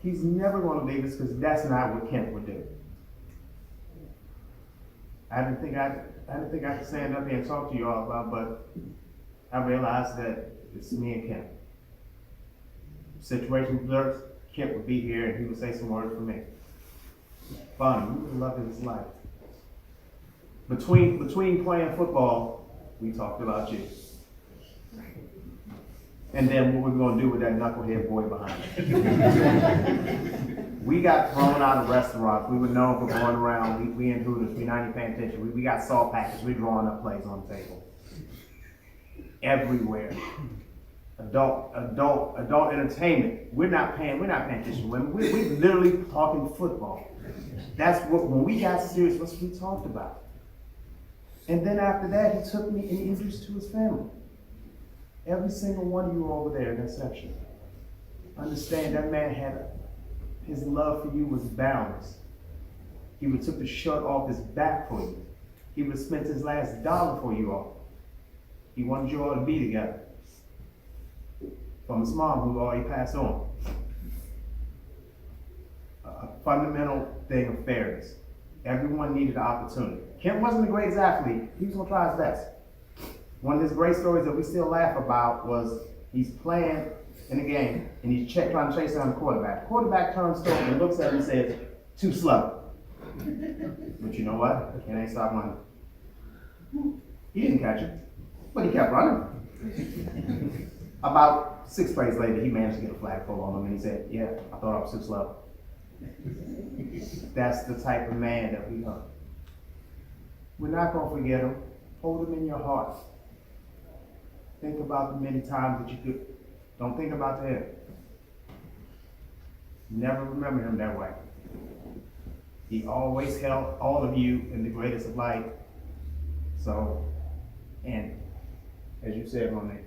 He's never going to leave us because that's not what Kent would do. I didn't think I could stand up here and talk to you all about, but I realized that it's me and Kent. Situation was Kent would be here and he would say some words for me. Bonnie, you were the love of his life. Between playing football, we talked about you. And then what we're gonna do with that knucklehead boy behind us. We got thrown out of restaurants. We were known for going around, we in Hooters, we not even paying attention. We got salt packets, we drawing up plays on the table. Everywhere. Adult entertainment. We're not paying attention. We're literally talking football. That's what, when we got serious, that's what we talked about. And then after that, he took me and introduced to his family. Every single one of you over there in that section. Understand that man had, his love for you was boundless. He would took the shirt off his back for you. He would have spent his last dollar for you all. He wanted you all to be together. From his mom, who already passed on. A fundamental thing of fairness. Everyone needed an opportunity. Kent wasn't the greatest athlete. He was gonna try his best. One of his great stories that we still laugh about was he's playing in a game and he's trying to chase down the quarterback. The quarterback turns to him and looks at him and says, "Too slow." But you know what? Kent ain't stopped running. He didn't catch him, but he kept running. About 6 plays later, he managed to get a flag pull on him and he said, "Yeah, I thought I was too slow." That's the type of man that we are. We're not gonna forget him. Hold him in your heart. Think about the many times that you could. Don't think about the head. Never remember him that way. He always held all of you in the greatest of light. So, and as you said, Ronnie,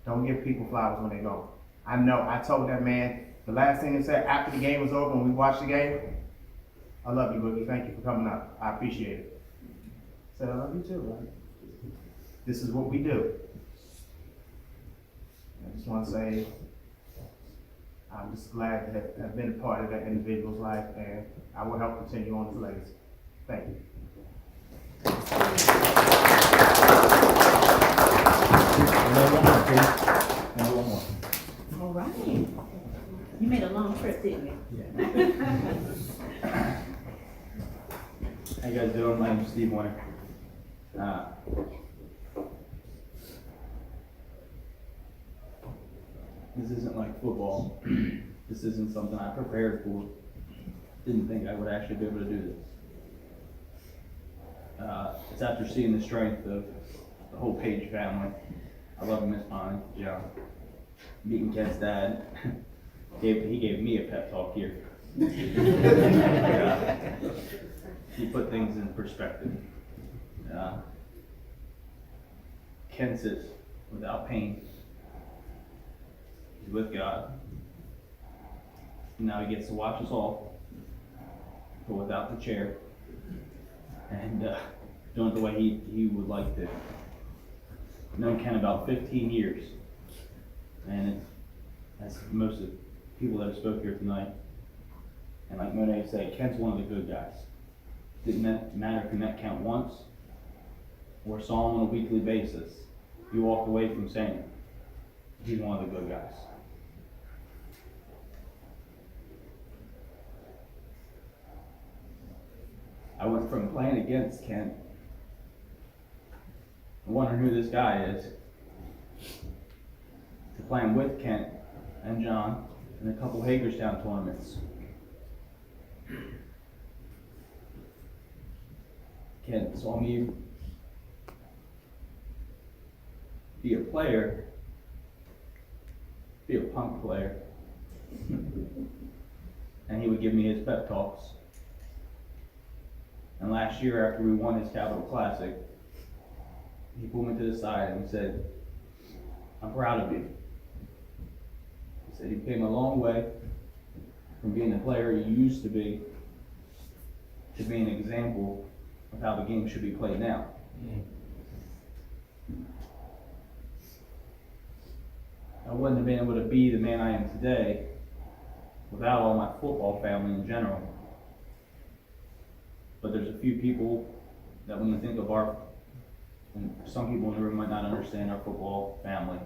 don't give people flowers when they go. I know, I told that man, the last thing he said after the game was over, when we watched the game, "I love you, Boogie. Thank you for coming up. I appreciate it." I said, "I love you too, right? This is what we do." I just want to say, I'm just glad to have been a part of that individual's life, and I will help continue on his legacy. Thank you. All right. You made a long trip, didn't you? How you guys doing? My name's Steve Warner. This isn't like football. This isn't something I prepared for. Didn't think I would actually be able to do this. It's after seeing the strength of the whole Page family. I love Miss Bonnie, John. Meeting Kent's dad. He gave me a pep talk here. He put things in perspective. Ken sits without pain. He's with God. And now he gets to watch us all, but without the chair, and doing it the way he would like to. I've known Ken about 15 years, and that's most of the people that have spoke here tonight. And like Monet said, Ken's one of the good guys. Didn't matter if you met Kent once or saw him on a weekly basis. You walked away from saying he's one of the good guys. I went from playing against Kent and wondering who this guy is to playing with Kent and John in a couple Hagerstown tournaments. Kent saw me be a player, be a punk player, and he would give me his pep talks. And last year, after we won his Capital Classic, he pulled me to the side and he said, "I'm proud of you." He said, "You came a long way from being the player you used to be to being an example of how the game should be played now." I wouldn't have been able to be the man I am today without all my football family in general. But there's a few people that when you think of and some people in the room might not understand our football family,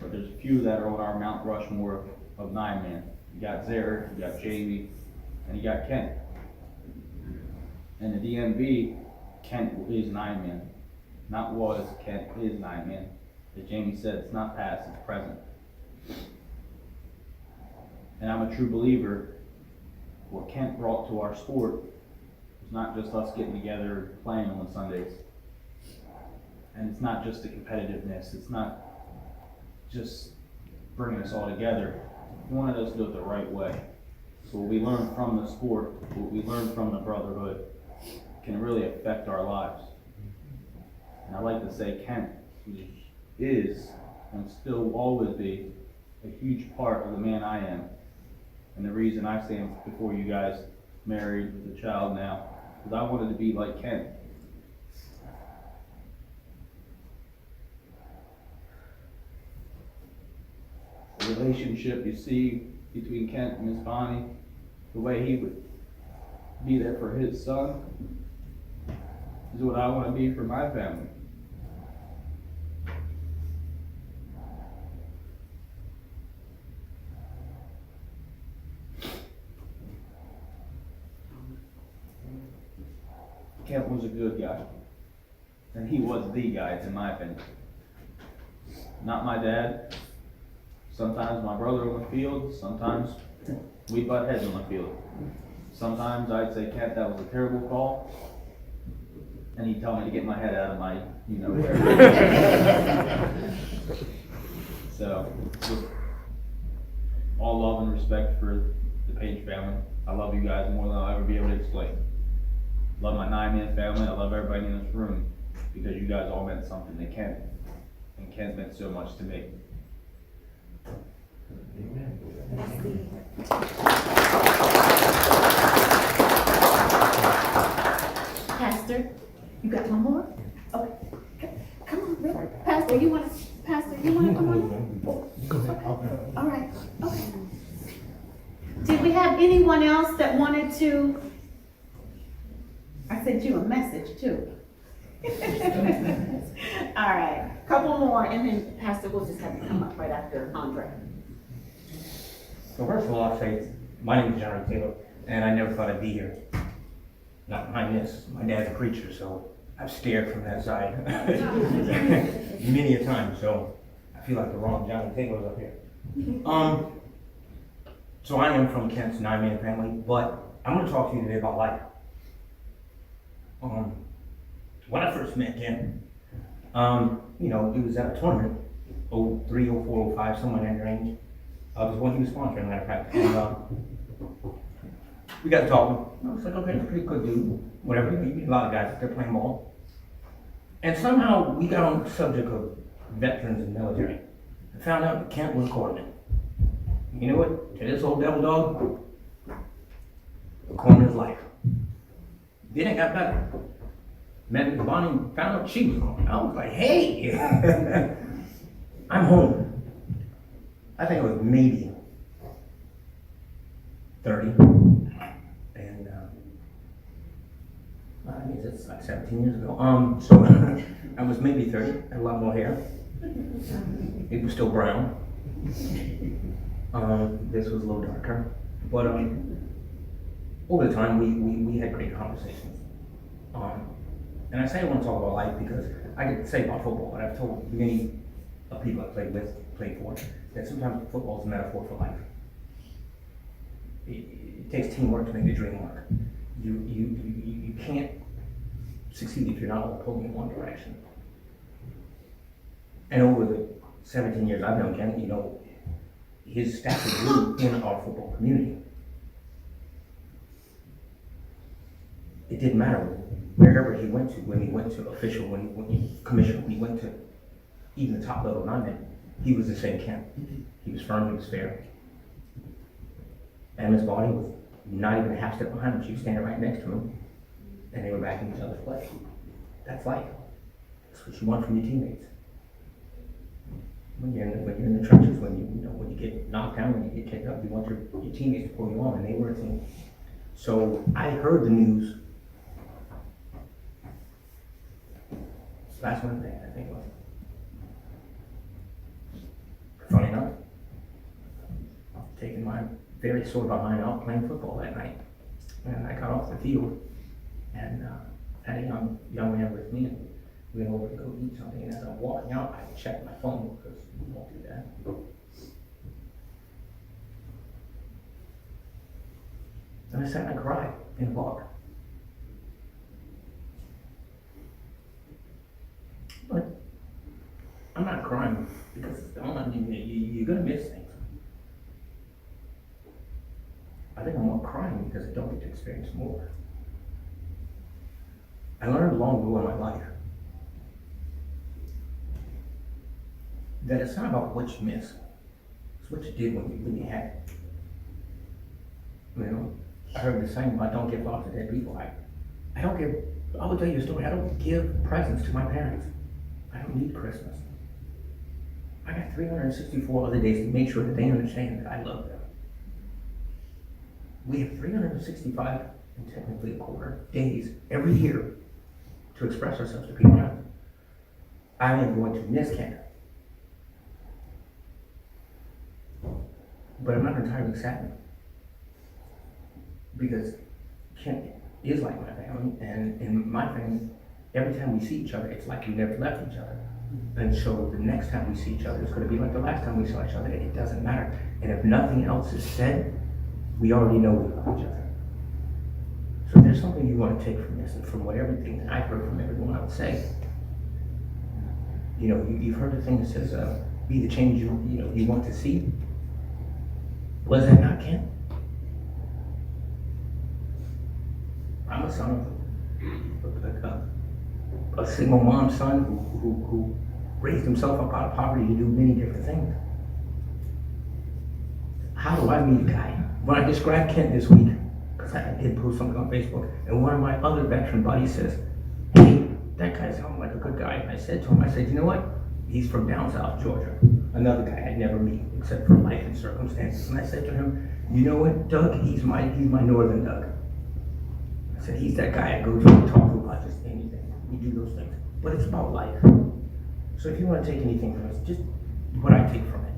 but there's a few that are on our Mount Rushmore of 9-man. You got Zara, you got Jamie, and you got Kent. And the DMV, Kent is 9-man. Not was, Kent is 9-man. As Jamie said, it's not past, it's present. And I'm a true believer, what Kent brought to our sport was not just us getting together playing on Sundays. And it's not just the competitiveness, it's not just bringing us all together. He wanted us to do it the right way. So what we learn from the sport, what we learn from the brotherhood, can really affect our lives. And I like to say Kent is and still will always be a huge part of the man I am. And the reason I stand before you guys, married with a child now, because I wanted to be like Kent. The relationship you see between Kent and Miss Bonnie, the way he would be there for his son, is what I want to be for my family. Kent was a good guy, and he was the guy, in my opinion. Not my dad. Sometimes my brother on the field, sometimes we butt heads on the field. Sometimes I'd say, Kent, that was a terrible call, and he'd tell me to get my head out of my, where. So, just all love and respect for the Page family. I love you guys more than I'll ever be able to explain. Love my 9-man family. I love everybody in this room because you guys all meant something to Kent, and Kent meant so much to me. Pastor, you got one more? Okay, come on, Rick. Pastor, you wanna come on? All right, okay. Did we have anyone else that wanted to? I sent you a message too. All right, couple more, and then Pastor will just have to come up right after Andre. So first of all, I'll say, my name is Johnny Taylor, and I never thought I'd be here. Not behind this. My dad's a preacher, so I've stared from that side many a time, so I feel like the wrong Johnny Taylor's up here. So I am from Kent's 9-man family, but I'm going to talk to you today about life. When I first met Kent, it was at a tournament, 03, 04, 05, somewhere in that range. It was one he was sponsoring, matter of fact. And we got talking. I was like, okay, that's a pretty good dude. Whatever, you meet a lot of guys out there playing ball. And somehow we got on the subject of veterans and military. I found out that Kent was a corpsman. You know what? To this old devil dog, the corpsman's life. Then it got better. Met Miss Bonnie, found out she was corpsman. I was like, hey, I'm home. I think it was maybe 30. And I mean, that's like 17 years ago. So I was maybe 30, had a lot more hair. It was still brown. This was a little darker. But over the time, we had great conversations. And I say I want to talk about life because I could say about football, but I've told many of people I played for, that sometimes football is a metaphor for life. It takes teamwork to make the dream work. You can't succeed if you're not all pulling in one direction. And over the 17 years I've known Ken, his stature grew in our football community. It didn't matter wherever he went to, when he went to official, when he commissioned, when he went to even the top level 9-man, he was the same Ken. He was firm, he was fair. And Miss Bonnie was not even a half step behind him. She was standing right next to him, and they were backing each other's play. That's life. That's what you want from your teammates. When you're in the trenches, when you get knocked down, when you get kicked up, you want your teammates to pull you on, and they were a team. So I heard the news last Wednesday, I think it was. Funny enough, taking my very sore behind out playing football that night. And I got off the field, and had a young man with me, and we went over to go eat something, and as I'm walking out, I checked my phone, because we won't do that. And I sat and I cried in a bar. But I'm not crying because you're gonna miss things. I think I'm more crying because I don't get to experience more. I learned along the way in my life that it's not about what you miss, it's what you did when you had it. You know, I heard the saying about don't give thought to dead people. I will tell you a story. I don't give presents to my parents. I don't need Christmas. I got 364 other days to make sure that they understand that I love them. We have 365 and technically a quarter days every year to express ourselves to people around. I am going to miss Ken. But I'm not entirely sad because Ken is like my family, and in my family, every time we see each other, it's like we never left each other. And so the next time we see each other, it's going to be like the last time we saw each other. It doesn't matter. And if nothing else is said, we already know we love each other. So if there's something you want to take from this and from what everything that I've heard from everyone, I would say, you know, you've heard the thing that says, be the change you want to see. Was that not Ken? I'm a son of a single mom's son who raised himself up out of poverty to do many different things. How do I meet a guy? When I described Kent this week, because I did post something on Facebook, and one of my other veteran buddies says, hey, that guy sounds like a good guy. I said to him, I said, you know what? He's from down south Georgia. Another guy I'd never meet except for life and circumstances. And I said to him, you know what, Doug? He's my northern Doug. I said, he's that guy I go to and talk to about just anything. We do those things. But it's about life. So if you want to take anything from this, just what I take from it.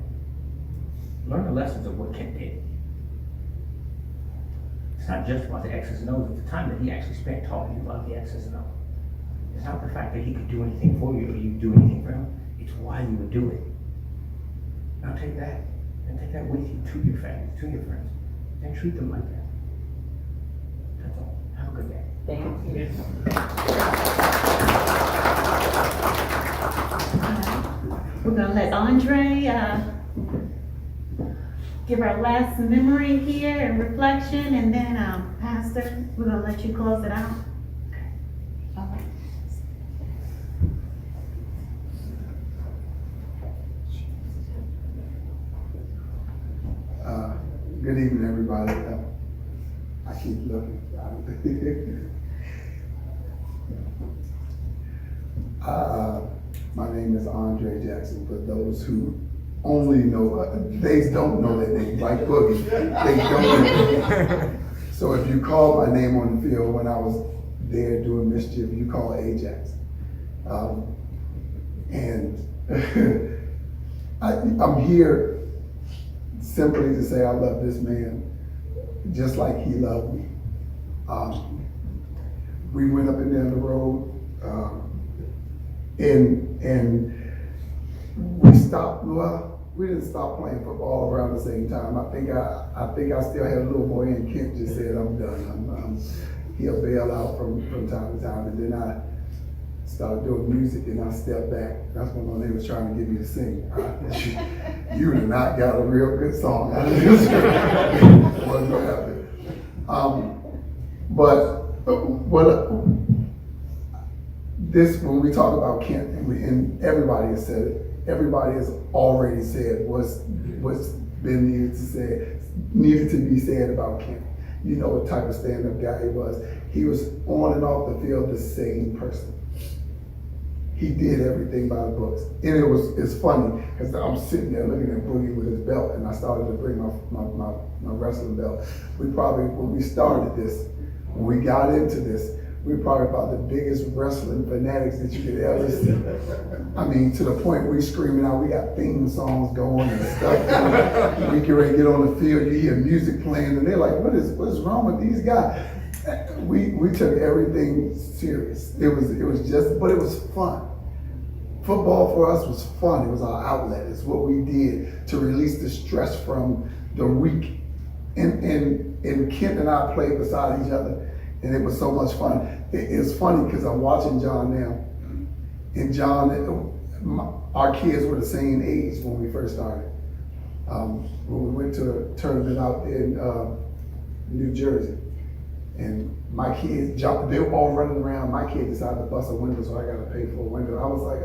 Learn the lessons of what Kent did. It's not just about the X's and O's, but the time that he actually spent talking about the X's and O's. It's not the fact that he could do anything for you or you do anything for him. It's why you would do it. Now take that and take that with you to your family, to your friends, and treat them like that. That's all. Have a good day. Thank you. We're gonna let Andre give our last memory here and reflection, and then Pastor, we're gonna let you close it out. Okay. Good evening, everybody. I keep looking. My name is Andre Jackson. For those who only know, they don't know that name, like Boogie. They don't know. So if you call my name on the field when I was there doing mischief, you call Ajax. And I'm here simply to say I love this man just like he loved me. We went up and down the road, and we stopped. Well, we didn't stop playing football around the same time. I think I still had a little more in. Kent just said, "I'm done." He'll bail out from time to time, and then I started doing music, and I stepped back. That's when they was trying to get me to sing. You did not got a real good song. Wasn't gonna happen. When we talk about Kent, and everybody has said it, everybody has already said what's been needed to be said about Kent. You know what type of stand-up guy he was. He was on and off the field the same person. He did everything by the books. And it's funny, because I'm sitting there looking at Boogie with his belt, and I started to bring my wrestling belt. When we started this, when we got into this, we were probably about the biggest wrestling fanatics that you could ever see. I mean, to the point we screaming out, we got theme songs going and stuff going. We get ready to get on the field, you hear music playing, and they're like, what is wrong with these guys? we took everything serious. It was just, but it was fun. Football for us was fun. It was our outlet. It's what we did to release the stress from the week. And Kent and I played beside each other, and it was so much fun. It's funny because I'm watching John now, and John, our kids were the same age when we first started. When we went to a tournament out in New Jersey, and my kids, they were all running around. My kid decided to bust a window, so I got to pay for a window. I was like,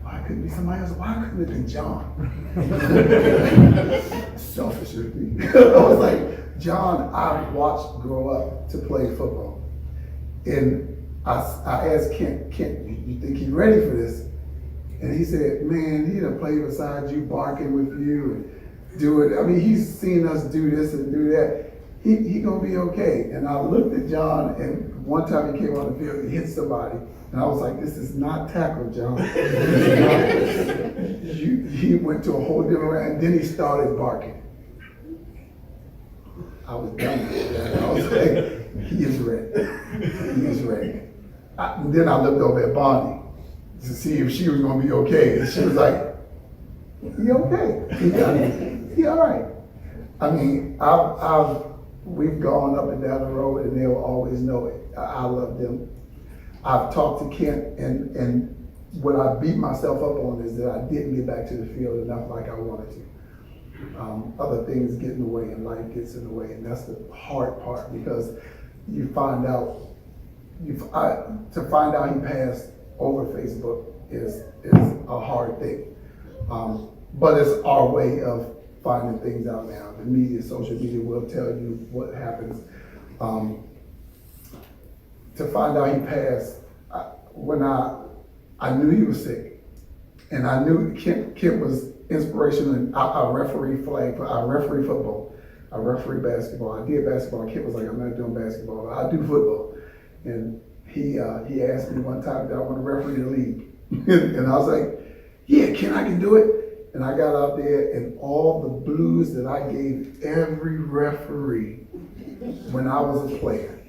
why couldn't it be somebody else? Why couldn't it be John? Selfish of me. I was like, John, I've watched grow up to play football. And I asked Kent, you think he's ready for this? And he said, man, he done played beside you, barking with you, and do it. I mean, he's seen us do this and do that. He gonna be okay. And I looked at John, and one time he came on the field, he hit somebody, and I was like, this is not tackle, John. He went to a whole different round, and then he started barking. I was done with that. I was like, he is ready. He is ready. Then I looked over at Bonnie to see if she was gonna be okay, and she was like, he okay. He all right. I mean, we've gone up and down the road, and they'll always know it. I love them. I've talked to Kent, and what I beat myself up on is that I didn't get back to the field enough like I wanted to. Other things get in the way, and life gets in the way, and that's the hard part, because you find out, to find out he passed over Facebook is a hard thing. But it's our way of finding things out now. The media, social media will tell you what happens. To find out he passed, when I knew he was sick, and I knew Kent was inspirational, and I referee flag, I referee football, I referee basketball. I did basketball. Kent was like, I'm not doing basketball, I do football. And he asked me one time, did I want to referee the league? And I was like, yeah, Kent, I can do it. And I got out there, and all the blues that I gave every referee when I was a player,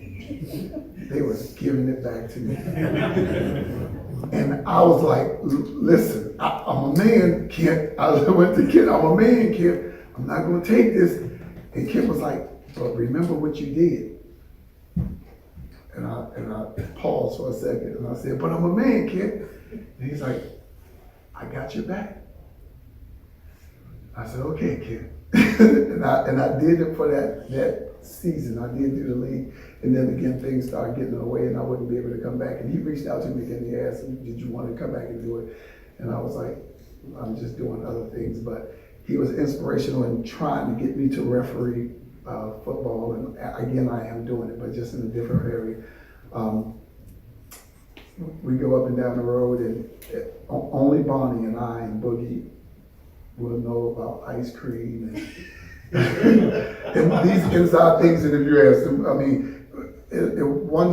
they was giving it back to me. And I was like, listen, I'm a man, Kent. I went to Kent, I'm a man, Kent. I'm not gonna take this. And Kent was like, but remember what you did. And I paused for a second, and I said, but I'm a man, Kent. And he's like, I got your back. I said, okay, Kent. and I did it for that season. I did do the league. And then again, things started getting in the way, and I wouldn't be able to come back. And he reached out to me again. He asked me, did you want to come back and do it? And I was like, I'm just doing other things. But he was inspirational in trying to get me to referee football. And again, I am doing it, but just in a different area. We go up and down the road, and only Bonnie and I and Boogie will know about ice cream and these inside things. And if you ask them, I mean,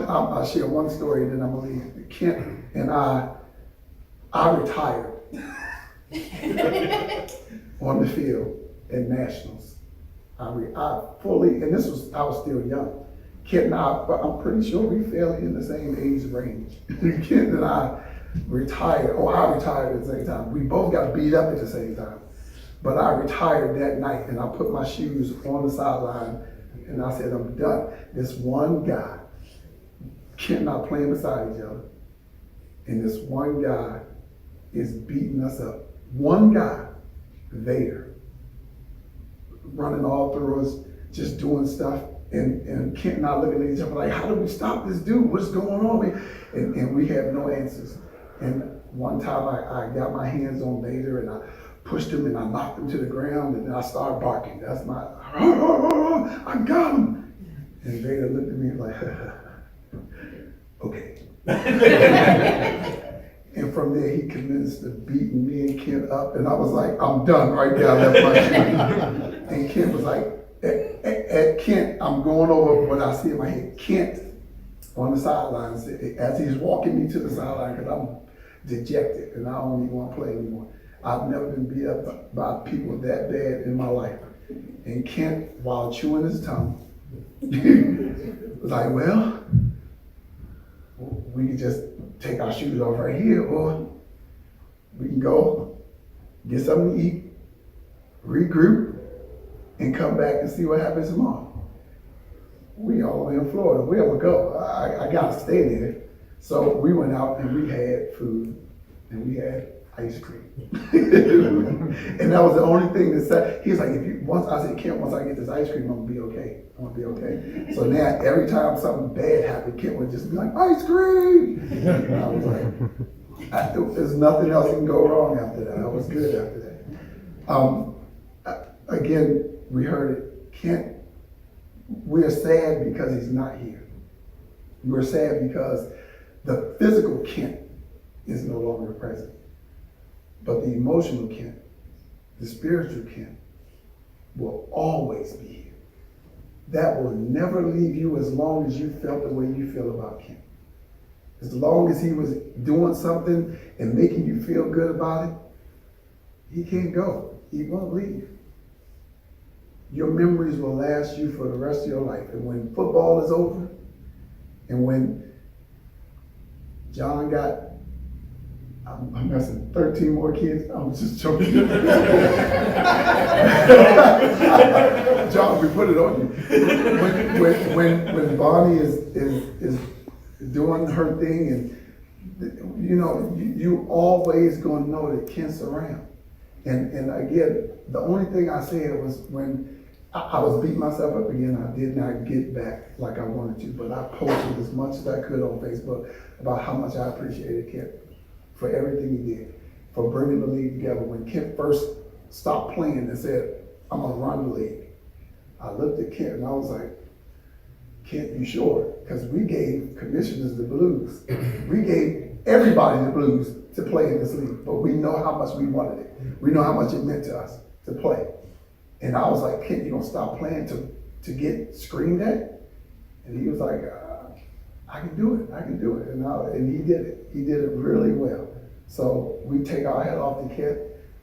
I'll share one story, and then I'm gonna leave. Kent and I retired on the field at Nationals. I fully, and I was still young. Kent and I'm pretty sure we fell in the same age range. Kent and I retired, I retired at the same time. We both got beat up at the same time. But I retired that night, and I put my shoes on the sideline, and I said, I'm done. This one guy, Kent and I playing beside each other, and this one guy is beating us up. One guy, Vader, running all through us, just doing stuff, and Kent and I looking at each other like, how do we stop this dude? What's going on? And we had no answers. And one time I got my hands on Vader, and I pushed him, and I knocked him to the ground, and then I started barking. That's my, I got him. And Vader looked at me like, okay. And from there, he commenced to beating me and Kent up, and I was like, I'm done right there. I left my shoe. And Kent was like, at Kent, I'm going over what I see in my head. Kent on the sidelines, as he's walking me to the sideline, because I'm dejected, and I don't even want to play anymore. I've never been beat up by people that bad in my life. And Kent, while chewing his tongue, was like, well, we can just take our shoes off right here, or we can go get something to eat, regroup, and come back and see what happens tomorrow. We all the way in Florida. Where we go? I gotta stay there. So we went out and we had food and we had ice cream. And that was the only thing that said, he was like, once I get this ice cream, I'm gonna be okay. I'm gonna be okay. So now every time something bad happened, Kent would just be like, ice cream. And I was like, there's nothing else that can go wrong after that. I was good after that. Again, we heard it, Kent, we're sad because he's not here. We're sad because the physical Kent is no longer present. But the emotional Kent, the spiritual Kent, will always be here. That will never leave you as long as you felt the way you feel about Kent. As long as he was doing something and making you feel good about it, he can't go. He won't leave. Your memories will last you for the rest of your life. And when football is over, and when John got, I'm messing, 13 more kids, I'm just joking. John, we put it on you. When Bonnie is doing her thing, and you always gonna know that Kent's around. And again, the only thing I said was when I was beating myself up again, I did not get back like I wanted to, but I posted as much as I could on Facebook about how much I appreciated Kent for everything he did, for bringing the league together. When Kent first stopped playing and said, I'm gonna run the league, I looked at Kent and I was like, Kent, you sure? Because we gave commissioners the blues. We gave everybody the blues to play in this league, but we know how much we wanted it. We know how much it meant to us to play. And I was like, Kent, you gonna stop playing to get screamed at? And he was like, I can do it, I can do it. And he did it. He did it really well. So we take our hat off to Kent.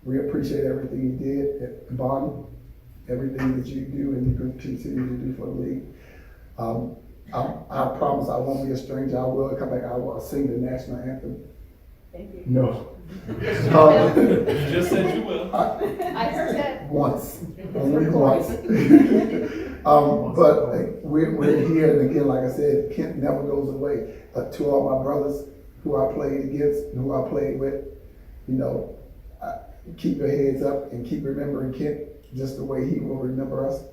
We appreciate everything he did at Bonnie, everything that you do and you continue to do for the league. I promise I won't be a stranger. I will come back, I will sing the national anthem. Thank you. No. Just said you will. I heard that. Once, only once. But we're here, and again, like I said, Kent never goes away. To all my brothers who I played against, who I played with, keep your heads up and keep remembering Kent just the way he will remember us.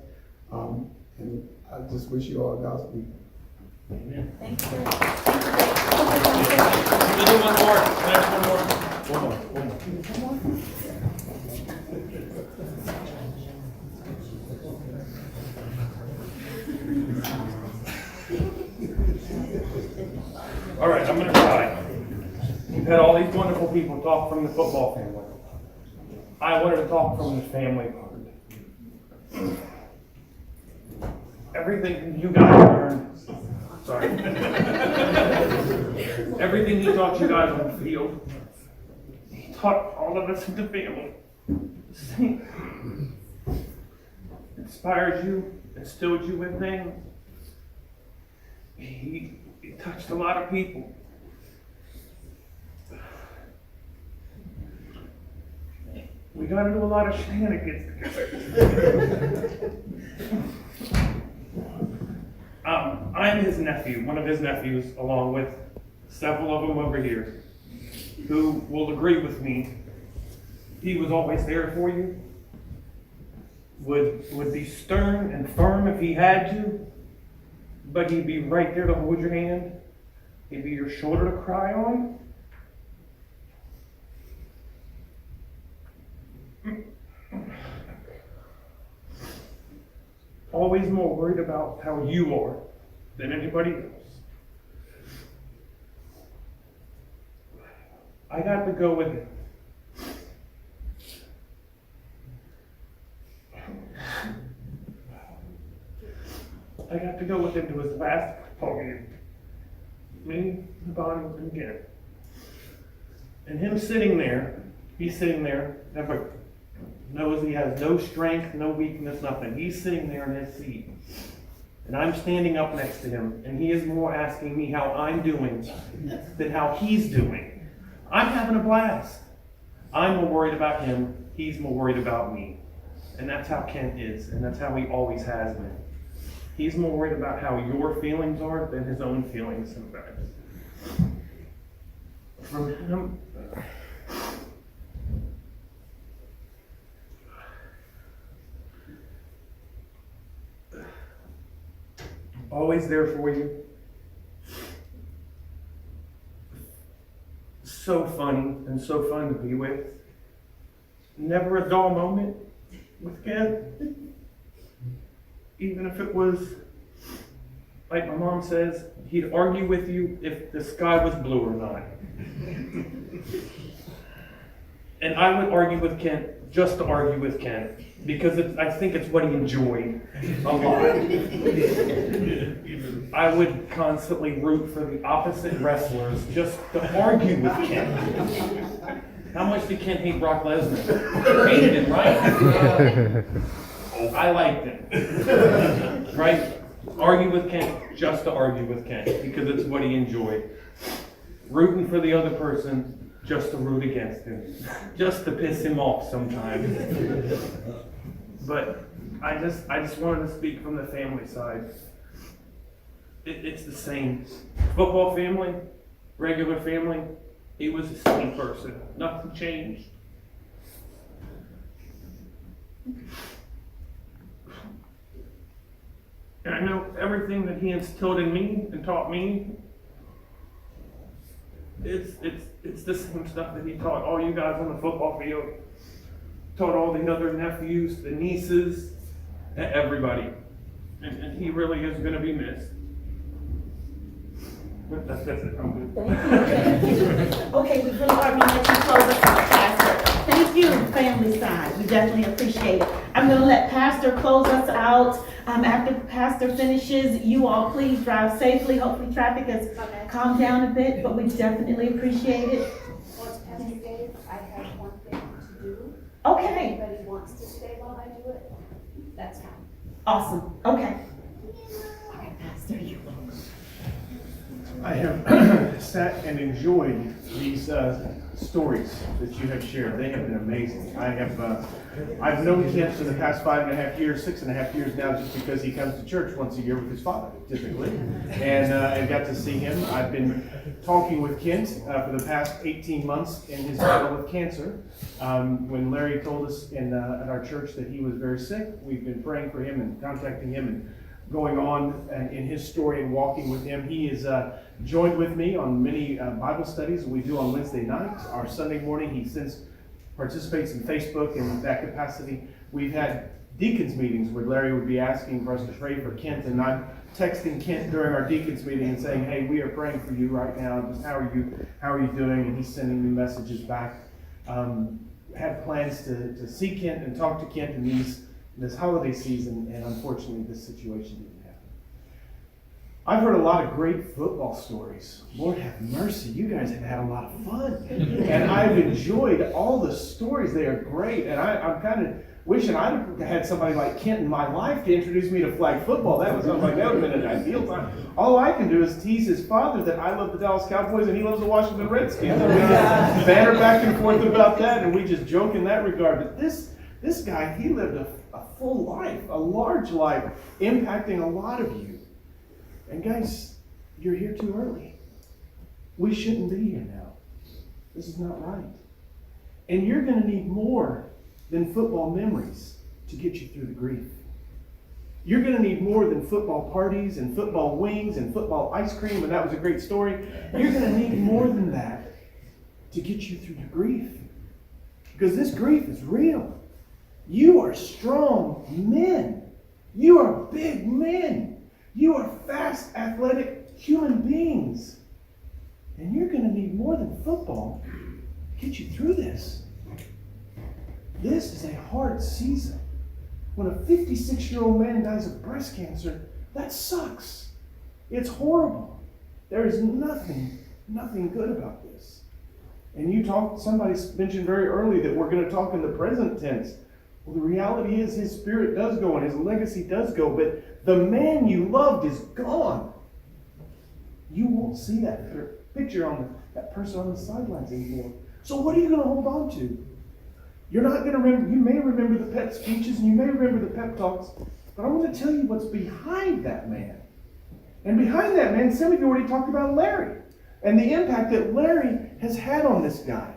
And I just wish you all Godspeed. Amen. Thank you. We'll do one more. One more. All right, I'm going to try. We've had all these wonderful people talk from the football family. I wanted to talk from the family part. Everything you guys learned, sorry. Everything he taught you guys on the field, he taught all of us in the family. Inspired you, instilled you in things. He touched a lot of people. We got into a lot of shenanigans together. I'm his nephew, one of his nephews, along with several of them over here, who will agree with me. He was always there for you, would be stern and firm if he had to, but he'd be right there to hold your hand. He'd be your shoulder to cry on. Always more worried about how you are than anybody else. I got to go with him. I got to go with him to his last football game. Me and Bonnie and again. And him sitting there, he's sitting there, never knows he has no strength, no weakness, nothing. He's sitting there in his seat. And I'm standing up next to him, and he is more asking me how I'm doing than how he's doing. I'm having a blast. I'm more worried about him, he's more worried about me. And that's how Kent is, and that's how he always has been. He's more worried about how your feelings are than his own feelings sometimes. From him, always there for you. So funny and so fun to be with. Never a dull moment with Ken. Even if it was, like my mom says, he'd argue with you if the sky was blue or not. And I would argue with Ken just to argue with Ken, because I think it's what he enjoyed a lot. I would constantly root for the opposite wrestlers just to argue with Ken. How much did Ken hate Brock Lesnar? Hated him, right? I liked him. Right? Argue with Ken just to argue with Ken, because it's what he enjoyed. Rooting for the other person just to root against him, just to piss him off sometimes. But I just wanted to speak from the family side. It's the same. Football family, regular family, he was the same person. Nothing changed. And I know everything that he instilled in me and taught me, it's the same stuff that he taught all you guys on the football field, taught all the other nephews, the nieces, everybody. And he really is going to be missed. But that's it. I'm good. Okay, we really are going to let you close us out, Pastor. Thank you, family side. We definitely appreciate it. I'm going to let Pastor close us out. After Pastor finishes, you all please drive safely. Hopefully traffic has calmed down a bit, but we definitely appreciate it. Well, Pastor Dave, I have one thing to do. Okay. If anybody wants to stay while I do it, that's fine. Awesome. Okay. All right, Pastor, you. I have sat and enjoyed these stories that you have shared. They have been amazing. I've known Kent for the past 5.5 years, 6.5 years now, just because he comes to church once a year with his father, typically, and got to see him. I've been talking with Kent for the past 18 months in his battle with cancer. When Larry told us at our church that he was very sick, we've been praying for him and contacting him and going on in his story and walking with him. He is joined with me on many Bible studies we do on Wednesday nights. Our Sunday morning, he participates in Facebook in that capacity. We've had deacons meetings where Larry would be asking for us to pray for Kent, and I'm texting Kent during our deacons meeting and saying, hey, we are praying for you right now. Just how are you doing? And he's sending me messages back. Had plans to see Kent and talk to Kent in this holiday season, and unfortunately this situation didn't happen. I've heard a lot of great football stories. Lord have mercy, you guys have had a lot of fun. And I've enjoyed all the stories. They are great. And I'm kind of wishing I'd had somebody like Kent in my life to introduce me to flag football. That would have been an ideal time. All I can do is tease his father that I love the Dallas Cowboys and he loves the Washington Redskins. And we just banter back and forth about that, and we just joke in that regard. But this guy, he lived a full life, a large life, impacting a lot of you. And guys, you're here too early. We shouldn't be here now. This is not right. And you're going to need more than football memories to get you through the grief. You're going to need more than football parties and football wings and football ice cream, and that was a great story. You're going to need more than that to get you through the grief. Because this grief is real. You are strong men. You are big men. You are fast, athletic human beings. And you're going to need more than football to get you through this. This is a hard season. When a 56-year-old man dies of breast cancer, that sucks. It's horrible. There is nothing good about this. And somebody mentioned very early that we're going to talk in the present tense. Well, the reality is his spirit does go and his legacy does go, but the man you loved is gone. You won't see that picture on that person on the sidelines anymore. So what are you going to hold on to? You're not going to remember. You may remember the pep speeches and you may remember the pep talks, but I want to tell you what's behind that man. And behind that man, some of you already talked about Larry and the impact that Larry has had on this guy,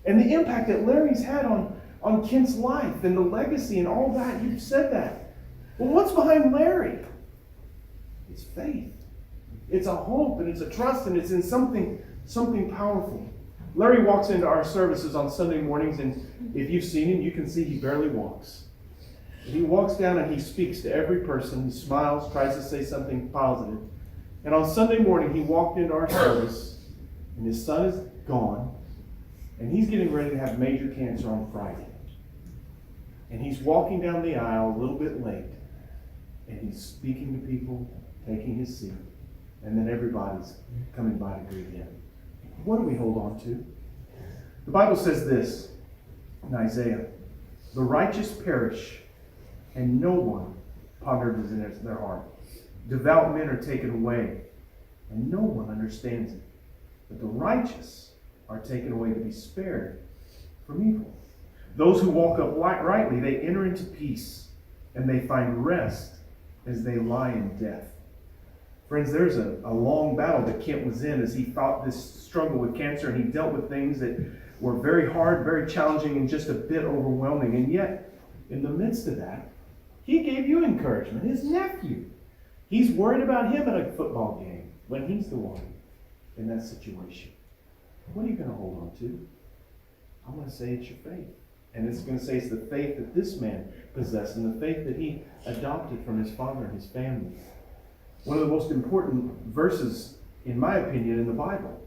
and the impact that Larry's had on Kent's life and the legacy and all that. You've said that. Well, what's behind Larry? It's faith. It's a hope and it's a trust and it's in something powerful. Larry walks into our services on Sunday mornings, and if you've seen him, you can see he barely walks. He walks down and he speaks to every person. He smiles, tries to say something positive. And on Sunday morning, he walked into our service, and his son is gone, and he's getting ready to have major cancer on Friday. And he's walking down the aisle a little bit late, and he's speaking to people, taking his seat, and then everybody's coming by to greet him. What do we hold on to? The Bible says this in Isaiah: the righteous perish, and no one ponders in their heart. Devout men are taken away, and no one understands it. But the righteous are taken away to be spared from evil. Those who walk uprightly, they enter into peace, and they find rest as they lie in death. Friends, there's a long battle that Kent was in as he fought this struggle with cancer, and he dealt with things that were very hard, very challenging, and just a bit overwhelming. And yet, in the midst of that, he gave you encouragement. His nephew, he's worried about him at a football game when he's the one in that situation. What are you going to hold on to? I'm going to say it's your faith. And it's going to say it's the faith that this man possessed and the faith that he adopted from his father and his family. One of the most important verses, in my opinion, in the Bible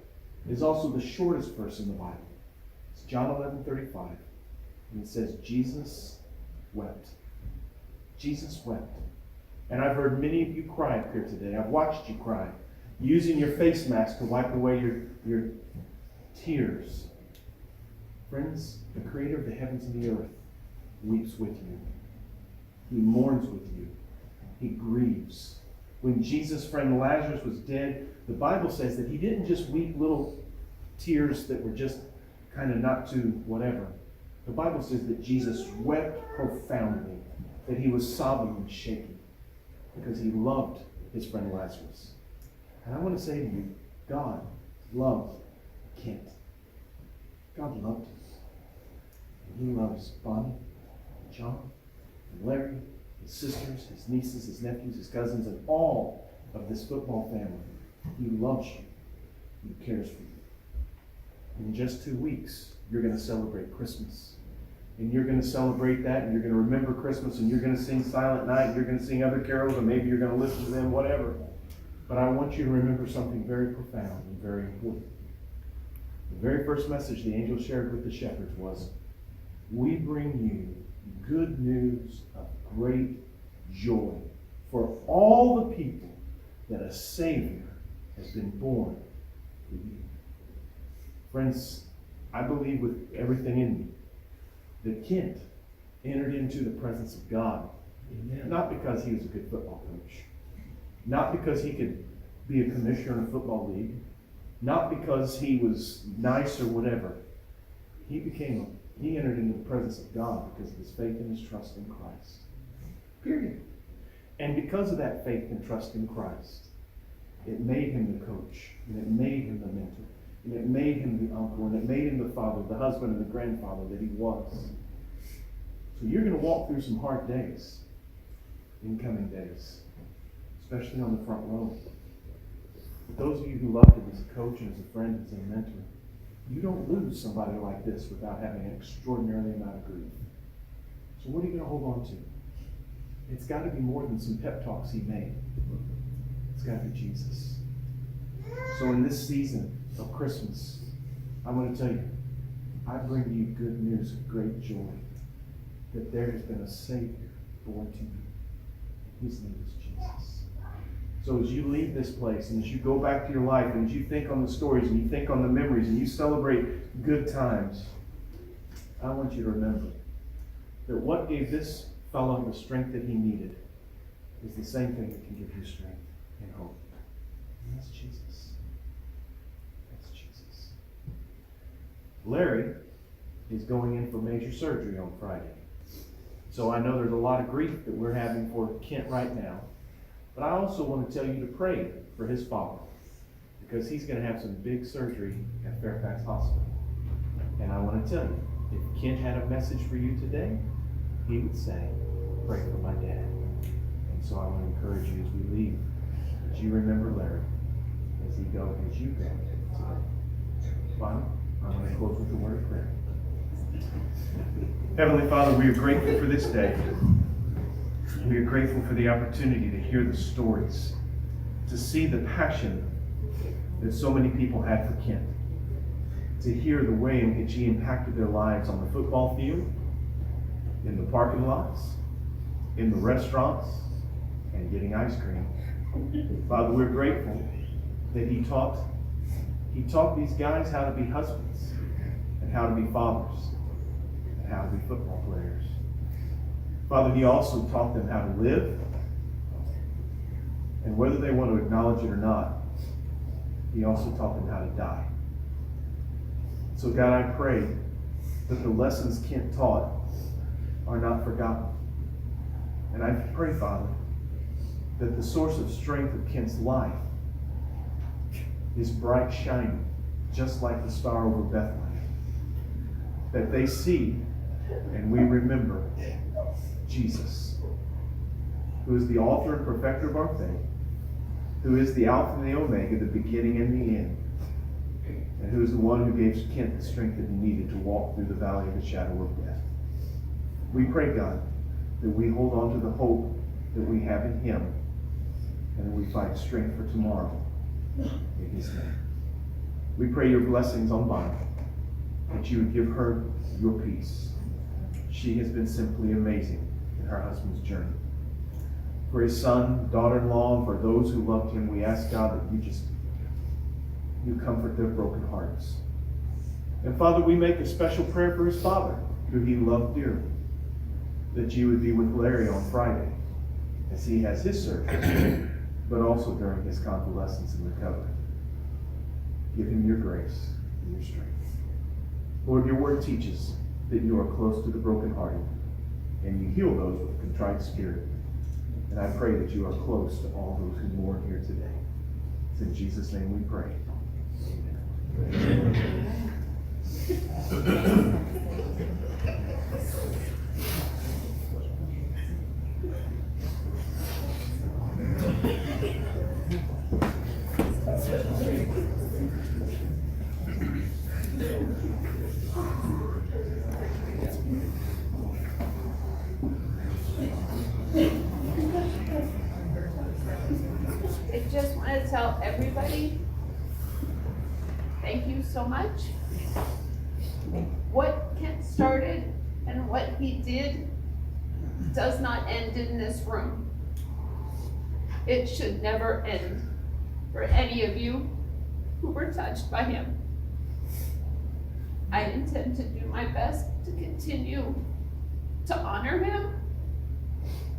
is also the shortest verse in the Bible. It's John 11:35. And it says, Jesus wept. Jesus wept. And I've heard many of you cry up here today. I've watched you cry, using your face mask to wipe away your tears. Friends, the creator of the heavens and the earth weeps with you. He mourns with you. He grieves. When Jesus' friend Lazarus was dead, the Bible says that he didn't just weep little tears that were just kind of not too whatever. The Bible says that Jesus wept profoundly, that he was sobbing and shaking because he loved his friend Lazarus. And I want to say to you, God loved Kent. God loved him. And he loves Bonnie, and John, and Larry, his sisters, his nieces, his nephews, his cousins, and all of this football family. He loves you. He cares for you. In just 2 weeks, you're going to celebrate Christmas. And you're going to celebrate that, and you're going to remember Christmas, and you're going to sing Silent Night, and you're going to sing other carols, and maybe you're going to listen to them, whatever. But I want you to remember something very profound and very important. The very first message the angel shared with the shepherds was, we bring you good news of great joy for all the people, that a Savior has been born for you. Friends, I believe with everything in me that Kent entered into the presence of God. Amen. Not because he was a good football coach, not because he could be a commissioner in a football league, not because he was nice or whatever. He entered into the presence of God because of his faith and his trust in Christ. Period. And because of that faith and trust in Christ, it made him the coach, and it made him the mentor, and it made him the uncle, and it made him the father, the husband, and the grandfather that he was. So you're going to walk through some hard days in coming days, especially on the front row. But those of you who loved him as a coach and as a friend, as a mentor, you don't lose somebody like this without having an extraordinary amount of grief. So what are you going to hold on to? It's got to be more than some pep talks he made. It's got to be Jesus. So in this season of Christmas, I'm going to tell you, I bring you good news of great joy, that there has been a Savior born to you. His name is Jesus. So as you leave this place, and as you go back to your life, and as you think on the stories, and you think on the memories, and you celebrate good times, I want you to remember that what gave this fellow the strength that he needed is the same thing that can give you strength and hope. And that's Jesus. That's Jesus. Larry is going in for major surgery on Friday. So I know there's a lot of grief that we're having for Kent right now. But I also want to tell you to pray for his father, because he's going to have some big surgery at Fairfax Hospital. And I want to tell you, if Kent had a message for you today, he would say, pray for my dad. And so I want to encourage you as we leave, that you remember Larry as you go today. Finally, I'm going to close with a word of prayer. Heavenly Father, we are grateful for this day. We are grateful for the opportunity to hear the stories, to see the passion that so many people had for Kent, to hear the way in which he impacted their lives on the football field, in the parking lots, in the restaurants, and getting ice cream. Father, we're grateful that he taught these guys how to be husbands, and how to be fathers, and how to be football players. Father, he also taught them how to live, and whether they want to acknowledge it or not, he also taught them how to die. So God, I pray that the lessons Kent taught are not forgotten. And I pray, Father, that the source of strength of Kent's life is bright shining, just like the star over Bethlehem. That they see and we remember Jesus, who is the author and perfecter of our faith, who is the Alpha and the Omega, the beginning and the end, and who is the one who gave Kent the strength that he needed to walk through the valley of the shadow of death. We pray, God, that we hold on to the hope that we have in him, and that we find strength for tomorrow in his name. We pray your blessings on Bonnie, that you would give her your peace. She has been simply amazing in her husband's journey. For his son, daughter-in-law, and for those who loved him, we ask, God, that you comfort their broken hearts. And Father, we make a special prayer for his father, who he loved dearly, that you would be with Larry on Friday as he has his surgery, but also during his convalescence and recovery. Give him your grace and your strength. Lord, your word teaches that you are close to the brokenhearted, and you heal those with a contrite spirit. And I pray that you are close to all those who mourn here today. It's in Jesus' name we pray. Amen. I just want to tell everybody, thank you so much. What Kent started and what he did does not end in this room. It should never end for any of you who were touched by him. I intend to do my best to continue to honor him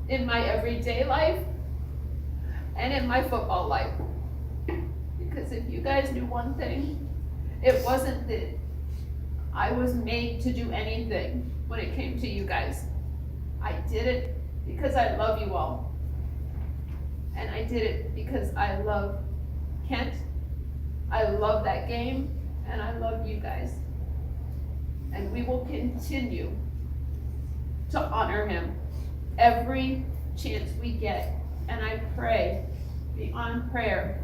in my everyday life and in my football life. Because if you guys knew one thing, it wasn't that I was made to do anything when it came to you guys. I did it because I love you all. And I did it because I love Kent, I love that game, and I love you guys. And we will continue to honor him every chance we get. And I pray, beyond prayer,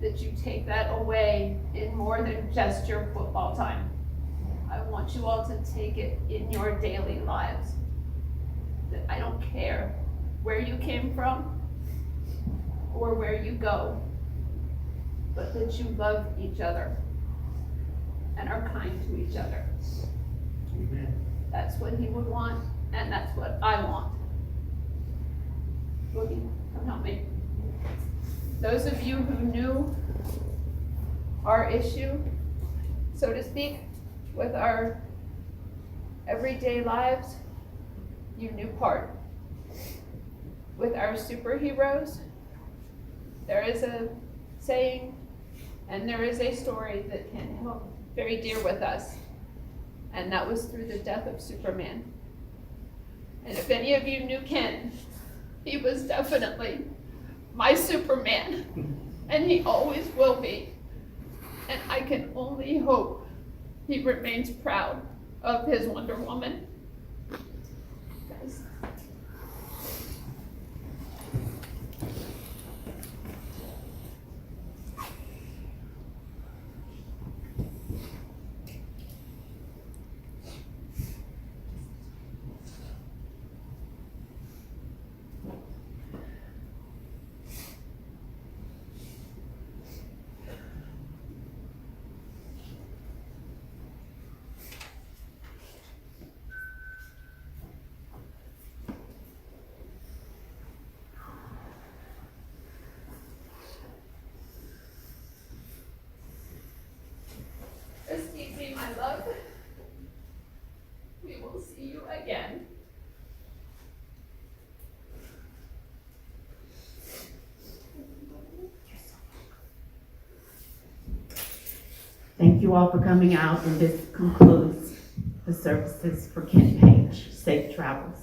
that you take that away in more than just your football time. I want you all to take it in your daily lives. That I don't care where you came from or where you go, but that you love each other and are kind to each other. Amen. That's what he would want, and that's what I want. Boogie, come help me. Those of you who knew our issue, so to speak, with our everyday lives, your new part. With our superheroes, there is a saying and there is a story that can help very dear with us, and that was through the death of Superman. And if any of you knew Ken, he was definitely my Superman, and he always will be. And I can only hope he remains proud of his Wonder Woman. Guys. This evening, my love, we will see you again. Thank you all for coming out, and this concludes the services for Kent Page. Safe travels.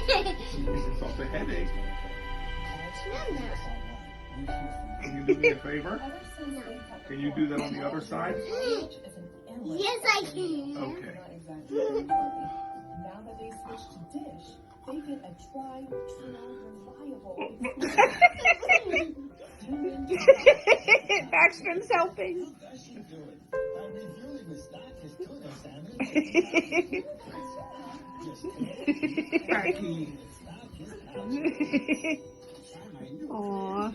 It's off the headache. Can you do me a favor? Can you do that on the other side? Yes, I can. Okay. Now that they switched to Dish, they get a tried, true, reliable Baxter's helping. Aww.